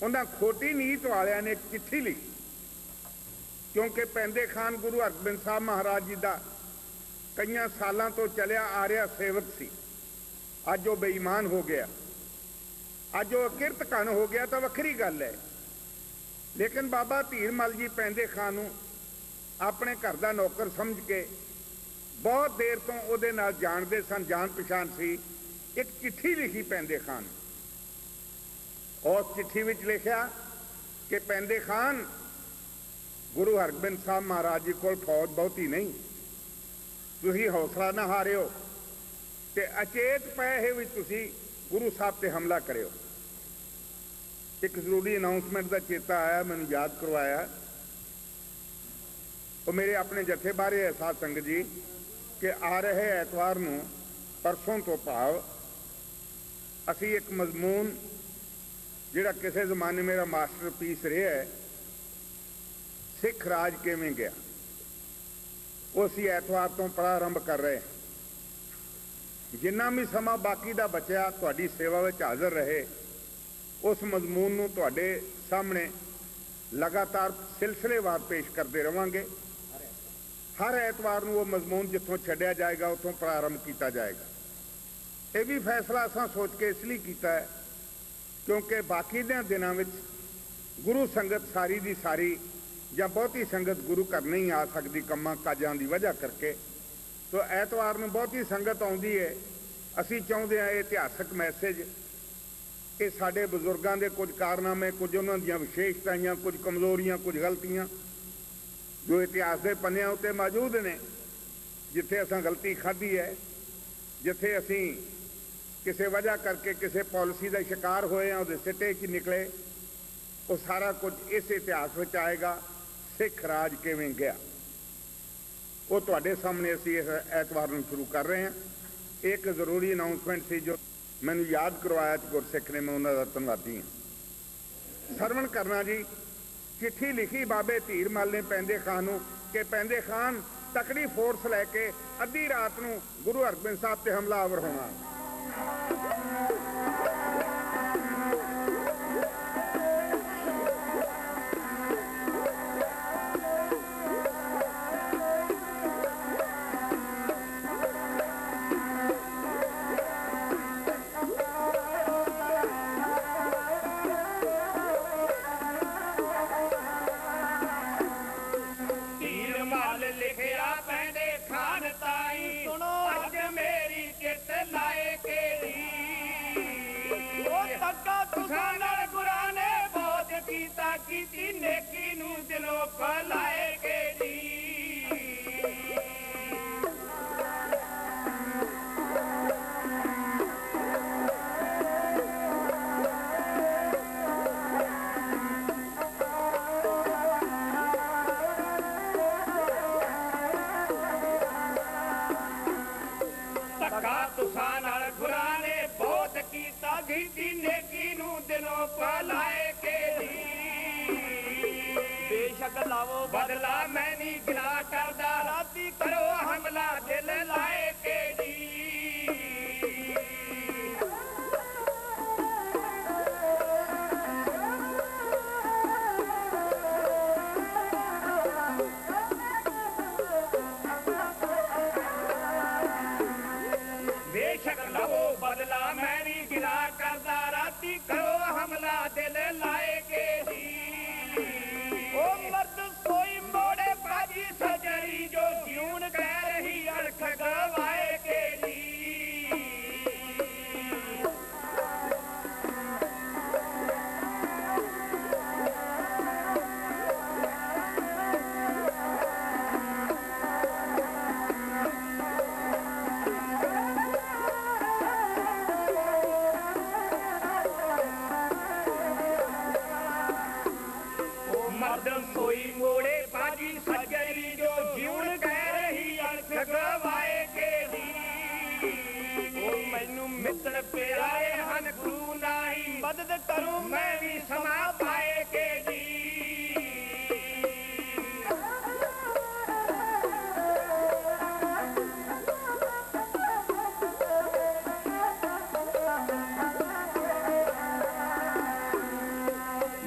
उन्हें खोटी नीत वालियां ने एक चिट्ठी लिखी, क्योंकि पैंदे खान गुरु हरगोबिंद साहब महाराज जी का कई सालों तो चलिया आ रहा सेवक सी। अज वो बेईमान हो गया, अज वो किरत कन हो गया तो वक्री गल है, लेकिन बाबा धीरमल जी पैंदे खान नूं अपने घर का नौकर समझ के बहुत देर तो उहदे नाल जानते सन, जान पछाण सी। एक चिट्ठी लिखी पैंदे खान, उस चिट्ठी विच लिखिया कि पैंदे खान गुरु हरगोबिंद साहब महाराज जी कोल फौज बहुती नहीं, तुसीं हौसला ना हारियो ते अचेत पए है भी तुसीं गुरु साहब ते हमला करियो। एक जरूरी अनाउंसमेंट का चेता आया, मैनूं याद करवाया। वो मेरे अपने जथे बारे है साध संगत जी कि आ रहे एतवार नूं परसों तो भाव असी एक मजमून जिहड़ा किसी जमाने मेरा मास्टर पीस रहा है, सिख राज किवें गया, वो असी एतवार तो प्रारंभ कर रहे हैं। जिन्ना भी समा बाकी दा बचा तुहाडी सेवा विच हाज़र रहे, उस मजमून नूं तुहाडे सामने लगातार सिलसिलेवार पेश करते रहांगे। हर एतवार नूं वो मजमून जिथों छड्डिया जाएगा उतों प्रारंभ किया जाएगा। ये भी फैसला असां सोच के इसलिए किया है क्योंकि बाकी दे दिनों में गुरु संगत सारी दी सारी या बहुती संगत गुरु घर नहीं आ सकती कम्मां काजां की वजह करके, तो एतवार नूं बहुती संगत आउंदी है। असीं चाहुंदे हां इतिहासक मैसेज ये साडे बजुर्गों के कुछ कारनामे, कुछ उन्हां दीयां विशेषताइयां, कुछ कमजोरियां, कुछ गलतियां जो इतिहास के पन्नियां उत्ते मौजूद ने, जिथे असां गलती खाधी है, जिथे असीं किसी वजह करके किसी पॉलिसी का शिकार होए हैं, उहदे सिटे च निकले, वो सारा कुछ इस इतिहास में आएगा। सिख राज किवें गया वो तुहाडे सामने असीं इस एतवार नूं शुरू कर रहे हैं। एक जरूरी अनाउंसमेंट सी जो मैनूं याद करवाया गुरसिख ने, मैं उन्हां दा धन्नवादी हां। सरवण करना जी, चिट्ठी लिखी बाबे धीरमल ने पैंदे खान नूं कि पैंदे खान तकड़ी फोर्स लैके अद्धी रात नूं गुरु हरगोबिंद साहब ते हमलावर होना। नेकी नूं दिलों भलाए के दी नेकी नू दिलों पलाए के दी बेशक लावो बदला मैं नहीं गिला करदा राती करो हमला दिल लाए के दी बेशक लवो बदला मैं नहीं गिला करदा राती करो हमला दिल लाए के दी ओ मर्द सोई मोड़े बाजी सजरी जो जीवन कह रही अरख गवाए के दी मर्द सोई मोड़े बाजी सजरी जो जीवन कह रही अरख गवाए के दी ओ मैनू मित्र प्यारे हन गुरु नाही मदद करूं मैं भी समा पाए के दी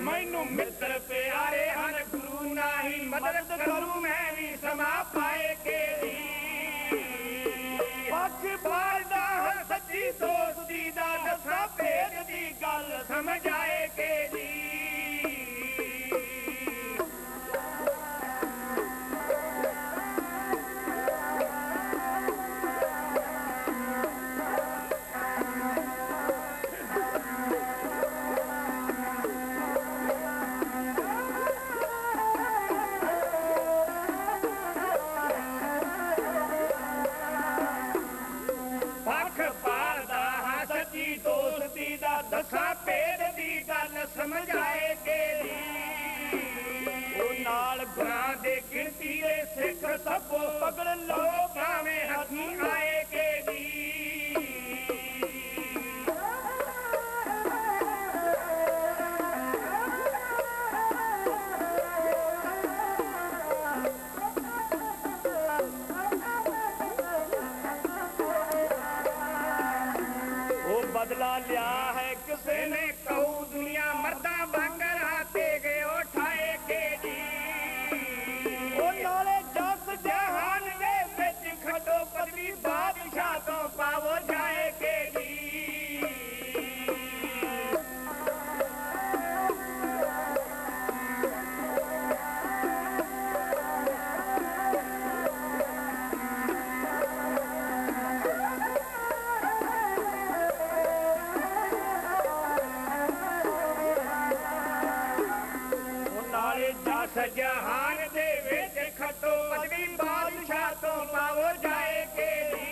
मैनू मित्र प्यारे हन गुरु नाही मदद करूं मैं भी समा पाए के दी पक्ष बारदा सच्ची दोस्ती दा दसा भेद दी गल समझ आए के दी पक्ष पारदा सच्ची दोस्ती दा दसा भेद दी गल समझ आए के दी ओ नाल गुनाह दे गिनती दे सिख सबो पकड़ लो भाਵੇਂ हथी आए के दी ओ बदला लिया है किसे ने कहू दुनिया मर्दा वांगर हाथे गए उठाए के दी ओ नाले जस जहान दे विच खटो पदवी बादशाह तो पावो जाए के दी नाले जस जहान दे विच खटो पदवी बादशाह तो पावो जाए के दी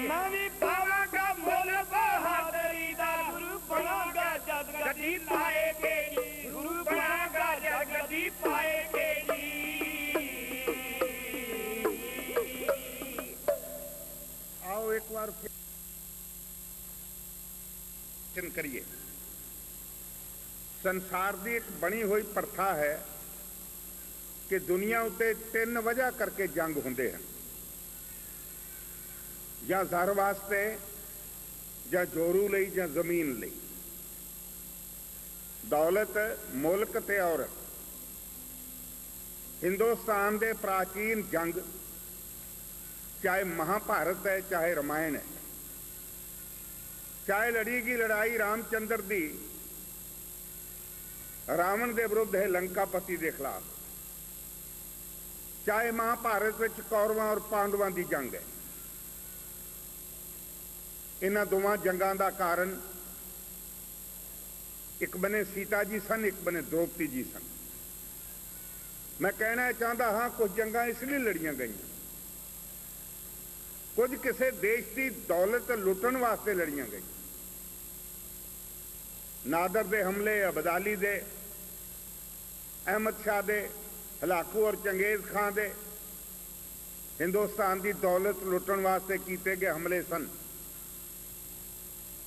मैं भी पावांगा मुल बहादुरी दा गुरु बनांगा जद गदी पाए के दी गुरु बनांगा जद गदी पाए के दी आओ एक बार फिर चिंतन करिए संसार की एक बनी हुई प्रथा है कि दुनिया उत्ते तीन वजह करके जंग होंदे हैं या ਜ਼ਰ वास्ते ਜਾਂ जोरू ਲਈ ਜਾਂ ਜ਼ਮੀਨ ਲਈ दौलत मुल्क ते औरत हिंदुस्तान के प्राचीन जंग चाहे महाभारत है चाहे रामायण है चाहे लड़ी की लड़ाई रामचंद्र दी रावण के विरुद्ध है लंकापति के खिलाफ चाहे महाभारत में कौरवों और पांडवों की जंग है इन्हां दोवां जंगां दा कारण एक बने सीता जी सन एक बने द्रौपदी जी सन। मैं कहना चाहता हाँ कुछ जंगां इसलिए लड़ियां गई कुछ किसी देश की दौलत लुटन वास्ते लड़ियां गई। नादर दे हमले अबदाली दे अहमद शाह दे हलाकू और चंगेज खां दे हिंदुस्तान की दौलत लुटन वास्ते किए गए हमले सन।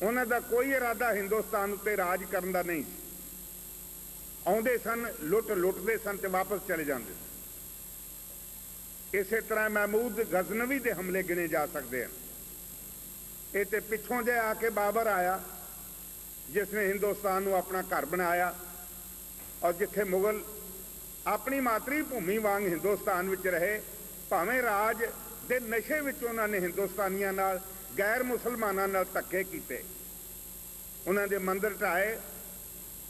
ਉਹਨਾਂ ਦਾ ਕੋਈ ਇਰਾਦਾ ਹਿੰਦੁਸਤਾਨ ਉੱਤੇ ਰਾਜ ਕਰਨ ਦਾ ਨਹੀਂ ਸੀ। ਆਉਂਦੇ ਸਨ, ਲੁੱਟਦੇ ਸਨ ਤੇ ਵਾਪਸ ਚਲੇ ਜਾਂਦੇ ਸਨ। ਇਸੇ ਤਰ੍ਹਾਂ ਮਹਿਮੂਦ ਗਜ਼ਨਵੀ ਦੇ ਹਮਲੇ ਗਿਣੇ ਜਾ ਸਕਦੇ ਹਨ। ਇਹ ਤੇ ਪਿੱਛੋਂ ਜੇ ਆ ਕੇ ਬਾਬਰ ਆਇਆ, ਜਿਸ ਨੇ ਹਿੰਦੁਸਤਾਨ ਨੂੰ ਆਪਣਾ ਘਰ ਬਣਾਇਆ, ਔਰ ਜਿੱਥੇ ਮੁਗਲ ਆਪਣੀ ਮਾਤਰੀ ਭੂਮੀ ਵਾਂਗ ਹਿੰਦੁਸਤਾਨ ਵਿੱਚ ਰਹੇ, ਭਾਵੇਂ ਰਾਜ ਦੇ ਨਸ਼ੇ ਵਿੱਚ ਉਹਨਾਂ ਨੇ ਹਿੰਦੁਸਤਾਨੀਆਂ ਨਾਲ, ਗੈਰ ਮੁਸਲਮਾਨਾਂ ਨਾਲ ਧੱਕੇ ਕੀਤੇ, ਉਹਨਾਂ ਦੇ ਮੰਦਰ ਢਾਏ,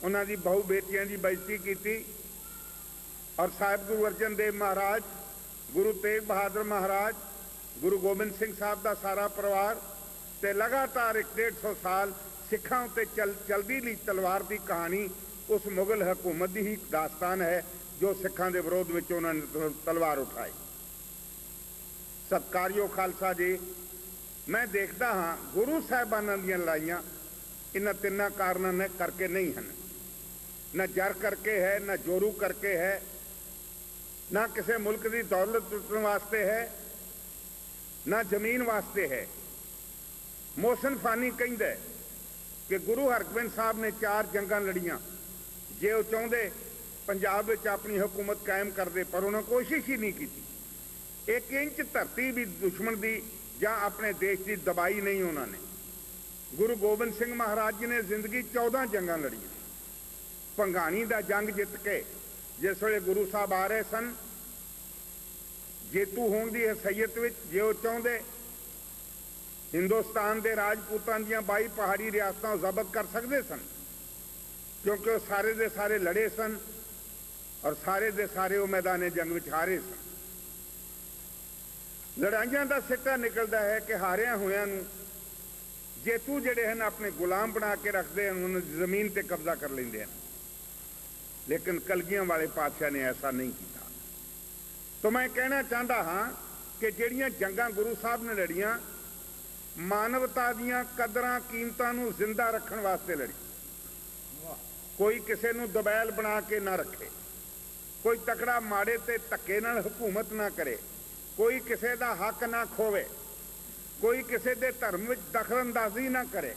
ਉਹਨਾਂ ਦੀ ਬਹੁ ਬੇਟੀਆਂ ਦੀ ਬੇਇੱਜ਼ਤੀ ਕੀਤੀ, ਔਰ ਸਾਹਿਬ ਗੁਰੂ ਅਰਜਨ ਦੇਵ ਮਹਾਰਾਜ, ਗੁਰੂ ਤੇਗ ਬਹਾਦਰ ਮਹਾਰਾਜ, ਗੁਰੂ ਗੋਬਿੰਦ ਸਿੰਘ ਸਾਹਿਬ ਦਾ ਸਾਰਾ ਪਰਿਵਾਰ ਤੇ ਲਗਾਤਾਰ 150 ਸਾਲ ਸਿੱਖਾਂ ਉੱਤੇ ਚਲਦੀ ਲਈ ਤਲਵਾਰ ਦੀ ਕਹਾਣੀ ਉਸ ਮੁਗਲ ਹਕੂਮਤ ਦੀ ਹੀ ਦਾਸਤਾਨ ਹੈ, ਜੋ ਸਿੱਖਾਂ ਦੇ ਵਿਰੋਧ ਵਿੱਚ ਉਹਨਾਂ ਨੇ ਤਲਵਾਰ ਉਠਾਈ। ਸਤਿਕਾਰਯੋਗ ਖਾਲਸਾ ਜੀ, ਮੈਂ ਦੇਖਦਾ ਹਾਂ ਗੁਰੂ ਸਾਹਿਬਾਨਾਂ ਦੀਆਂ ਲੜਾਈਆਂ ਇਹਨਾਂ ਤਿੰਨਾਂ ਕਾਰਨਾਂ ਨੇ ਕਰਕੇ ਨਹੀਂ ਹਨ। ਨਾ ਜਰ ਕਰਕੇ ਹੈ, ਨਾ ਜੋਰੂ ਕਰਕੇ ਹੈ, ਨਾ ਕਿਸੇ ਮੁਲਕ ਦੀ ਦੌਲਤ ਲੁੱਟਣ ਵਾਸਤੇ ਹੈ, ਨਾ ਜ਼ਮੀਨ ਵਾਸਤੇ ਹੈ। ਮੋਹਸਿਨ ਫਾਨੀ ਕਹਿੰਦਾ ਕਿ ਗੁਰੂ ਹਰਗੋਬਿੰਦ ਸਾਹਿਬ ਨੇ 4 ਜੰਗਾਂ ਲੜੀਆਂ। ਜੇ ਉਹ ਚਾਹੁੰਦੇ ਪੰਜਾਬ ਵਿੱਚ ਆਪਣੀ ਹਕੂਮਤ ਕਾਇਮ ਕਰਦੇ, ਪਰ ਉਹਨਾਂ ਕੋਸ਼ਿਸ਼ ਹੀ ਨਹੀਂ ਕੀਤੀ। 1 ਇੰਚ ਧਰਤੀ ਵੀ ਦੁਸ਼ਮਣ ਦੀ ਜਾਂ ਆਪਣੇ ਦੇਸ਼ ਦੀ ਦਬਾਈ ਨਹੀਂ ਉਹਨਾਂ ਨੇ। ਗੁਰੂ ਗੋਬਿੰਦ ਸਿੰਘ ਮਹਾਰਾਜ ਜੀ ਨੇ ਜ਼ਿੰਦਗੀ 14 ਜੰਗਾਂ ਲੜੀਆਂ। ਭੰਗਾਣੀ ਦਾ ਜੰਗ ਜਿੱਤ ਕੇ ਜਿਸ ਵੇਲੇ ਗੁਰੂ ਸਾਹਿਬ ਆ ਰਹੇ ਸਨ, ਜੇਤੂ ਹੋਣ ਦੀ ਹਸਈਅਤ ਵਿੱਚ, ਜੇ ਉਹ ਚਾਹੁੰਦੇ ਹਿੰਦੁਸਤਾਨ ਦੇ ਰਾਜਪੂਤਾਂ ਦੀਆਂ 22 ਪਹਾੜੀ ਰਿਆਸਤਾਂ ਜ਼ਬਤ ਕਰ ਸਕਦੇ ਸਨ, ਕਿਉਂਕਿ ਉਹ ਸਾਰੇ ਦੇ ਸਾਰੇ ਲੜੇ ਸਨ ਔਰ ਸਾਰੇ ਦੇ ਸਾਰੇ ਉਹ ਮੈਦਾਨੇ ਜੰਗ ਵਿੱਚ ਹਾਰੇ ਸਨ। ਲੜਾਈਆਂ ਦਾ ਸਿੱਟਾ ਨਿਕਲਦਾ ਹੈ ਕਿ ਹਾਰਿਆਂ ਹੋਇਆਂ ਨੂੰ ਜੇਤੂ ਜਿਹੜੇ ਹਨ ਆਪਣੇ ਗੁਲਾਮ ਬਣਾ ਕੇ ਰੱਖਦੇ ਹਨ, ਉਹਨਾਂ ਦੀ ਜ਼ਮੀਨ ਤੇ ਕਬਜ਼ਾ ਕਰ ਲੈਂਦੇ ਹਨ। ਲੇਕਿਨ ਕਲਗੀਆਂ ਵਾਲੇ ਪਾਤਸ਼ਾਹ ਨੇ ਐਸਾ ਨਹੀਂ ਕੀਤਾ। ਤਾਂ ਮੈਂ ਕਹਿਣਾ ਚਾਹੁੰਦਾ ਹਾਂ ਕਿ ਜਿਹੜੀਆਂ ਜੰਗਾਂ ਗੁਰੂ ਸਾਹਿਬ ਨੇ ਲੜੀਆਂ, ਮਾਨਵਤਾ ਦੀਆਂ ਕਦਰਾਂ ਕੀਮਤਾਂ ਨੂੰ ਜ਼ਿੰਦਾ ਰੱਖਣ ਵਾਸਤੇ ਲੜੀ। ਕੋਈ ਕਿਸੇ ਨੂੰ ਦਬੈਲ ਬਣਾ ਕੇ ਨਾ ਰੱਖੇ, ਕੋਈ ਤਕੜਾ ਮਾੜੇ ਤੇ ਧੱਕੇ ਨਾਲ ਹਕੂਮਤ ਨਾ ਕਰੇ, ਕੋਈ ਕਿਸੇ ਦਾ ਹੱਕ ਨਾ ਖੋਵੇ, ਕੋਈ ਕਿਸੇ ਦੇ ਧਰਮ ਵਿੱਚ ਦਖਲਅੰਦਾਜ਼ੀ ਨਾ ਕਰੇ।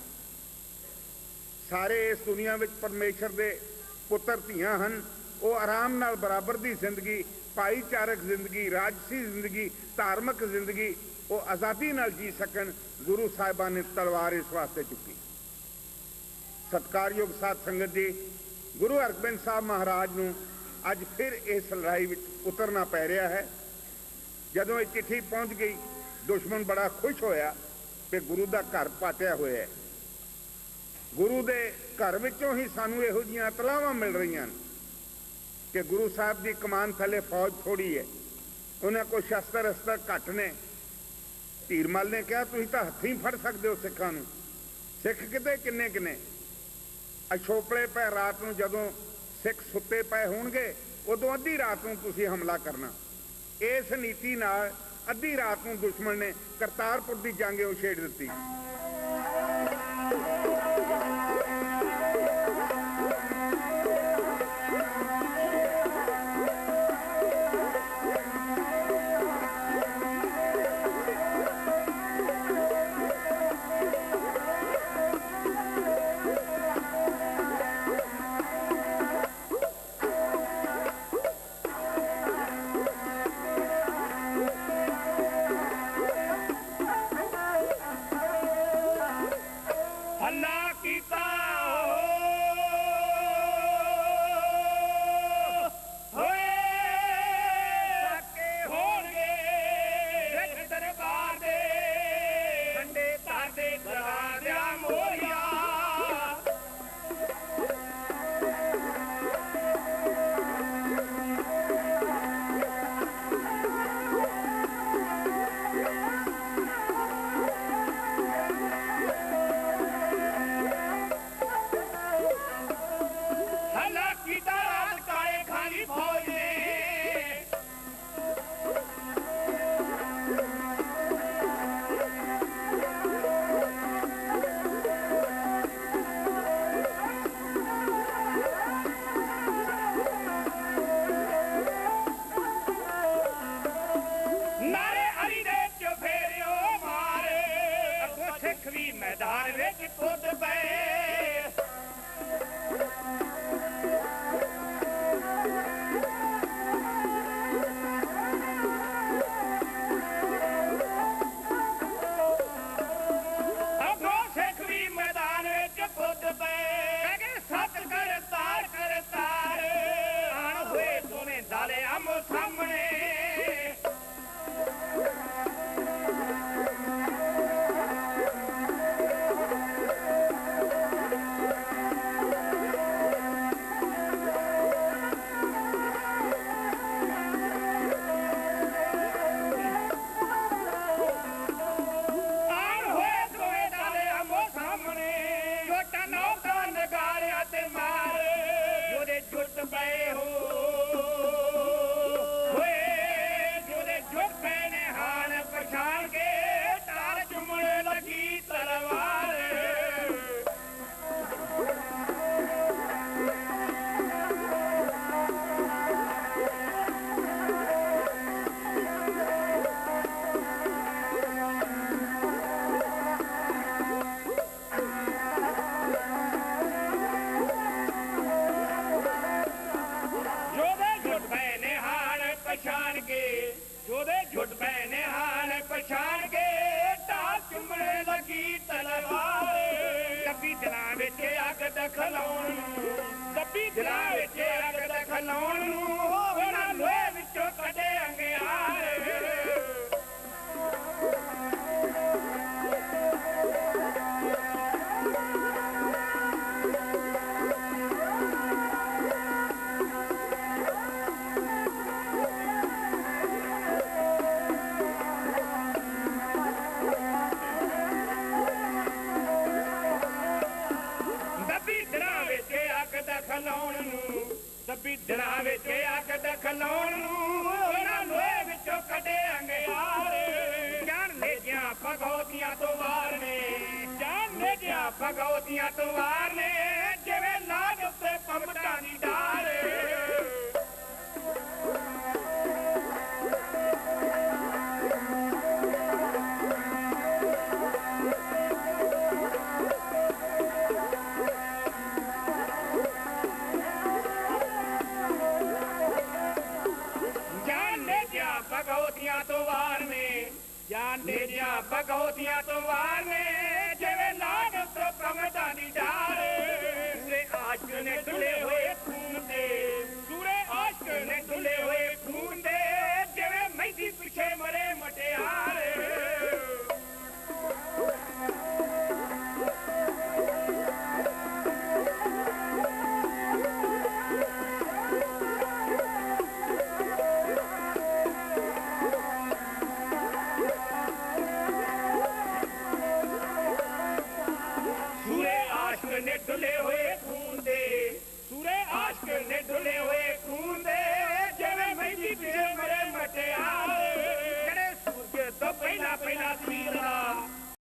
ਸਾਰੇ ਇਸ ਦੁਨੀਆ ਵਿੱਚ ਪਰਮੇਸ਼ਰ ਦੇ ਪੁੱਤਰ ਧੀਆਂ ਹਨ। ਉਹ ਆਰਾਮ ਨਾਲ ਬਰਾਬਰ ਦੀ ਜ਼ਿੰਦਗੀ, ਭਾਈਚਾਰਕ ਜ਼ਿੰਦਗੀ, ਰਾਜਸੀ ਜ਼ਿੰਦਗੀ, ਧਾਰਮਿਕ ਜ਼ਿੰਦਗੀ ਉਹ ਆਜ਼ਾਦੀ ਨਾਲ ਜੀ ਸਕਣ। ਗੁਰੂ ਸਾਹਿਬਾਨ ਨੇ ਤਲਵਾਰ ਇਸ ਵਾਸਤੇ ਚੁੱਕੀ। ਸਤਿਕਾਰਯੋਗ ਸਾਧ ਸੰਗਤ ਜੀ, ਗੁਰੂ ਹਰਗੋਬਿੰਦ ਸਾਹਿਬ ਮਹਾਰਾਜ ਨੂੰ ਅੱਜ ਫਿਰ ਇਸ ਲੜਾਈ ਵਿੱਚ ਉਤਰਨਾ ਪੈ ਰਿਹਾ ਹੈ। ਜਦੋਂ ਇਹ ਚਿੱਠੀ ਪਹੁੰਚ ਗਈ, ਦੁਸ਼ਮਣ ਬੜਾ ਖੁਸ਼ ਹੋਇਆ ਕਿ ਗੁਰੂ ਦਾ ਘਰ ਪਾਟਿਆ ਹੋਇਆ ਹੈ। ਗੁਰੂ ਦੇ ਘਰ ਵਿੱਚੋਂ ਹੀ ਸਾਨੂੰ ਇਹੋ ਜਿਹੀਆਂ ਇਤਲਾਵਾਂ ਮਿਲ ਰਹੀਆਂ ਕਿ ਗੁਰੂ ਸਾਹਿਬ ਦੀ ਕਮਾਨ ਥੱਲੇ ਫੌਜ ਥੋੜੀ ਹੈ, ਉਹਨਾਂ ਕੋਲ ਸ਼ਸਤਰ ਅਸਤਰ ਘੱਟ ਨੇ। ਧੀਰਮਲ ਨੇ ਕਿਹਾ ਤੁਸੀਂ ਤਾਂ ਹੱਥੀਂ ਫੜ ਸਕਦੇ ਹੋ ਸਿੱਖਾਂ ਨੂੰ, ਸਿੱਖ ਕਿਤੇ ਕਿੰਨੇ ਕਿੰਨੇ। ਅਛੋਪਲੇ ਪੈ ਰਾਤ ਨੂੰ ਜਦੋਂ ਸਿੱਖ ਸੁੱਤੇ ਪਏ ਹੋਣਗੇ, ਉਦੋਂ ਅੱਧੀ ਰਾਤ ਨੂੰ ਤੁਸੀਂ ਹਮਲਾ ਕਰਨਾ। ਇਸ ਨੀਤੀ ਨਾਲ ਅੱਧੀ ਰਾਤ ਨੂੰ ਦੁਸ਼ਮਣ ਨੇ ਕਰਤਾਰਪੁਰ ਦੀ ਜੰਗ ਉਹ ਛੇੜ ਦਿੱਤੀ। ਤੇ ਮਾਰ ਉਹਦੇ ਜੁੱਟ ਪਏ ਹੋ ਓਏ ਜਿਹਦੇ ਜੁੱਟ ਪਏ ਨੇ ਹਾਲ ਪਛਾਣ ਕੇ ਢਾਲ ਚੁੰਮਣ ਲੱਗੀ ਤਲਵਾਰ ਪਛਾਣ ਕੇ ਜੋਦੇ ਜੁੱਟ ਪਏ ਨੇ ਹਾਲ ਪਛਾਣ ਕੇ ਢਾਲ ਚੁੰਮਣੇ ਲੱਗੀ ਤਲਵਾਰ ਦੱਬੀ ਦਿਲਾਂ ਵਿੱਚ ਅੱਗ ਦਖਲਾਉਣ ਨੂੰ ਦੱਬੀ ਦਿਲਾਂ ਵਿੱਚ ਅੱਗ ਦਖਲਾਉਣ ਨੂੰ ਉਹਨਾਂ ਲੋਹੇ ਵਿੱਚੋਂ ਕੱਢੇ ਅੰਗਿਆਰ ਦਖਲਾਉਣ ਨੂੰ ਦੱਬੀ ਦਿਲਾਂ ਵਿੱਚ ਅੱਗ ਦਖਲਾਉਣ ਨੂੰ ਉਹਨਾਂ ਲੋਹੇ ਵਿੱਚੋਂ ਕੱਢੇ ਅੰਗਿਆਰ ਜਾਣ ਲੈ ਗਿਆ ਭਗੌਤੀਆਂ ਤੋਂ ਵਾਰ ਨੇ ਜਾਣ ਲੈ ਗਿਆ ਭਗੌਤੀਆਂ ਤੋਂ ਵਾਰ ਨੇ ਜਿਵੇਂ ਲਾਜ ਉੱਤੇ ਪੰਮਟਾਂ ਦੀ ਡਾਰ ਭਗੌਤੀਆਂ ਤੋਂ ਵਾਰ ਨੇ ਜਾਨ ਦੇ ਜਾ ਭਗੌਤੀਆਂ ਤੋਂ ਵਾਰ ਨੇ ਜਿਵੇਂ ਲਾਗ ਉੱਤੇ ਪੰਮਟਾਂ ਦੀ ਡਾਰ ਸੂਰੇ ਆਸ਼ਕ ਨੇ ਡੁੱਲੇ ਹੋਏ ਖੂਨ ਤੇ ਸੂਰੇ ਆਸ਼ਕ ਨੇ ਡੁੱਲੇ ਹੋਏ